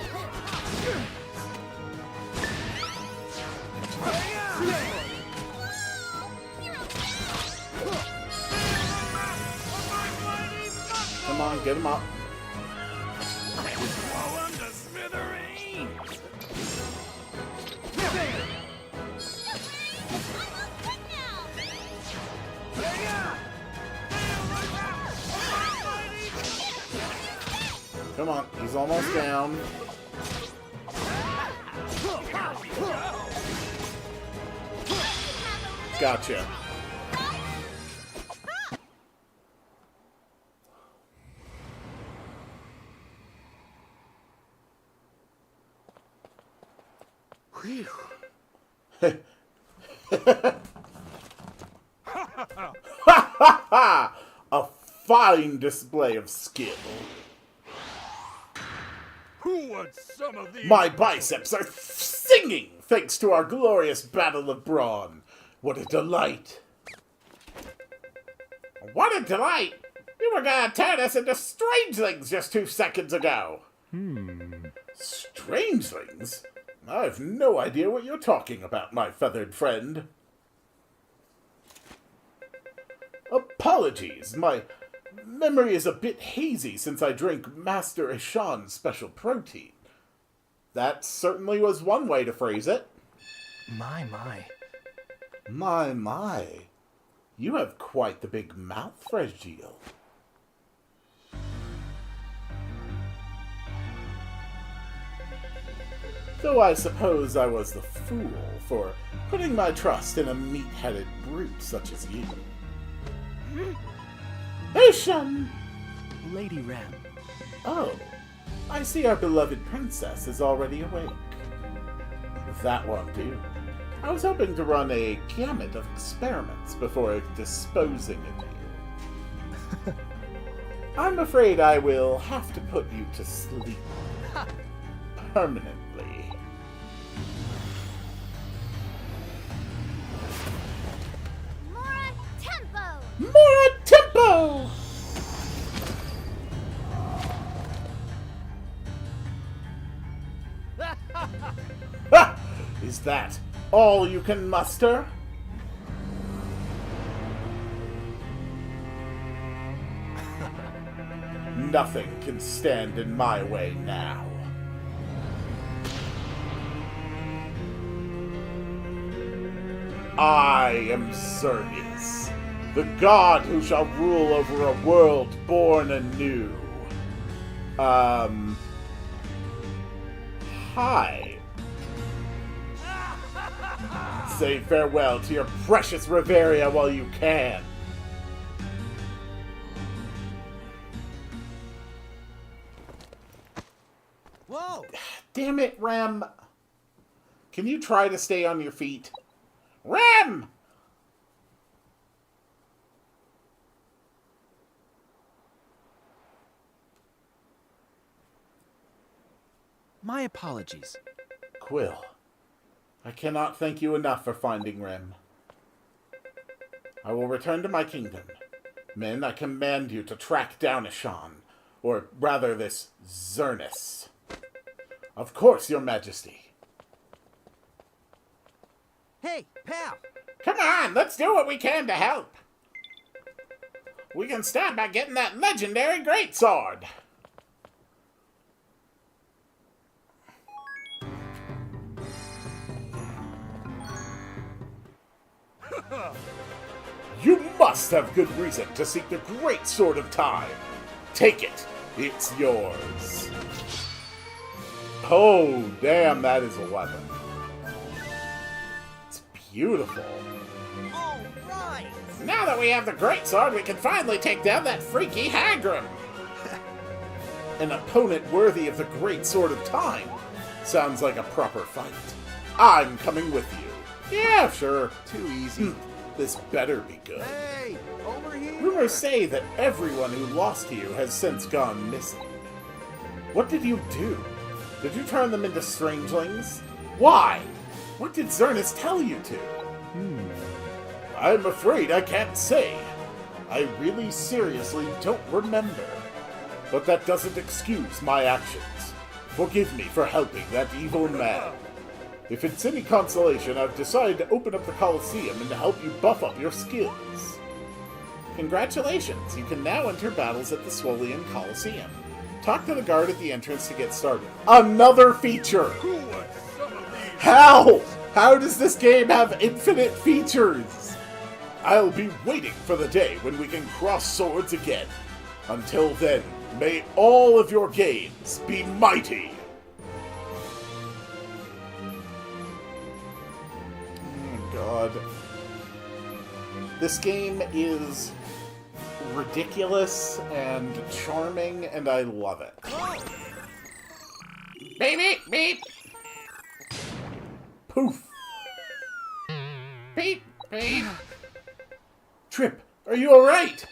You're
Come on, get him up.
Blow him to smithereens!
Come on, he's almost down. Gotcha. Whew. A fine display of skill.
Who wants some of these?
My biceps are singing thanks to our glorious battle of brawn. What a delight. What a delight! You were gonna turn us into strangelings just 2 seconds ago. Strangelings? I've no idea what you're talking about, my feathered friend. Apologies, my memory is a bit hazy since I drank Master Ishan's special protein. That certainly was one way to phrase it.
My, my.
My, my. You have quite the big mouth, Fragile. Though I suppose I was the fool for putting my trust in a meat-headed brute such as you. Ishan!
Lady Ram.
Oh, I see our beloved princess is already awake. That won't do. I was hoping to run a gamut of experiments before disposing of you. I'm afraid I will have to put you to sleep. Permanently.
Mora Tempo!
More tempo! Ha! Is that all you can muster? Nothing can stand in my way now. I am Xerneas, the god who shall rule over a world born anew. Hi. Say farewell to your precious Reveria while you can.
Whoa!
Damn it, Rem. Can you try to stay on your feet? Rem!
My apologies.
Quill, I cannot thank you enough for finding Rem. I will return to my kingdom. Men, I command you to track down Ishan, or rather this Xerneas. Of course, your majesty.
Hey, pal!
Come on, let's do what we can to help. We can start by getting that legendary greatsword. You must have good reason to seek the great sword of time. Take it. It's yours. Oh, damn, that is a weapon. It's beautiful.
All right!
Now that we have the great sword, we can finally take down that freaky Hagrim. An opponent worthy of the great sword of time. Sounds like a proper fight. I'm coming with you. Yeah, sure.
Too easy.
This better be good.
Hey, over here!
Rumors say that everyone who lost to you has since gone missing. What did you do? Did you turn them into strangelings? Why? What did Xerneas tell you to? I'm afraid I can't say. I really seriously don't remember. but that doesn't excuse my actions. Forgive me for helping that evil man. If it's any consolation, I've decided to open up the Colosseum and to help you buff up your skills. Congratulations, you can now enter battles at the Swolian Colosseum. Talk to the guard at the entrance to get started. Another feature!
Who wants some of these?
How? How does this game have infinite features? I'll be waiting for the day when we can cross swords again. Until then, may all of your games be mighty. Oh God. This game is ridiculous and charming, and I love it. Beep, beep, beep. Poof. Beep, beep. Trip, are you alright?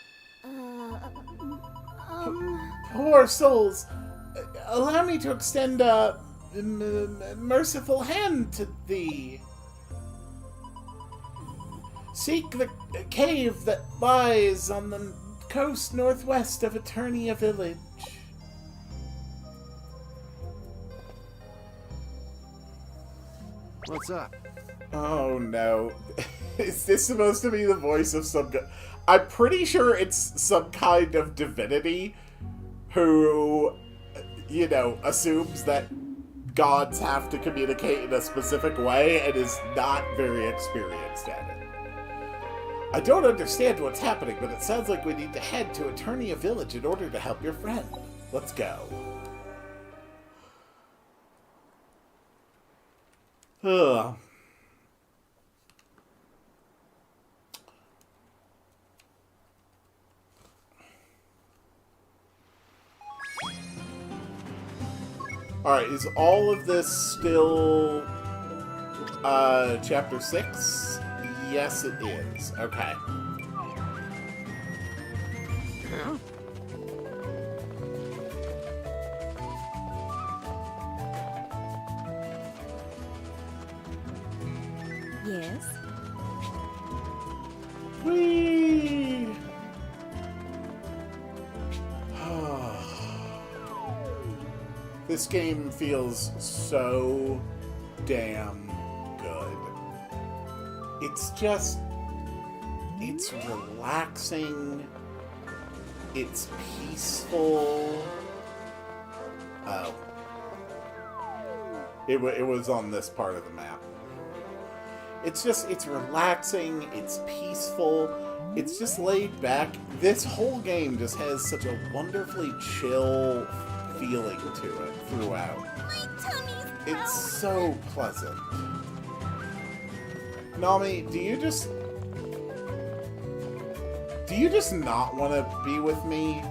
Poor souls. Allow me to extend a merciful hand to thee. Seek the cave that lies on the coast northwest of Eternia Village.
What's up?
Oh no. Is this supposed to be the voice of some guy? I'm pretty sure it's some kind of divinity who, you know, assumes that gods have to communicate in a specific way and is not very experienced at it. I don't understand what's happening, but it sounds like we need to head to Eternia Village in order to help your friend. Let's go. Ugh. Alright, is all of this still chapter 6? Yes, it is. Okay.
Yes?
Whee! This game feels so damn good. It's just... it's relaxing. It's peaceful. Oh. It was on this part of the map. It's just, it's relaxing, it's peaceful, it's just laid back. This whole game just has such a wonderfully chill feeling to it throughout. It's so pleasant. Nami, do you just not want to be with me?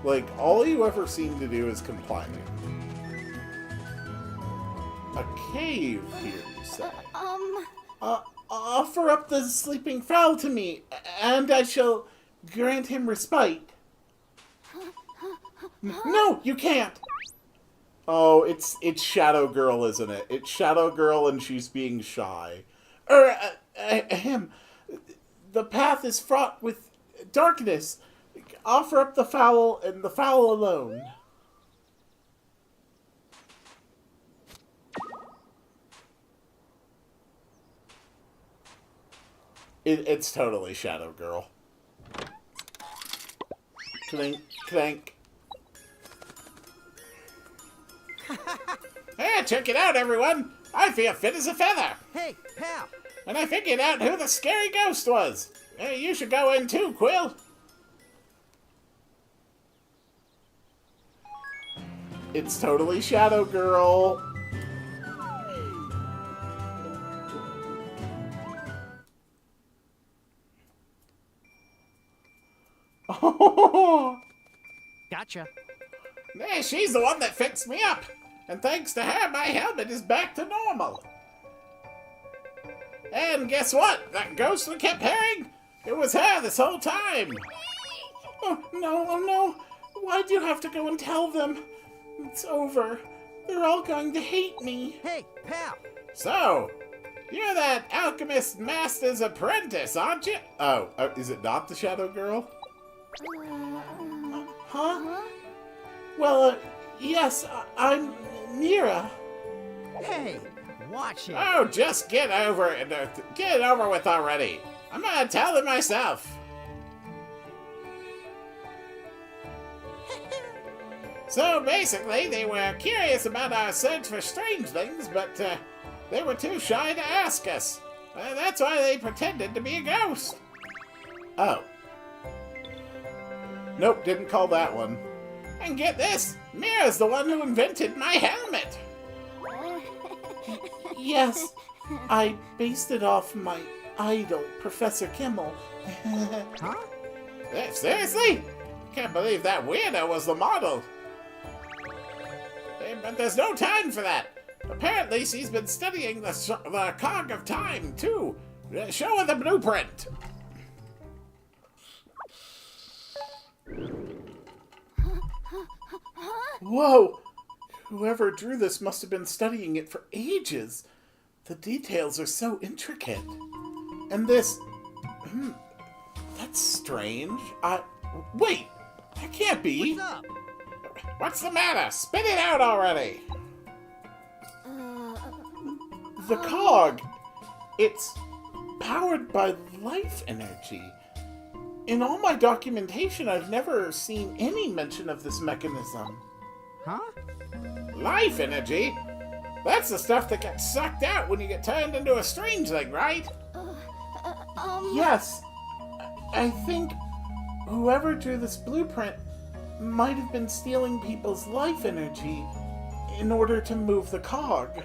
Like, all you ever seem to do is complain. A cave here, you say? Offer up the sleeping fowl to me, and I shall grant him respite. No, you can't! Oh, it's Shadow Girl, isn't it? It's Shadow Girl and she's being shy. Him. The path is fraught with darkness. Offer up the fowl and the fowl alone. It's totally Shadow Girl. Clink, clank. Hey, check it out, everyone! I feel fit as a feather!
Hey, pal!
And I figured out who the scary ghost was! Hey, you should go in too, Quill! It's totally Shadow Girl! Oh!
Gotcha.
Yeah, she's the one that fixed me up. And thanks to her, my helmet is back to normal. And guess what? That ghost we kept hearing? It was her this whole time. Oh, no, oh no. Why'd you have to go and tell them? It's over. They're all going to hate me.
Hey, pal!
So, you're that alchemist master's apprentice, aren't you? Oh, is it not the Shadow Girl? Huh? Well, yes, I'm Mira.
Hey, watch it.
Oh, just get over it. Get it over with already. I'm gonna tell them myself. So basically, they were curious about our search for strangelings, but they were too shy to ask us. That's why they pretended to be a ghost. Oh. Nope, didn't call that one. And get this, Mira's the one who invented my helmet. Yes, I based it off my idol, Professor Kimmel.
Huh?
Seriously? Can't believe that weirdo was the model. But there's no time for that. Apparently, she's been studying the cog of time, too. Show her the blueprint. Whoa! Whoever drew this must have been studying it for ages. The details are so intricate. And this... that's strange. Wait! That can't be!
What's up?
What's the matter? Spit it out already! The cog! It's powered by life energy. In all my documentation, I've never seen any mention of this mechanism.
Huh?
Life energy? That's the stuff that gets sucked out when you get turned into a strangeling, right? Yes. I think whoever drew this blueprint might have been stealing people's life energy in order to move the cog.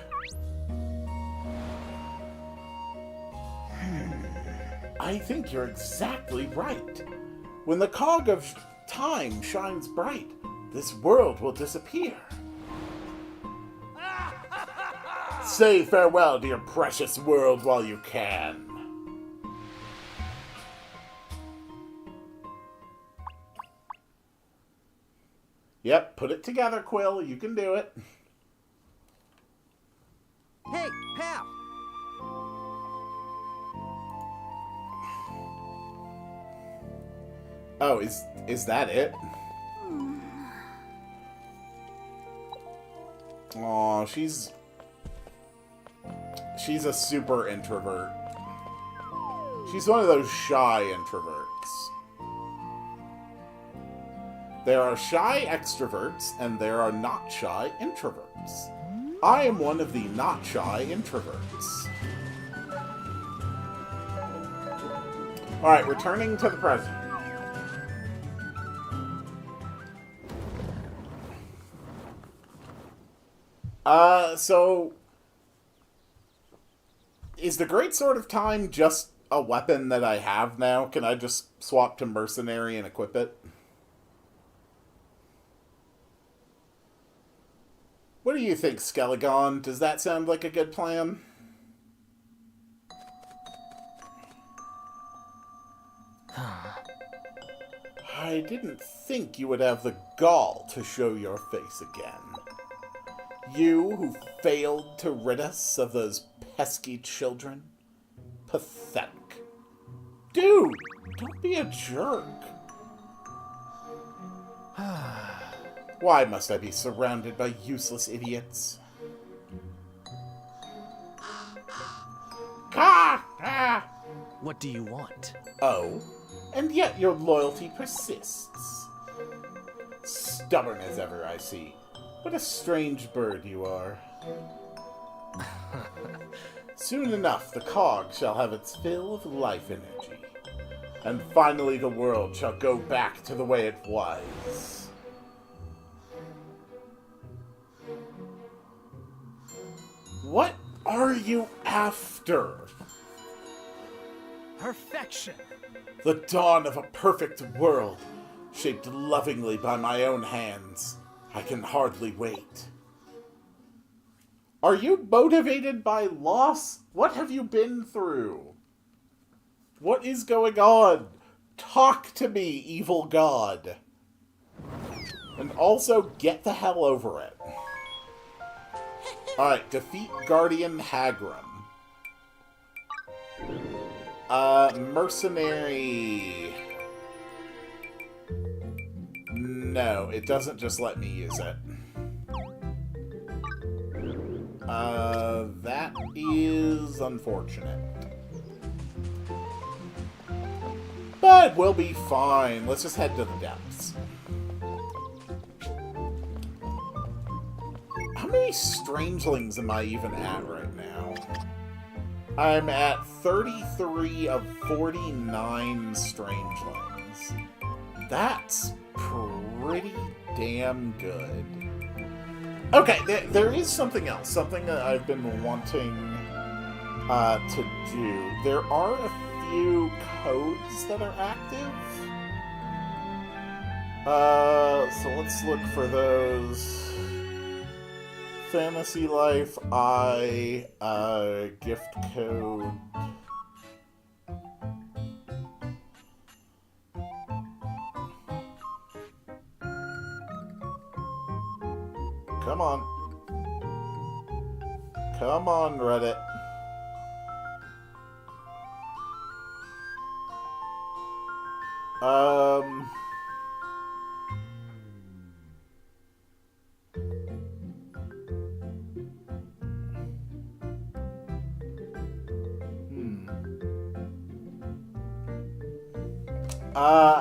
I think you're exactly right. When the cog of time shines bright, this world will disappear. Say farewell to your precious world while you can. Yep, put it together, Quill. You can do it.
Hey, pal.
Oh, is that it? Aw, she's a super introvert. She's one of those shy introverts. There are shy extroverts, and there are not shy introverts. I am one of the not shy introverts. Alright, returning to the present. So... is the Great Sword of Time just a weapon that I have now? Can I just swap to Mercenary and equip it? What do you think, Skelegon? Does that sound like a good plan? I didn't think you would have the gall to show your face again. You who failed to rid us of those pesky children? Pathetic. Dude, don't be a jerk. Why must I be surrounded by useless idiots?
What do you want?
Oh, and yet your loyalty persists. Stubborn as ever, I see. What a strange bird you are. Soon enough, the cog shall have its fill of life energy. And finally the world shall go back to the way it was. What are you after?
Perfection.
The dawn of a perfect world, shaped lovingly by my own hands. I can hardly wait. Are you motivated by loss? What have you been through? What is going on? Talk to me, evil god. And also, get the hell over it. Alright, defeat Guardian Hagrim. Mercenary... No. No, it doesn't just let me use it. That is unfortunate. But we'll be fine. Let's just head to the depths. How many strangelings am I even at right now? I'm at 33 of 49 strangelings. That's pretty damn good. Okay, there is something else. Something that I've been wanting to do. There are a few codes that are active. So let's look for those. Fantasy Life, gift code. Come on. Come on, Reddit.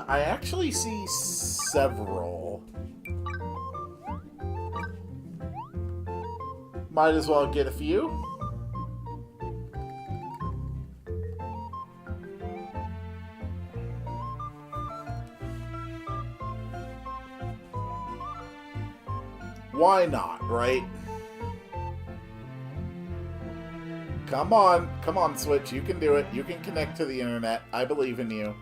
I actually see several. Might as well get a few. Why not, right? Come on, Switch, you can do it. You can connect to the internet. I believe in you.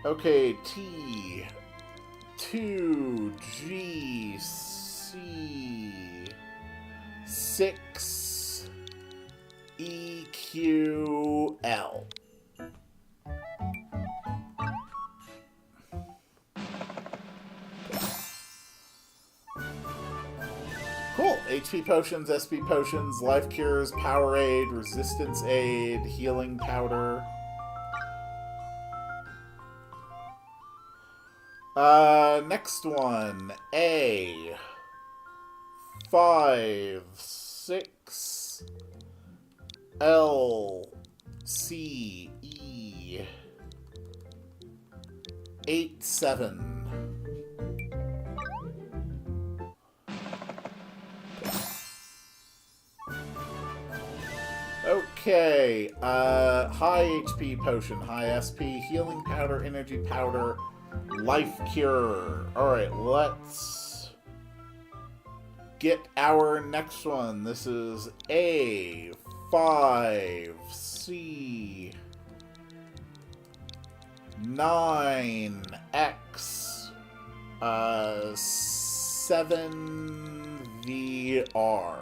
Okay, T, 2, G, C, 6, E, Q, L. Cool. HP potions, SP potions, life cures, power aid, resistance aid, healing powder. Next one. A. 5, 6. L. C. E. 8, 7. Okay, high HP potion, high SP, healing powder, energy powder, life cure. Alright, let's get our next one. This is A, 5, C, 9, X, 7, VR.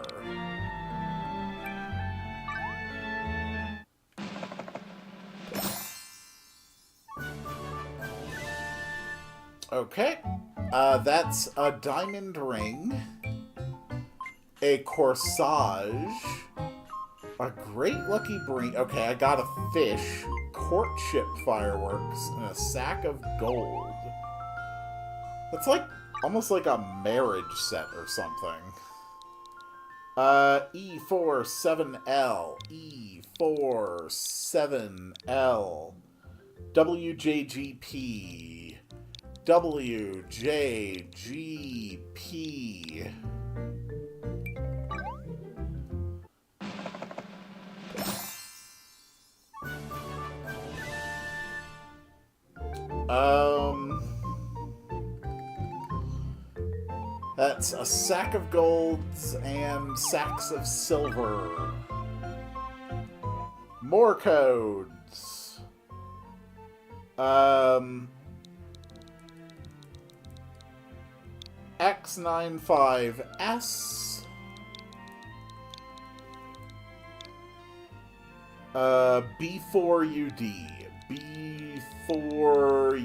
Okay, that's a diamond ring, a corsage, a great lucky bring. Okay, I got a fish, courtship fireworks, and a sack of gold. That's like almost like a marriage set or something. E4 7L, E4 7L, WJGP. WJGP. That's a sack of golds and sacks of silver. More codes. X95S. B4UD. B4UD.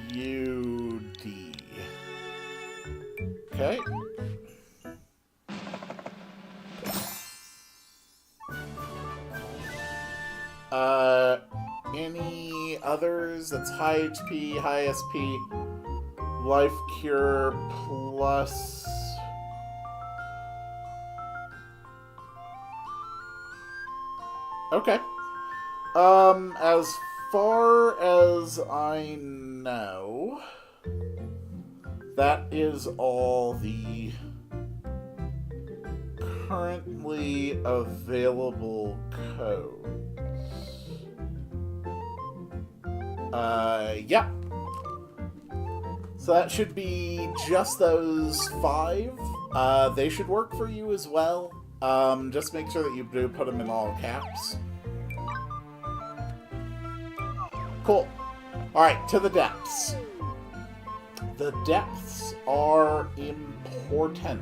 Okay. Any others? That's high HP, high SP. Life Cure plus... Okay. As far as I know, that is all the currently available codes. Yeah. So that should be just those 5. They should work for you as well. Just make sure that you do put them in all caps. Cool. Alright, to the depths. The depths are important.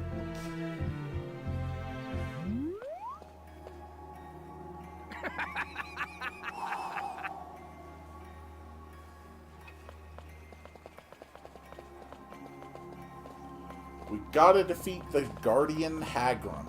We gotta defeat the Guardian Hagrim.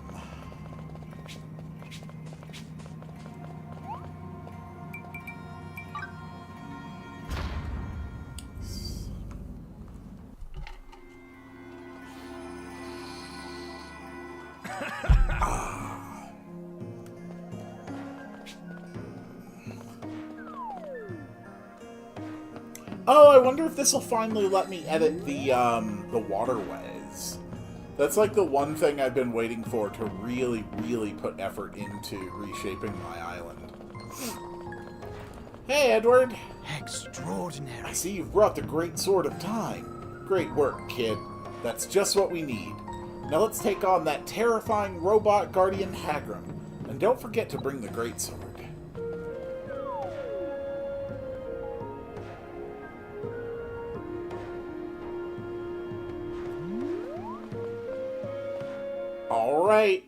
Oh, I wonder if this will finally let me edit the waterways. That's like the one thing I've been waiting for to really, really put effort into reshaping my island. Hey, Edward.
Extraordinary.
I see you've brought the Great Sword of Time. Great work, kid. That's just what we need. Now let's take on that terrifying robot Guardian Hagrim. And don't forget to bring the Great Sword. Alright.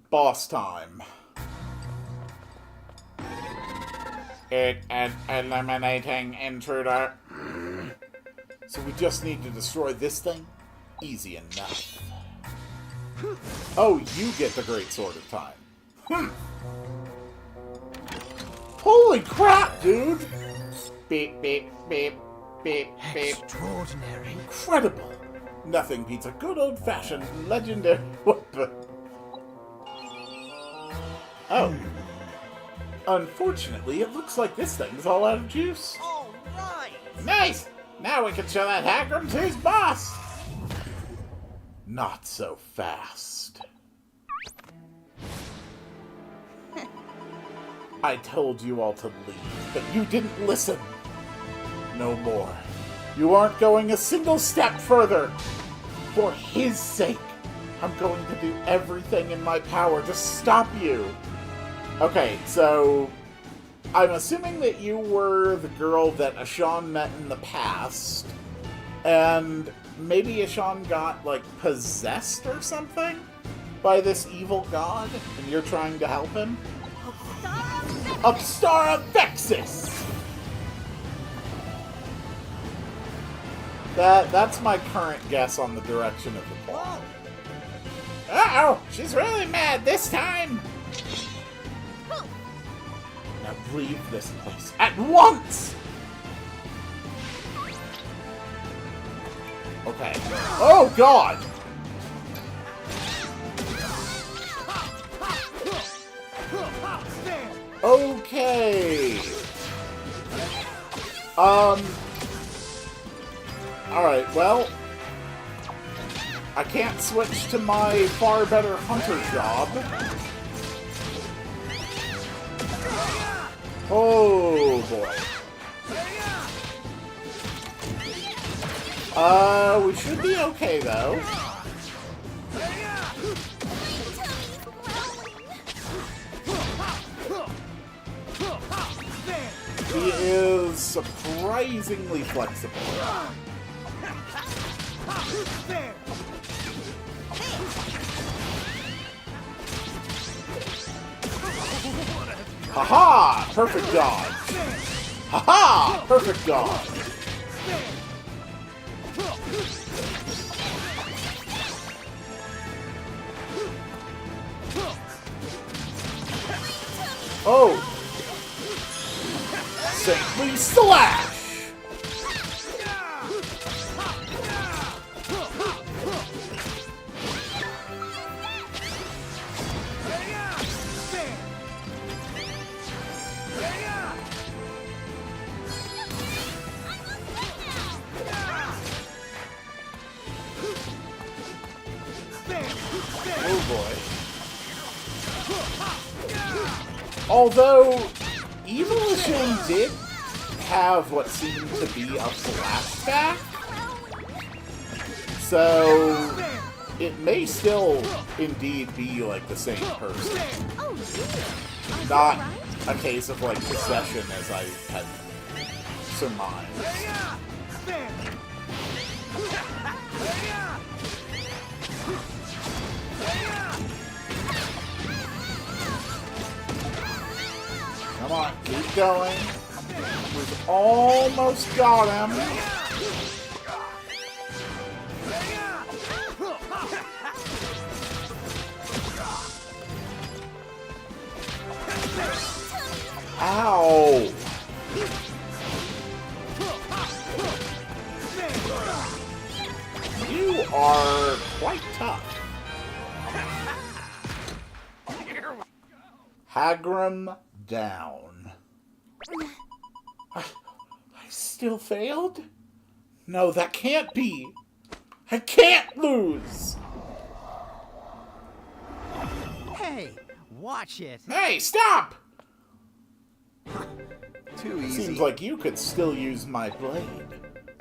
Boss time. Eliminating intruder. So we just need to destroy this thing? Easy enough. Oh, you get the Great Sword of Time. Holy crap, dude! Beep, beep, beep, beep, beep.
Extraordinary.
Incredible! Nothing beats a good old-fashioned legendary weapon. Oh. Unfortunately, it looks like this thing's all out of juice.
All right.
Nice! Now we can show that Hagrim to his boss! Not so fast. I told you all to leave, but you didn't listen. No more. You aren't going a single step further. For his sake, I'm going to do everything in my power to stop you. Okay, so I'm assuming that you were the girl that Ashan met in the past, and maybe Ashan got, like, possessed or something by this evil god, and you're trying to help him? Upstara Vexus! That's my current guess on the direction of the plot. Uh-oh! She's really mad this time! Now leave this place at once! Okay. Oh, God! Okay. Alright, well, I can't switch to my far better hunter job. Oh, boy. We should be okay, though. He is surprisingly flexible. Haha! Perfect dodge! Haha! Perfect dodge! Oh! Saintly slash! boy. Although, Evolution did have what seemed to be a flashback, so it may still indeed be like the same person.
Oh, dear.
Not a case of like possession as I had surmised. Come on, keep going. We've almost got him. Ow! You are quite tough. Hagram down. I still failed? No, that can't be. I can't lose.
Hey, watch it.
Hey, stop!
Too easy.
Seems like you could still use my blade.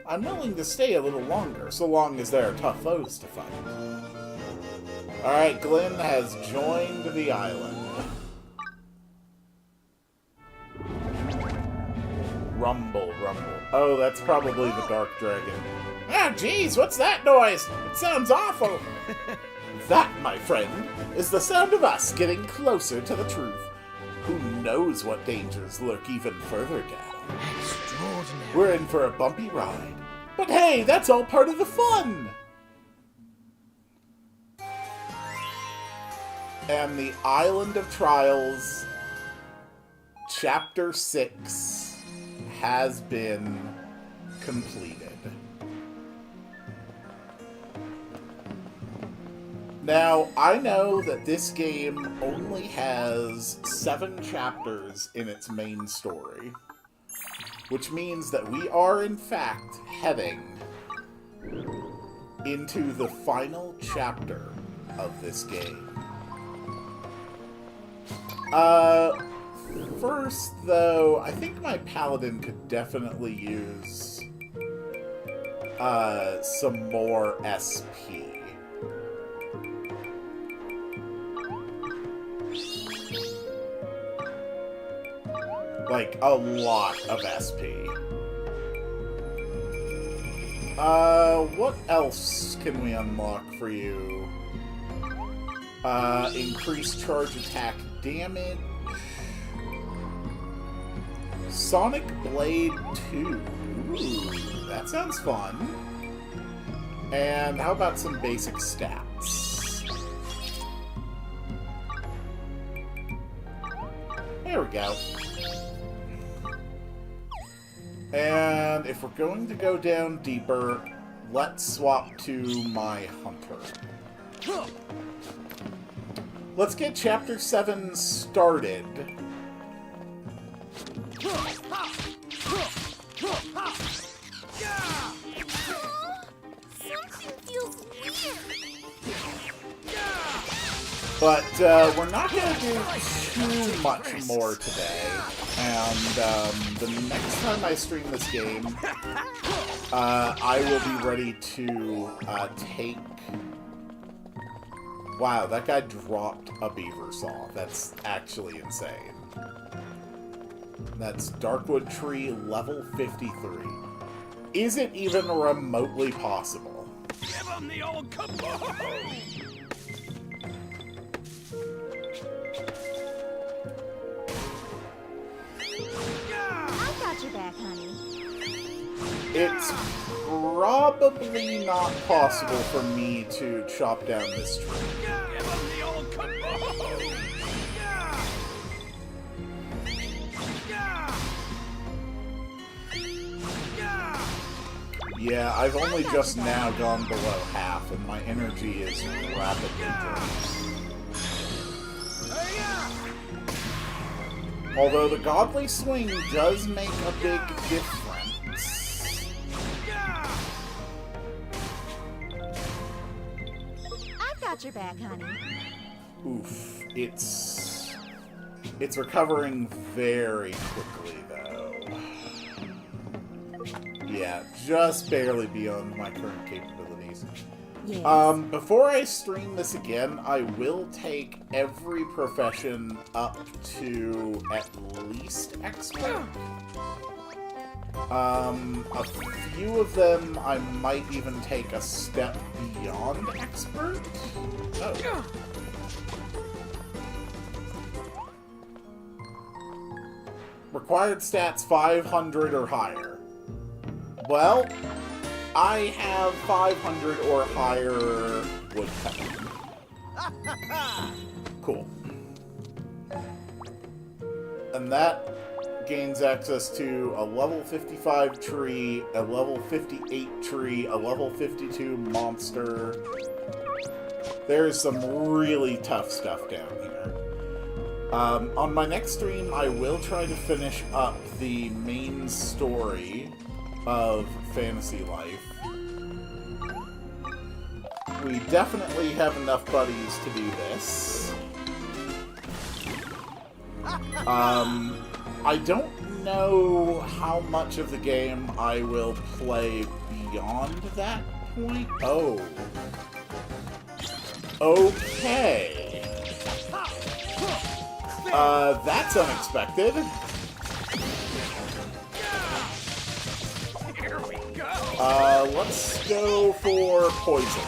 I'm willing to stay a little longer, so long as there are tough foes to fight. Alright, Glenn has joined the island. Rumble, rumble. Oh, that's probably the Dark Dragon. Ah, jeez, what's that noise? It sounds awful. That, my friend, is the sound of us getting closer to the truth. Who knows what dangers lurk even further down?
Extraordinary.
We're in for a bumpy ride. But hey, that's all part of the fun! And the Island of Trials, Chapter 6, has been completed. Now, I know that this game only has 7 chapters in its main story, which means that we are, in fact, heading into the final chapter of this game. First, though, I think my paladin could definitely use some more SP. Like, a lot of SP. What else can we unlock for you? Increased charge attack damage. Sonic Blade 2. Ooh, that sounds fun. And how about some basic stats? There we go. And if we're going to go down deeper, let's swap to my hunter. Let's get Chapter 7 started.
Something feels weird.
But we're not going to do too much more today. And the next time I stream this game, I will be ready to take... Wow, that guy dropped a beaver saw. That's actually insane. That's Darkwood Tree level 53. Is it even remotely possible?
Give him the old kaboom!
I got your back, honey.
It's probably not possible for me to chop down this tree.
Give him the old kaboom!
Yeah, I've only just now gone below half, and my energy is rapidly draining. Although the Godly Swing does make a big difference.
I've got your back, honey.
Oof. It's recovering very quickly, though. Yeah, just barely beyond my current capabilities.
Yes.
Before I stream this again, I will take every profession up to at least expert. A few of them I might even take a step beyond expert. Oh. Required stats 500 or higher. Well, I have 500 or higher woodcutting. Cool. And that gains access to a level 55 tree, a level 58 tree, a level 52 monster. There's some really tough stuff down here. On my next stream, I will try to finish up the main story of Fantasy Life. We definitely have enough buddies to do this. I don't know how much of the game I will play beyond that point. Oh. Okay. That's unexpected.
Here we go.
Let's go for poison.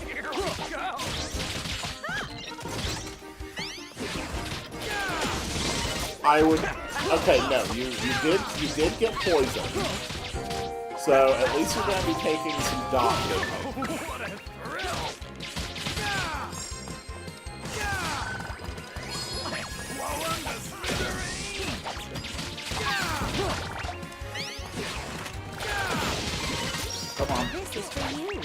Here we go.
I would. Okay, no, you did get poison. So at least you're gonna be taking some dot damage.
What a thrill. Blow 'em to smithereens.
Come on.
This is for you.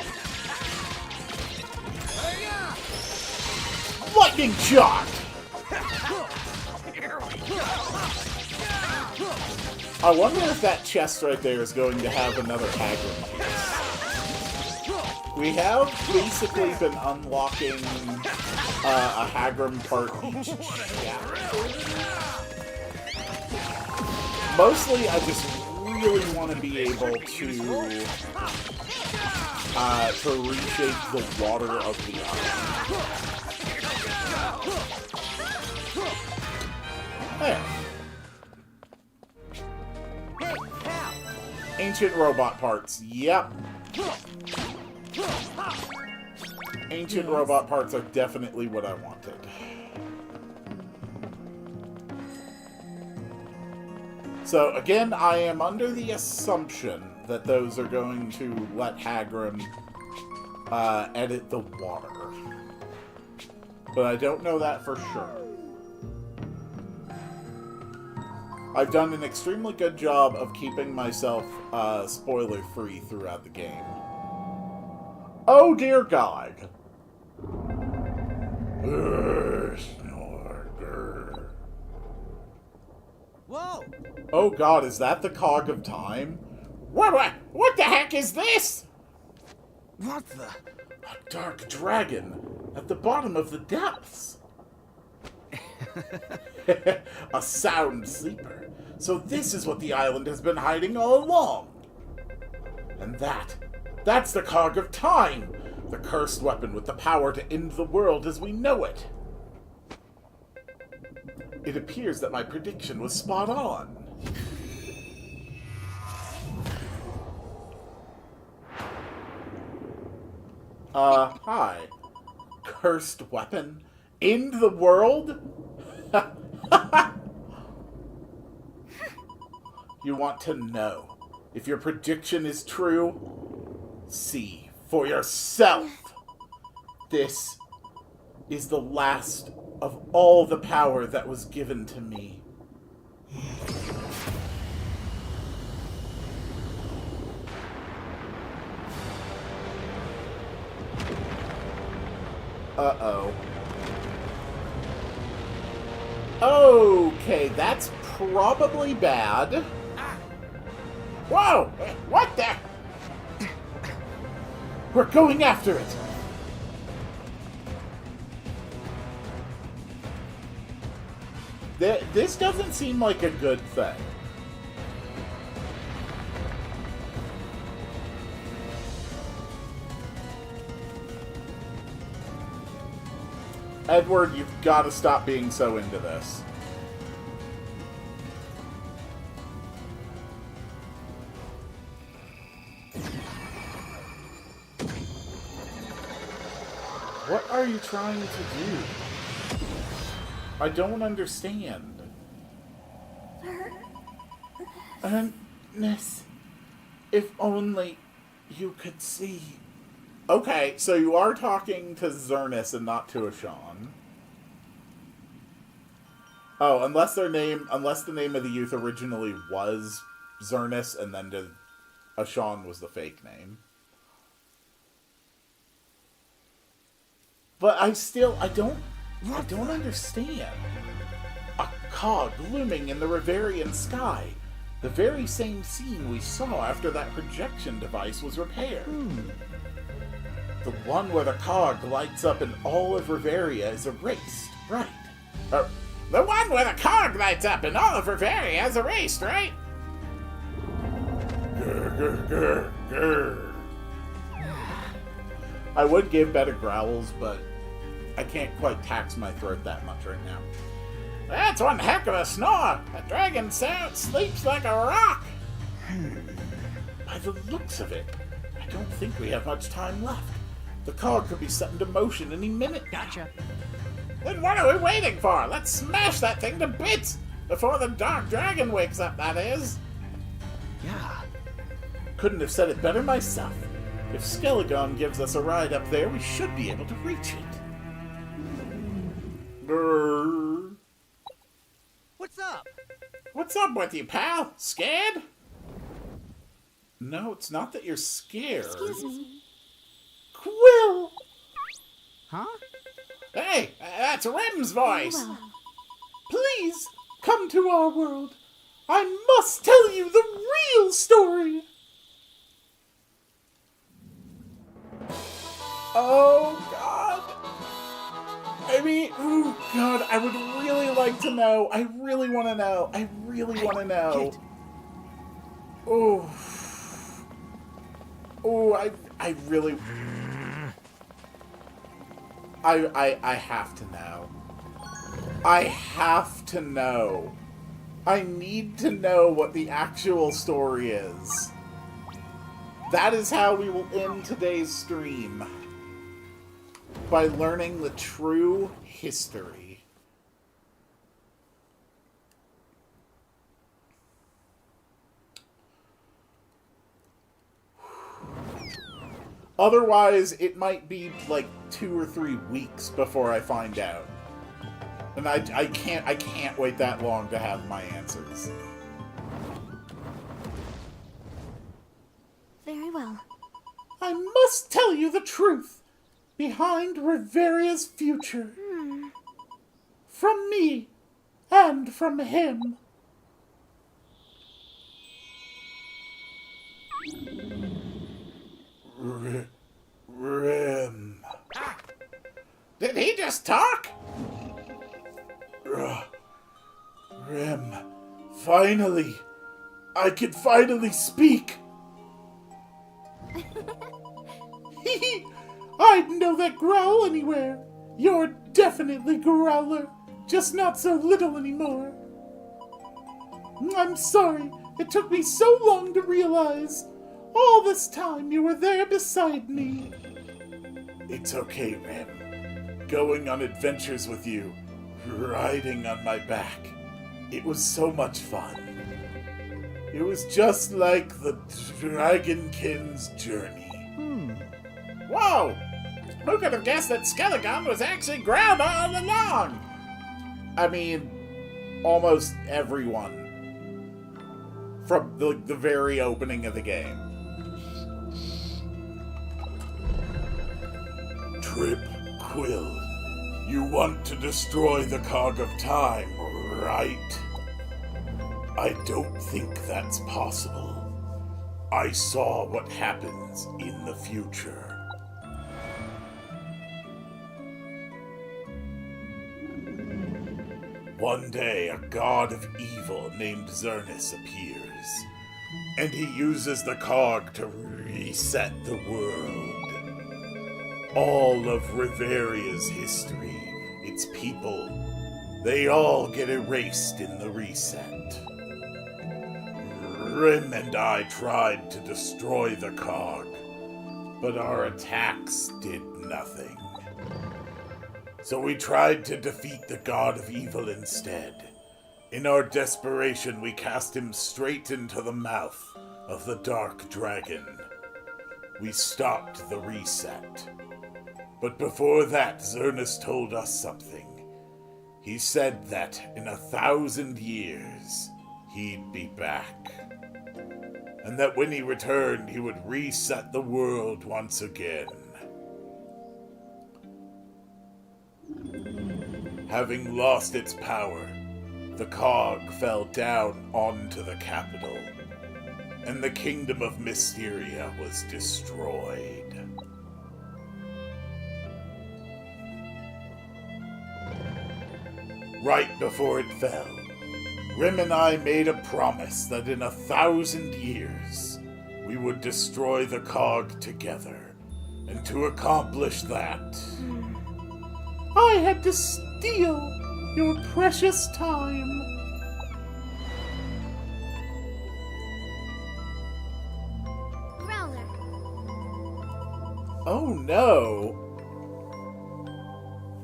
Lightning shot!
Here we go.
I wonder if that chest right there is going to have another Hagrim piece. We have basically been unlocking a Hagrim part each chapter. Mostly, I just really want to be able to reshape the water of the island. There.
Hey, pal!
Ancient robot parts. Yep. Ancient robot parts are definitely what I wanted. So, again, I am under the assumption that those are going to let Hagrim edit the water. But I don't know that for sure. I've done an extremely good job of keeping myself spoiler-free throughout the game. Oh dear God!
Whoa!
Oh God, is that the Cog of Time? What the heck is this?
What the?
A dark dragon at the bottom of the depths. A sound sleeper. So this is what the island has been hiding all along. And that's the Cog of Time, the cursed weapon with the power to end the world as we know it. It appears that my prediction was spot on. Hi. Cursed weapon? End the world? You want to know if your prediction is true? See for yourself. This is the last of all the power that was given to me. Uh-oh. Okay, that's probably bad. Whoa! What the? We're going after it! This doesn't seem like a good thing. Edward, you've got to stop being so into this. What are you trying to do? I don't understand. Ernest, if only you could see. Okay, so you are talking to Zernus and not to Ashan. Oh, unless the name of the youth originally was Zernus and then Ashan was the fake name. But I don't understand. A cog looming in the Riverian sky. The very same scene we saw after that projection device was repaired. The one where the cog lights up and all of Riveria is erased, right? The one where the cog lights up and all of Riveria is erased, right? Grr, grr, grr, grr. I would give better growls, but I can't quite tax my throat that much right now. That's one heck of a snore! A dragon sleeps like a rock! By the looks of it, I don't think we have much time left. The cog could be set into motion any minute.
Gotcha.
Then what are we waiting for? Let's smash that thing to bits! Before the Dark Dragon wakes up, that is!
Yeah.
Couldn't have said it better myself. If Skelegon gives us a ride up there, we should be able to reach it. Grrr.
What's up?
What's up with you, pal? Scared? No, it's not that you're scared.
Excuse me.
Quill!
Huh?
Hey, that's Rem's voice!
Well,
Please, come to our world. I must tell you the real story! Oh, God. I mean, oh, God, I would really like to know. I really want to know. I really want to know. Oh. Oh, I really... I have to know. I have to know. I need to know what the actual story is. That is how we will end today's stream. By learning the true history. Otherwise, it might be like 2 or 3 weeks before I find out. And I can't wait that long to have my answers.
very well.
I must tell you the truth behind Riveria's future. From me and from him. Rim. Did he just talk? Rim. Finally. I can finally speak. I'd know that growl anywhere. You're definitely Growler, just not so little anymore. I'm sorry, it took me so long to realize. All this time you were there beside me. It's okay, Rim. Going on adventures with you, riding on my back. It was so much fun. It was just like the Dragonkin's journey. Whoa! Who could have guessed that Skelegon was actually Growler all along? I mean, almost everyone. From the very opening of the game. Trip Quill, you want to destroy the Cog of Time, right? I don't think that's possible. I saw what happens in the future. One day, a god of evil named Xernus appears, and he uses the cog to reset the world. All of Riveria's history, its people, they all get erased in the reset. Rim and I tried to destroy the cog, but our attacks did nothing. So we tried to defeat the god of evil instead. In our desperation, we cast him straight into the mouth of the dark dragon. We stopped the reset. But before that, Xernus told us something. He said that in 1,000 years, he'd be back. And that when he returned, he would reset the world once again. Having lost its power, the cog fell down onto the capital, and the kingdom of Mysteria was destroyed. Right before it fell, Rim and I made a promise that in 1,000 years, we would destroy the cog together, and to accomplish that, I had to steal your precious time.
Growler.
Oh no.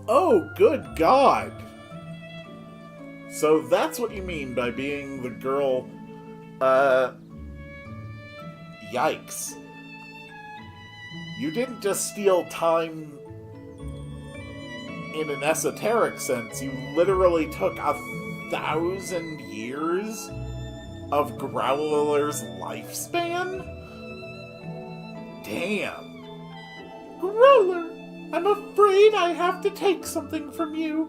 Oh, good God. So that's what you mean by being the girl, yikes. You didn't just steal time in an esoteric sense, you literally took 1,000 years of Growler's lifespan? Damn. Growler, I'm afraid I have to take something from you.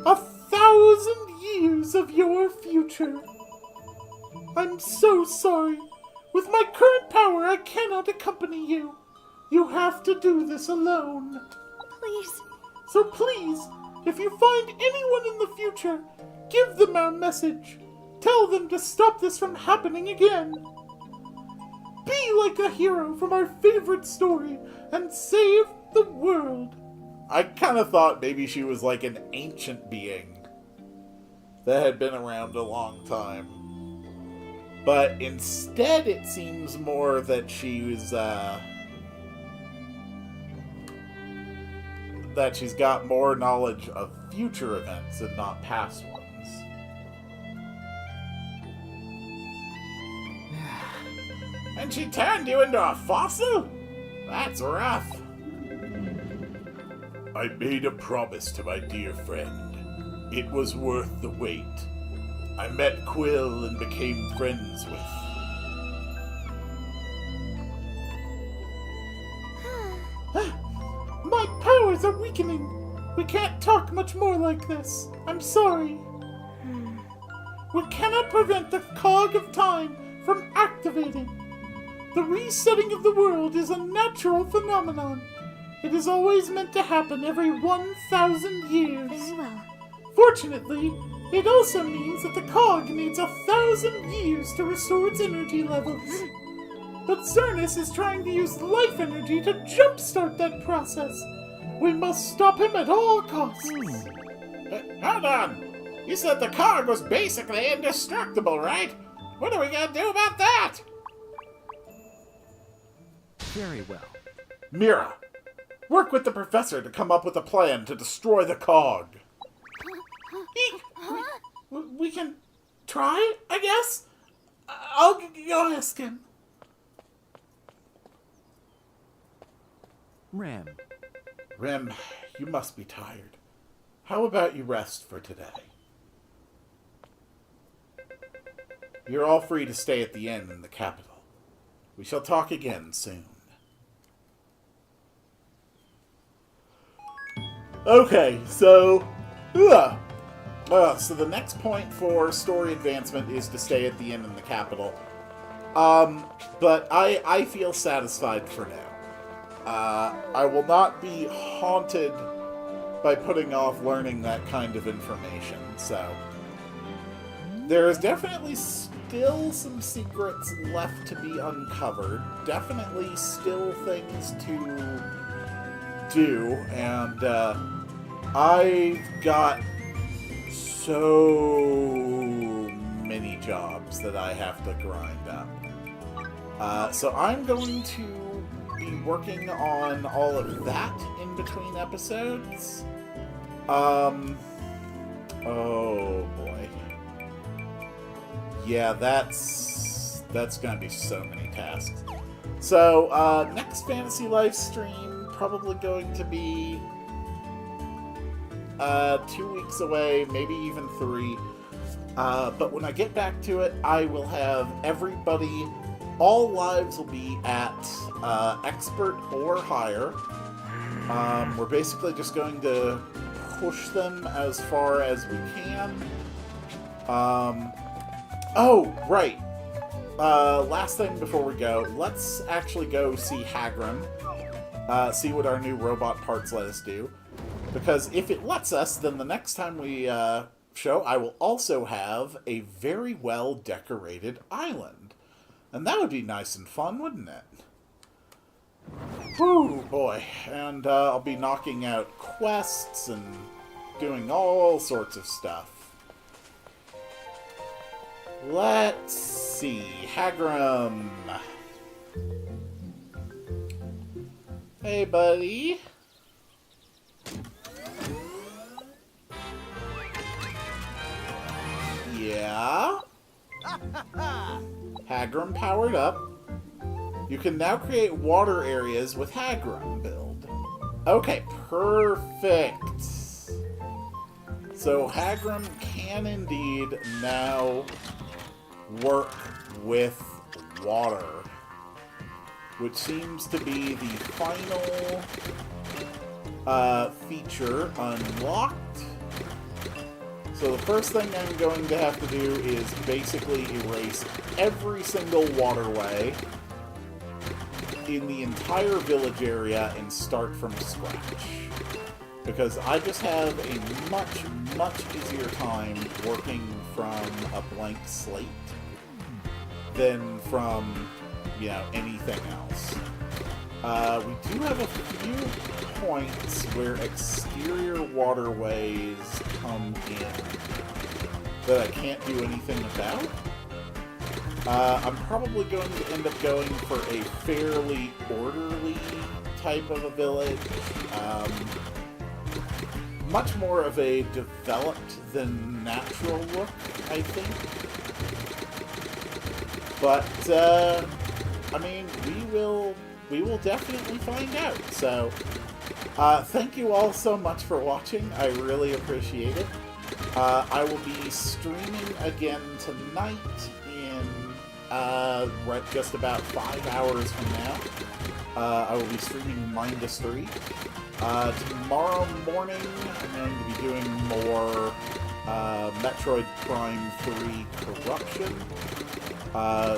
1,000 years of your future. I'm so sorry. With my current power, I cannot accompany you. You have to do this alone.
Please.
So please, if you find anyone in the future, give them our message. Tell them to stop this from happening again. Be like a hero from our favorite story and save the world. I kind of thought maybe she was like an ancient being that had been around a long time. But instead it seems more that she was, that she's got more knowledge of future events and not past ones. And she turned you into a fossil? That's rough. I made a promise to my dear friend. It was worth the wait. I met Quill and became friends with. My powers are weakening. We can't talk much more like this. I'm sorry. We cannot prevent the cog of time from activating. The resetting of the world is a natural phenomenon. It is always meant to happen every 1,000 years.
Very well.
Fortunately, it also means that the cog needs 1,000 years to restore its energy levels. But Xernus is trying to use life energy to jumpstart that process. We must stop him at all costs. Hold on! You said the cog was basically indestructible, right? What are we gonna do about that?
Very well.
Mira, work with the professor to come up with a plan to destroy the cog. We can try, I guess? I'll go ask him. Rim, you must be tired. How about you rest for today? You're all free to stay at the inn in the capital. We shall talk again soon. Okay, so the next point for story advancement is to stay at the inn in the capital. But I feel satisfied for now. I will not be haunted by putting off learning that kind of information. So there is definitely still some secrets left to be uncovered. Definitely still things to do, and I've got so many jobs that I have to grind up. So I'm going to be working on all of that in between episodes. Oh boy. Yeah, that's gonna be so many tasks. So, next Fantasy Life stream probably going to be 2 weeks away, maybe even 3. But when I get back to it, I will have everybody, all lives will be at expert or higher. We're basically just going to push them as far as we can. Oh, right. Last thing before we go, let's actually go see Hagrim. See what our new robot parts let us do. Because if it lets us, then the next time we show, I will also have a very well-decorated island. And that would be nice and fun, wouldn't it? Whew, boy. And I'll be knocking out quests and doing all sorts of stuff. Let's see. Hagrim. Hey, buddy. Yeah? Hagrim powered up. You can now create water areas with Hagrim build. Okay, perfect. So Hagrim can indeed now work with water, which seems to be the final feature unlocked. So the first thing I'm going to have to do is basically erase every single waterway in the entire village area and start from scratch. Because I just have a much, much easier time working from a blank slate than from, you know, anything else. We do have a few points where exterior waterways come in that I can't do anything about. I'm probably going to end up going for a fairly orderly type of a village. Much more of a developed than natural look, I think. But, I mean, we will definitely find out. So, thank you all so much for watching. I really appreciate it. I will be streaming again tonight in just about 5 hours from now. I will be streaming Mindustry. Tomorrow morning, I'm going to be doing more Metroid Prime 3 Corruption.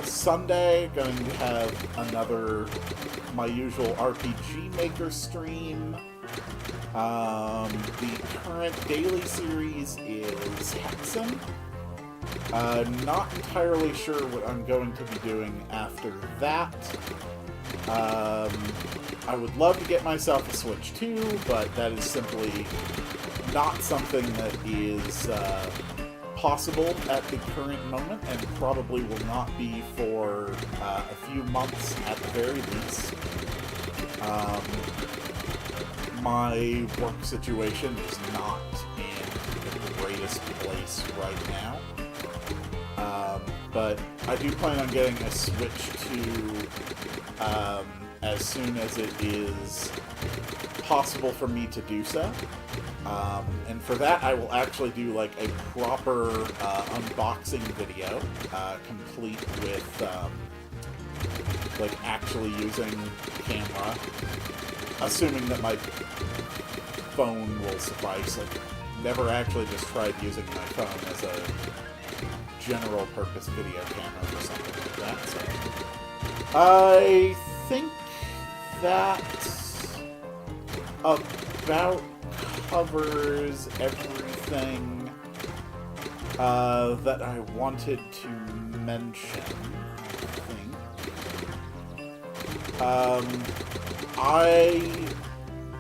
Sunday, going to have another, my usual RPG Maker stream. The current daily series is Hexen. Not entirely sure what I'm going to be doing after that. I would love to get myself a Switch 2, but that is simply not something that is possible at the current moment, and probably will not be for a few months at the very least. My work situation is not in the greatest place right now. But I do plan on getting a Switch 2 as soon as it is possible for me to do so. And for that, I will actually do like a proper unboxing video, complete with like actually using the camera, assuming that my phone will suffice. Like, never actually just tried using my phone as a general purpose video camera or something like that. So I think that about covers everything that I wanted to mention, I think. I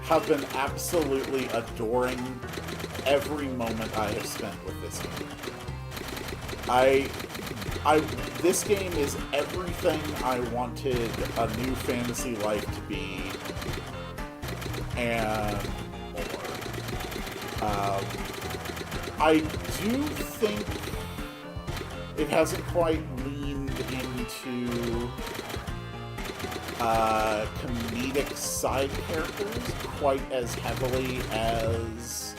have been absolutely adoring every moment I have spent with this game. This game is everything I wanted a new Fantasy Life to be, and more. I do think it hasn't quite leaned into comedic side characters quite as heavily as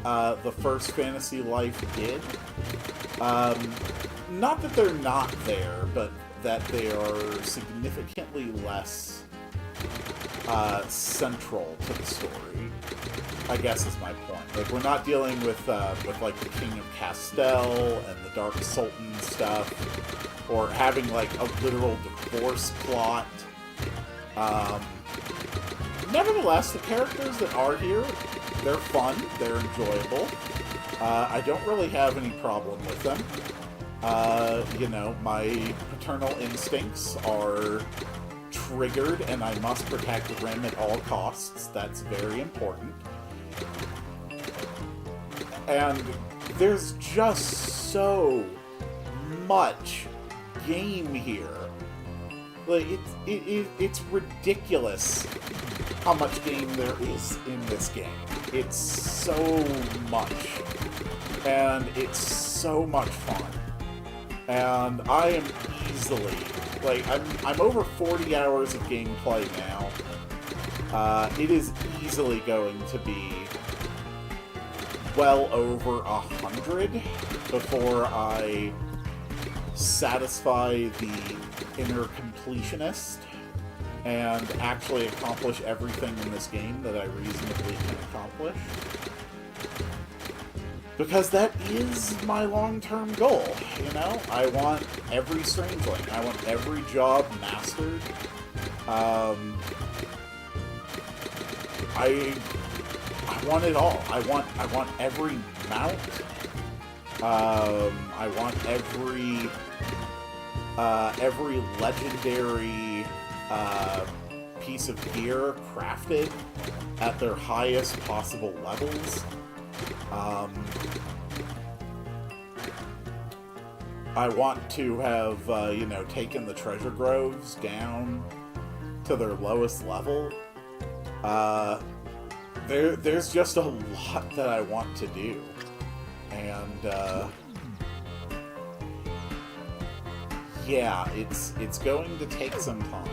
the first Fantasy Life did. Not that they're not there, but that they are significantly less central to the story, I guess is my point. Like, we're not dealing with like the King of Castel and the Dark Sultan stuff, or having like a literal divorce plot. Nevertheless, the characters that are here, they're fun, they're enjoyable. I don't really have any problem with them. You know, my paternal instincts are triggered, and I must protect Rim at all costs. That's very important. And there's just so much game here. Like, it's ridiculous how much game there is in this game. It's so much. And it's so much fun. And I am easily, like, I'm over 40 hours of gameplay now. It is easily going to be well over 100 before I satisfy the inner completionist and actually accomplish everything in this game that I reasonably can accomplish. Because that is my long-term goal, you know? I want every Strangeling. I want every job mastered. I want it all. I want every mount. I want every legendary piece of gear crafted at their highest possible levels. I want to have, you know, taken the treasure groves down to their lowest level. There's just a lot that I want to do. And, yeah, it's going to take some time.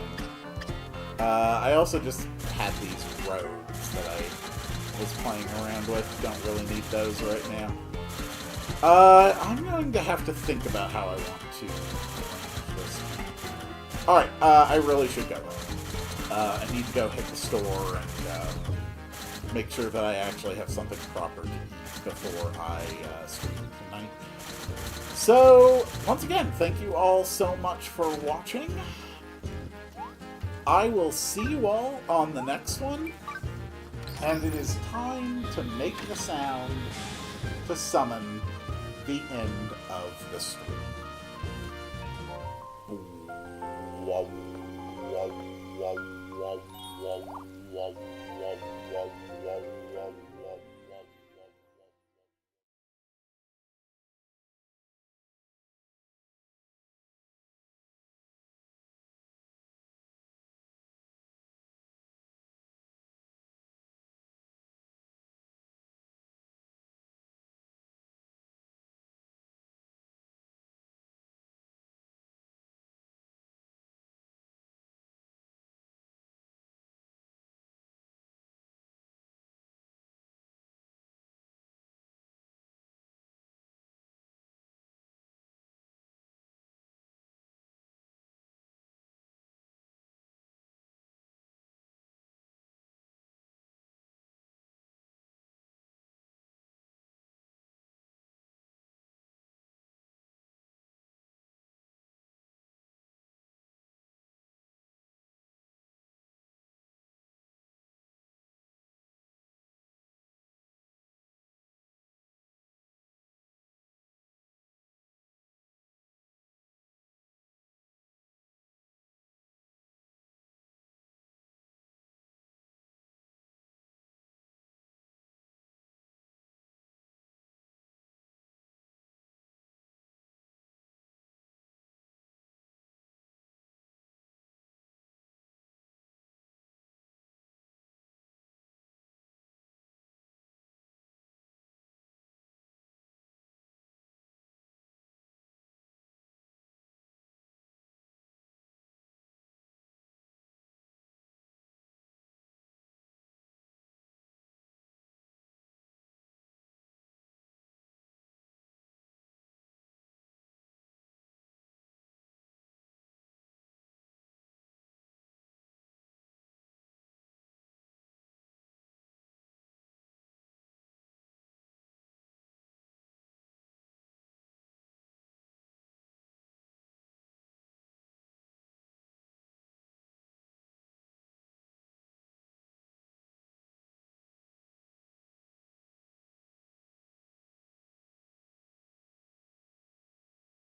I also just had these roads that I was playing around with. Don't really need those right now. I'm going to have to think about how I want to this. Alright, I really should go. I need to go hit the store and make sure that I actually have something proper to eat before I stream tonight. So, once again, thank you all so much for watching. I will see you all on the next one. And it is time to make the sound to summon the end of the stream.